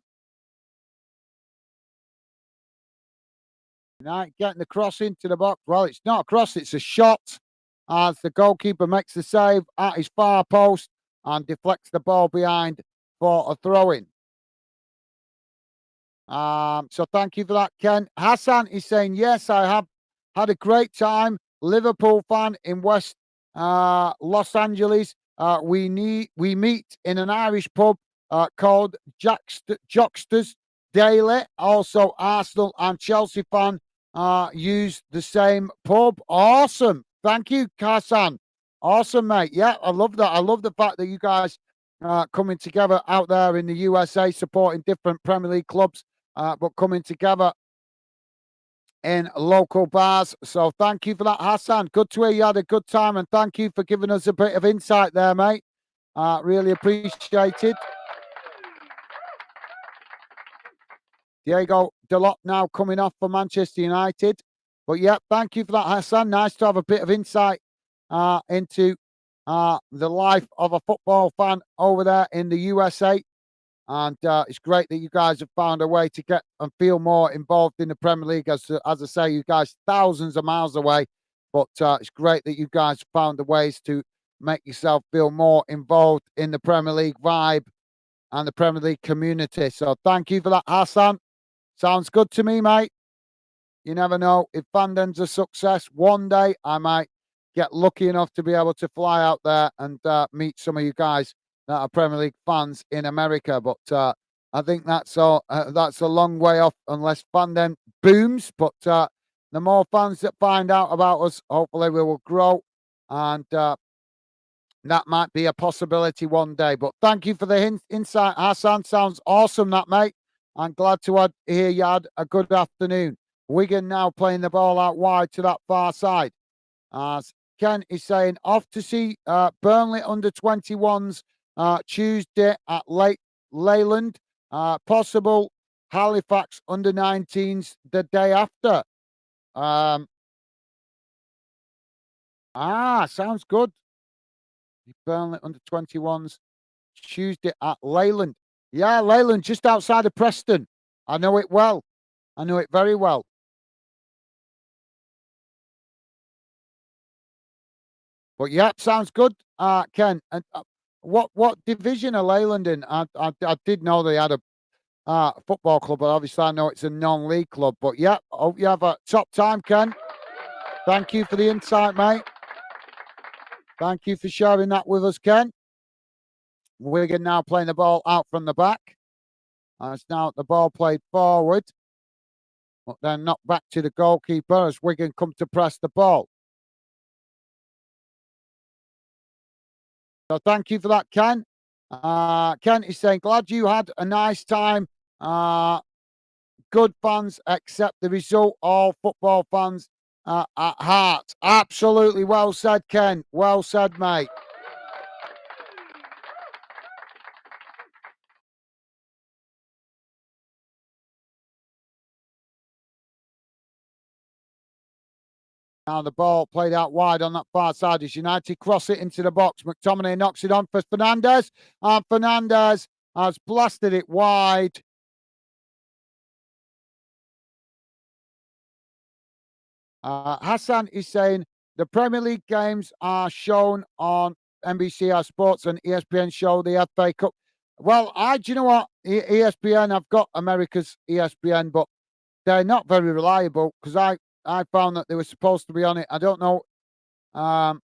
United getting the cross into the box. Well, it's not a cross, it's a shot as the goalkeeper makes the save at his far post and deflects the ball behind for a throw-in. So thank you for that, Ken. Hassan is saying, yes, I have had a great time. Liverpool fan in West Los Angeles. We meet in an Irish pub called Jocksters Daily. Also, Arsenal and Chelsea fan use the same pub. Awesome. Thank you, Hassan. Awesome, mate. Yeah, I love that. I love the fact that you guys coming together out there in the USA, supporting different Premier League clubs, but coming together in local bars. So thank you for that, Hassan. Good to hear you had a good time, and thank you for giving us a bit of insight there, mate. Really appreciated. Diego Dalot now coming off for Manchester United. But yeah, thank you for that, Hassan. Nice to have a bit of insight into the life of a football fan over there in the USA. And it's great that you guys have found a way to get and feel more involved in the Premier League. As I say, you guys thousands of miles away, but it's great that you guys found the ways to make yourself feel more involved in the Premier League vibe and the Premier League community. So thank you for that, Hassan. Sounds good to me, mate. You never know. If fandom's a success, one day I might get lucky enough to be able to fly out there and meet some of you guys that are Premier League fans in America. But I think that's a long way off unless fandom booms. But the more fans that find out about us, hopefully we will grow. And that might be a possibility one day. But thank you for the insight, Hassan. Sounds awesome, that, mate. I'm glad to hear you had a good afternoon. Wigan now playing the ball out wide to that far side. As Ken is saying, off to see Burnley under 21s Tuesday at Leyland. Possible Halifax under 19s the day after. Sounds good. Burnley under 21s Tuesday at Leyland. Yeah, Leyland, just outside of Preston. I know it well. I know it very well. But yeah, sounds good, Ken. And what division are Leyland in? I did know they had a football club, but obviously I know it's a non-league club. But yeah, hope you have a top time, Ken. Thank you for the insight, mate. Thank you for sharing that with us, Ken. Wigan now playing the ball out from the back. It's now the ball played forward, but then knocked back to the goalkeeper as Wigan come to press the ball. So thank you for that, Ken. Ken is saying, glad you had a nice time. Good fans accept the result. All football fans at heart. Absolutely well said, Ken. Well said, mate. Now the ball played out wide on that far side as United cross it into the box. McTominay knocks it on for Fernandez. And Fernandez has blasted it wide. Hassan is saying the Premier League games are shown on NBC Sports and ESPN show the FA Cup. Well, do you know what? ESPN, I've got America's ESPN, but they're not very reliable because I found that they were supposed to be on it. Um,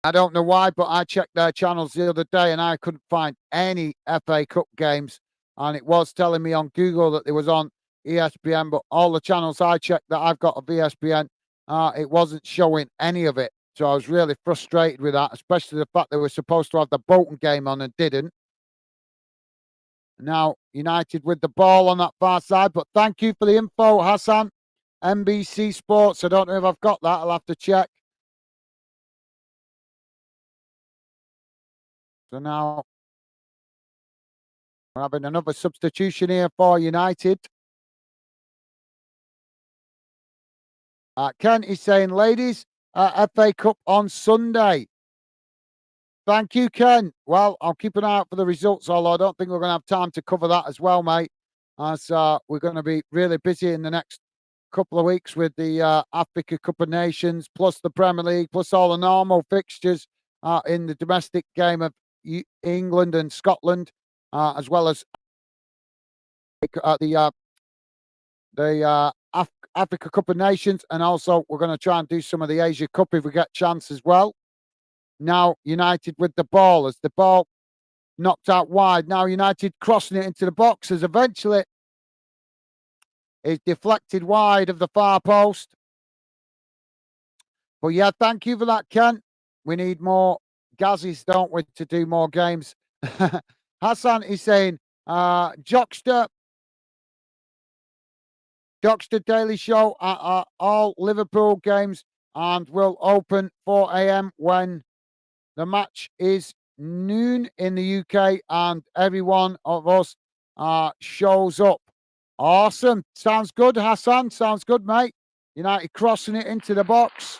I don't know why, but I checked their channels the other day and I couldn't find any FA Cup games. And it was telling me on Google that it was on ESPN, but all the channels I checked that I've got of ESPN, it wasn't showing any of it. So I was really frustrated with that, especially the fact they were supposed to have the Bolton game on and didn't. Now, United with the ball on that far side, but thank you for the info, Hassan. NBC Sports. I don't know if I've got that. I'll have to check. So now we're having another substitution here for United. Ken is saying, ladies, FA Cup on Sunday. Thank you, Ken. Well, I'll keep an eye out for the results, although I don't think we're going to have time to cover that as well, mate. As we're going to be really busy in the next couple of weeks with the Africa Cup of Nations, plus the Premier League, plus all the normal fixtures in the domestic game of England and Scotland, as well as the Africa Cup of Nations, and also we're going to try and do some of the Asia Cup if we get chance as well. Now United with the ball as the ball knocked out wide. Now United crossing it into the box as eventually it's deflected wide of the far post. But yeah, thank you for that, Ken. We need more Gazis, don't we, to do more games. Hassan is saying, Jockster Daily Show are all Liverpool games and will open 4 a.m. when the match is noon in the UK and every one of us shows up. Awesome. Sounds good, Hassan. Sounds good, mate. United crossing it into the box.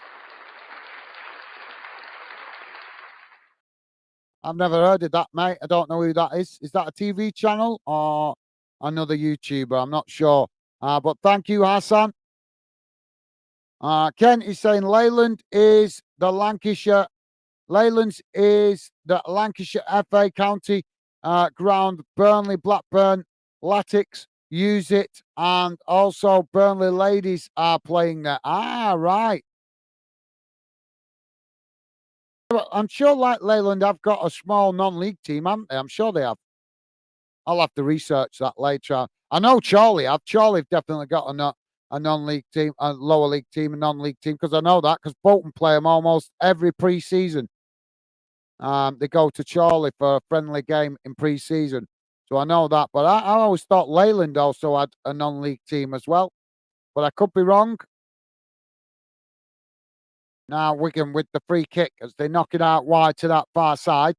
I've never heard of that, mate. I don't know who that is. Is that a TV channel or another YouTuber? I'm not sure. But thank you, Hassan. Ken is saying Leyland is the Lancashire. Leyland's is the Lancashire FA County ground. Burnley, Blackburn, Latics use it, and also Burnley ladies are playing there. Ah, right. Well, I'm sure, like Leyland, have got a small non-league team, haven't they? I'm sure they have. I'll have to research that later. I know Charlie have. Charlie have definitely got a non-league team, a lower league team, a non-league team, because I know that because Bolton play them almost every pre-season. They go to Charlie for a friendly game in pre-season. So I know that. But I always thought Leyland also had a non-league team as well. But I could be wrong. Now Wigan with the free kick as they knock it out wide to that far side.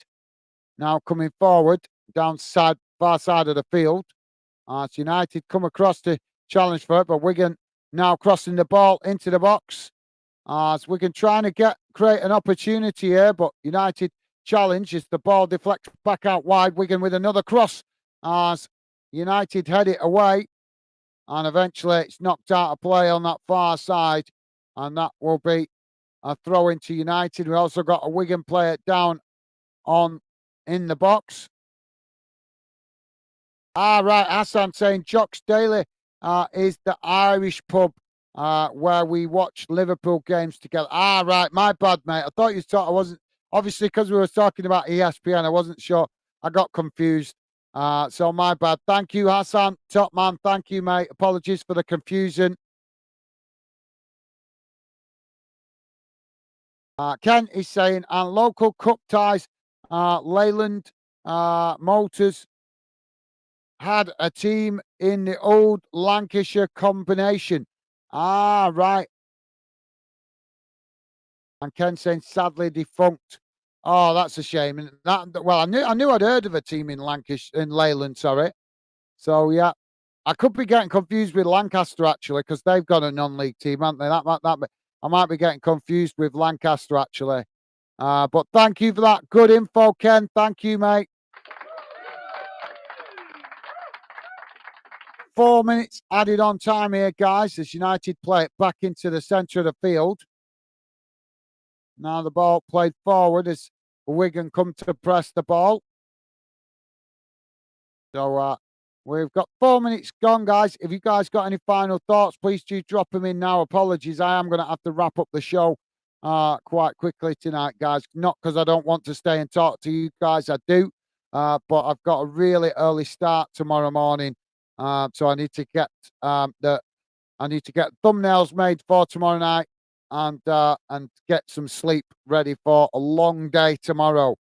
Now coming forward down far side of the field. As United come across to challenge for it, but Wigan now crossing the ball into the box. As Wigan trying to create an opportunity here, but United challenge as the ball deflects back out wide. Wigan with another cross as United head it away. And eventually it's knocked out of play on that far side. And that will be a throw into United. We also got a Wigan player down in the box. Right. Hassan saying Jocks Daily is the Irish pub where we watch Liverpool games together. Right. My bad, mate. I thought you thought I wasn't. Obviously, because we were talking about ESPN, I wasn't sure. I got confused. So my bad. Thank you, Hassan. Top man. Thank you, mate. Apologies for the confusion. Ken is saying, and local cup ties, Leyland Motors had a team in the old Lancashire combination. Right. And Ken saying sadly defunct. Oh, that's a shame. And well, I knew I'd heard of a team in Lancashire in Leyland, sorry. So yeah. I could be getting confused with Lancaster actually, because they've got a non-league team, haven't they? I might be getting confused with Lancaster actually. But thank you for that good info, Ken. Thank you, mate. 4 minutes added on time here, guys, as United play it back into the centre of the field. Now the ball played forward as Wigan come to press the ball. So We've got 4 minutes gone, guys. If you guys got any final thoughts, please do drop them in now. Apologies, I am going to have to wrap up the show quite quickly tonight, guys. Not because I don't want to stay and talk to you guys, I do, but I've got a really early start tomorrow morning, so I need to get thumbnails made for tomorrow night and get some sleep ready for a long day tomorrow.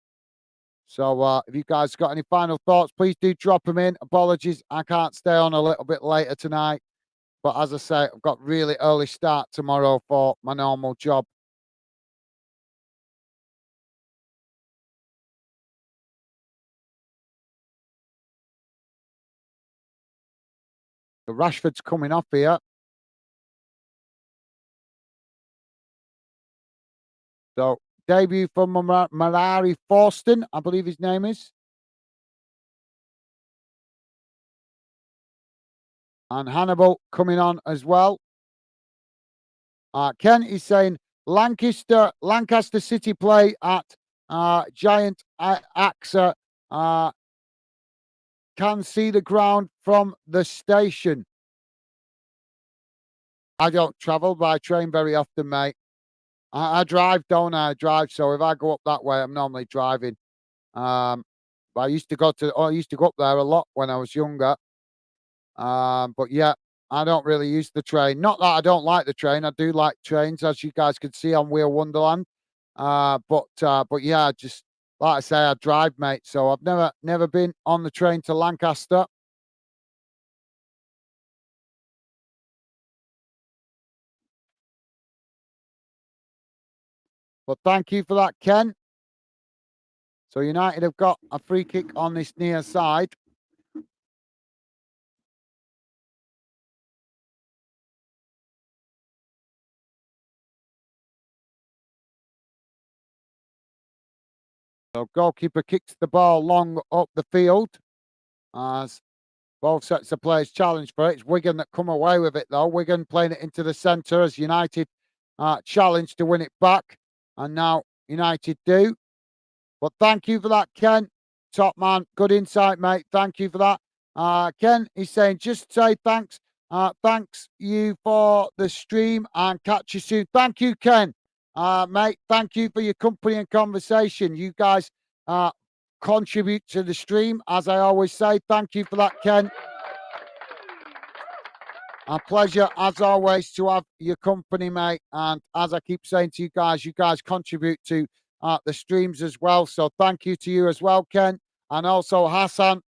So if you guys got any final thoughts, please do drop them in. Apologies, I can't stay on a little bit later tonight. But as I say, I've got really early start tomorrow for my normal job. The Rashford's coming off here. So debut from Malari Forston, I believe his name is. And Hannibal coming on as well. Ken is saying Lancaster City play at Giant AXA. Can see the ground from the station. I don't travel by train very often, mate. I drive, don't I? I drive, so if I go up that way, I'm normally driving. But I used to go up there a lot when I was younger. But yeah, I don't really use the train. Not that I don't like the train. I do like trains, as you guys could see on Wheel Wonderland. But yeah, just like I say, I drive, mate. So I've never been on the train to Lancaster. But thank you for that, Ken. So United have got a free kick on this near side. So goalkeeper kicks the ball long up the field as both sets of players challenge for it. It's Wigan that come away with it, though. Wigan playing it into the centre as United challenge to win it back. And now United do. But thank you for that, Ken. Top man. Good insight, mate. Thank you for that. Ken is saying, just say thanks. Thanks you for the stream and catch you soon. Thank you, Ken. Mate, thank you for your company and conversation. You guys contribute to the stream, as I always say. Thank you for that, Ken. A pleasure, as always, to have your company, mate. And as I keep saying to you guys contribute to the streams as well. So thank you to you as well, Ken. And also Hassan,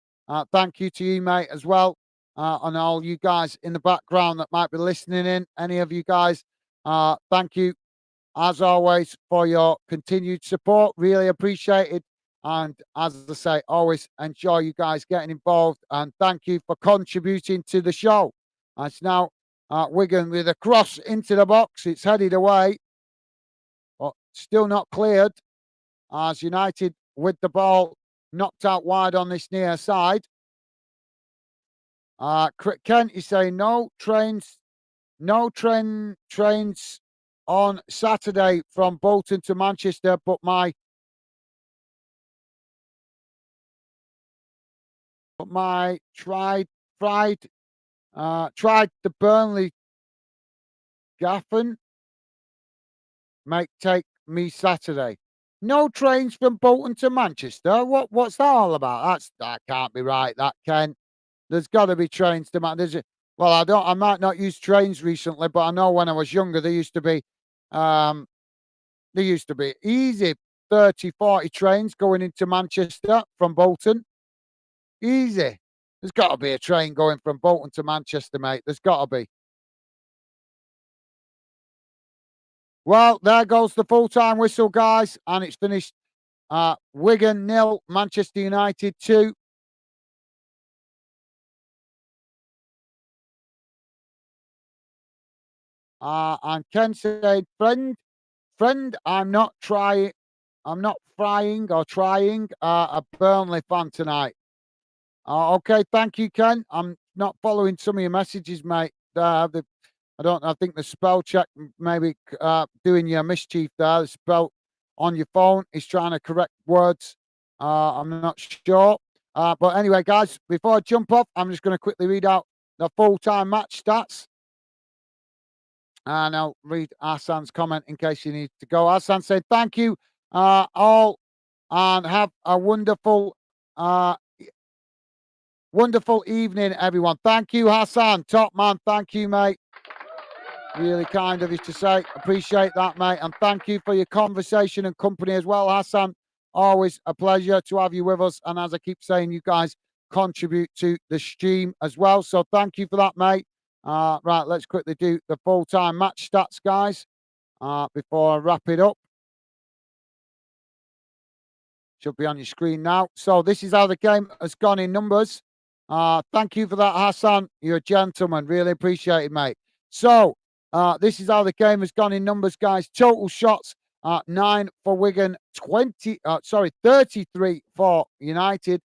thank you to you, mate, as well. And all you guys in the background that might be listening in, any of you guys, thank you, as always, for your continued support. Really appreciate it. And as I say, always enjoy you guys getting involved. And thank you for contributing to the show. It's now Wigan with a cross into the box. It's headed away, but still not cleared. As United with the ball knocked out wide on this near side. Kent is saying no trains on Saturday from Bolton to Manchester, but my tried the Burnley Gaffin might take me Saturday. No trains from Bolton to Manchester. What's that all about? That can't be right. That Ken. There's got to be trains to Manchester. Well, I might not use trains recently, but I know when I was younger, there used to be easy 30, 40 trains going into Manchester from Bolton. Easy. There's got to be a train going from Bolton to Manchester, mate. There's got to be. Well, there goes the full-time whistle, guys, and it's finished. Wigan 0, Manchester United 2. And Ken said, friend, I'm not frying or trying a Burnley fan tonight. Okay, thank you, Ken. I'm not following some of your messages, mate. I think the spell check maybe doing you a mischief there. The spell on your phone is trying to correct words. I'm not sure. But anyway, guys, before I jump off, I'm just going to quickly read out the full-time match stats. And I'll read Hassan's comment in case you need to go. Hassan said, thank you all and have a uh, wonderful evening, everyone. Thank you, Hassan. Top man. Thank you, mate. Really kind of you to say. Appreciate that, mate. And thank you for your conversation and company as well, Hassan. Always a pleasure to have you with us. And as I keep saying, you guys contribute to the stream as well. So thank you for that, mate. Right, let's quickly do the full-time match stats, guys, before I wrap it up. Should be on your screen now. So this is how the game has gone in numbers. Thank you for that, Hassan. You're a gentleman. Really appreciate it, mate. So this is how the game has gone in numbers, guys. Total shots, 9 for Wigan, 33 for United.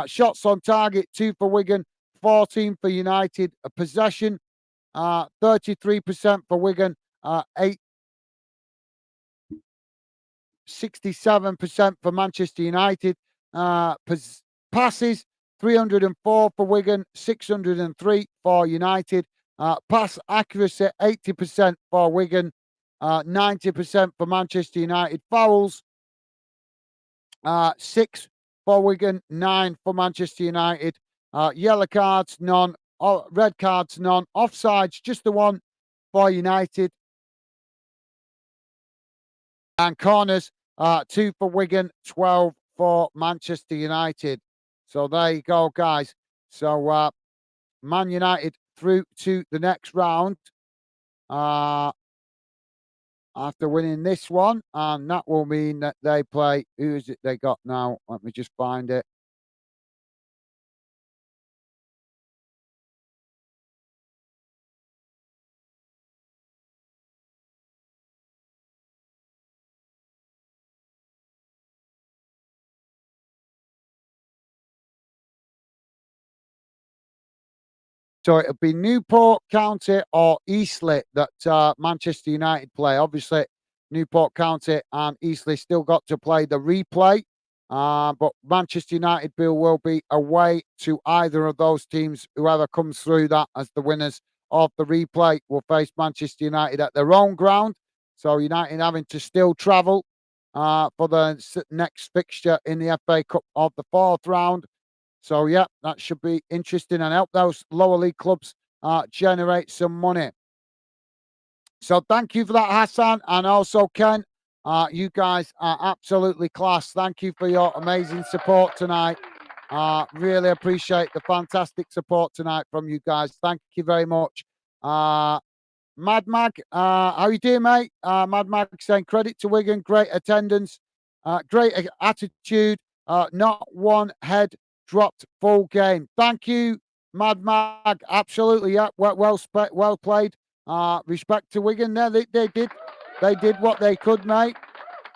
Shots on target, 2 for Wigan, 14 for United. A possession, 33% for Wigan, 67% for Manchester United. Passes, 304 for Wigan, 603 for United. Pass accuracy, 80% for Wigan, 90% for Manchester United. Fouls, 6 for Wigan, 9 for Manchester United. Yellow cards, none. Red cards, none. Offsides, just the one for United. And corners, 2 for Wigan, 12 for Manchester United. So there you go, guys. So Man United through to the next round after winning this one. And that will mean that they play. Who is it they got now? Let me just find it. So it'll be Newport County or Eastleigh that Manchester United play. Obviously, Newport County and Eastleigh still got to play the replay. But Manchester United will be away to either of those teams. Whoever comes through that as the winners of the replay will face Manchester United at their own ground. So United having to still travel for the next fixture in the FA Cup of the 4th round. So, yeah, that should be interesting and help those lower league clubs generate some money. So, thank you for that, Hassan. And also, Ken, you guys are absolutely class. Thank you for your amazing support tonight. Really appreciate the fantastic support tonight from you guys. Thank you very much. Mad Mag, how you doing, mate? Mad Mag saying credit to Wigan, great attendance, great attitude, not one head dropped full game. Thank you, Mad Mag. Absolutely, yeah. Well played. Respect to Wigan. There, they did what they could, mate.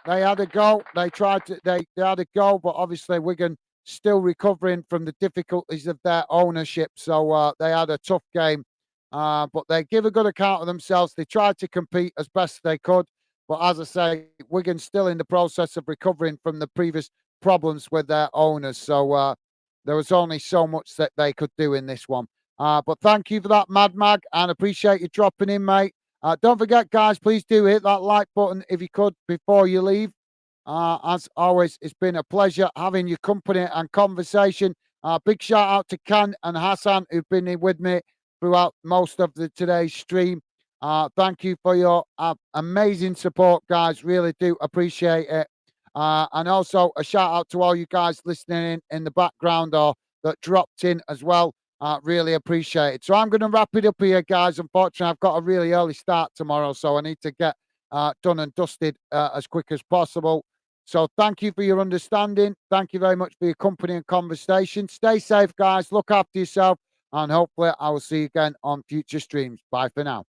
They had a goal. They tried to. They had a goal, but obviously Wigan still recovering from the difficulties of their ownership. So they had a tough game. But they give a good account of themselves. They tried to compete as best they could. But as I say, Wigan's still in the process of recovering from the previous problems with their owners. So there was only so much that they could do in this one. But thank you for that, Mad Mag, and appreciate you dropping in, mate. Don't forget, guys, please do hit that like button if you could before you leave. As always, it's been a pleasure having your company and conversation. Big shout out to Ken and Hassan, who've been here with me throughout most of today's stream. Thank you for your amazing support, guys. Really do appreciate it. And also a shout out to all you guys listening in the background or that dropped in as well. Really appreciate it. So I'm going to wrap it up here, guys. Unfortunately, I've got a really early start tomorrow, so I need to get done and dusted as quick as possible. So thank you for your understanding. Thank you very much for your company and conversation. Stay safe, guys. Look after yourself. And hopefully I will see you again on future streams. Bye for now.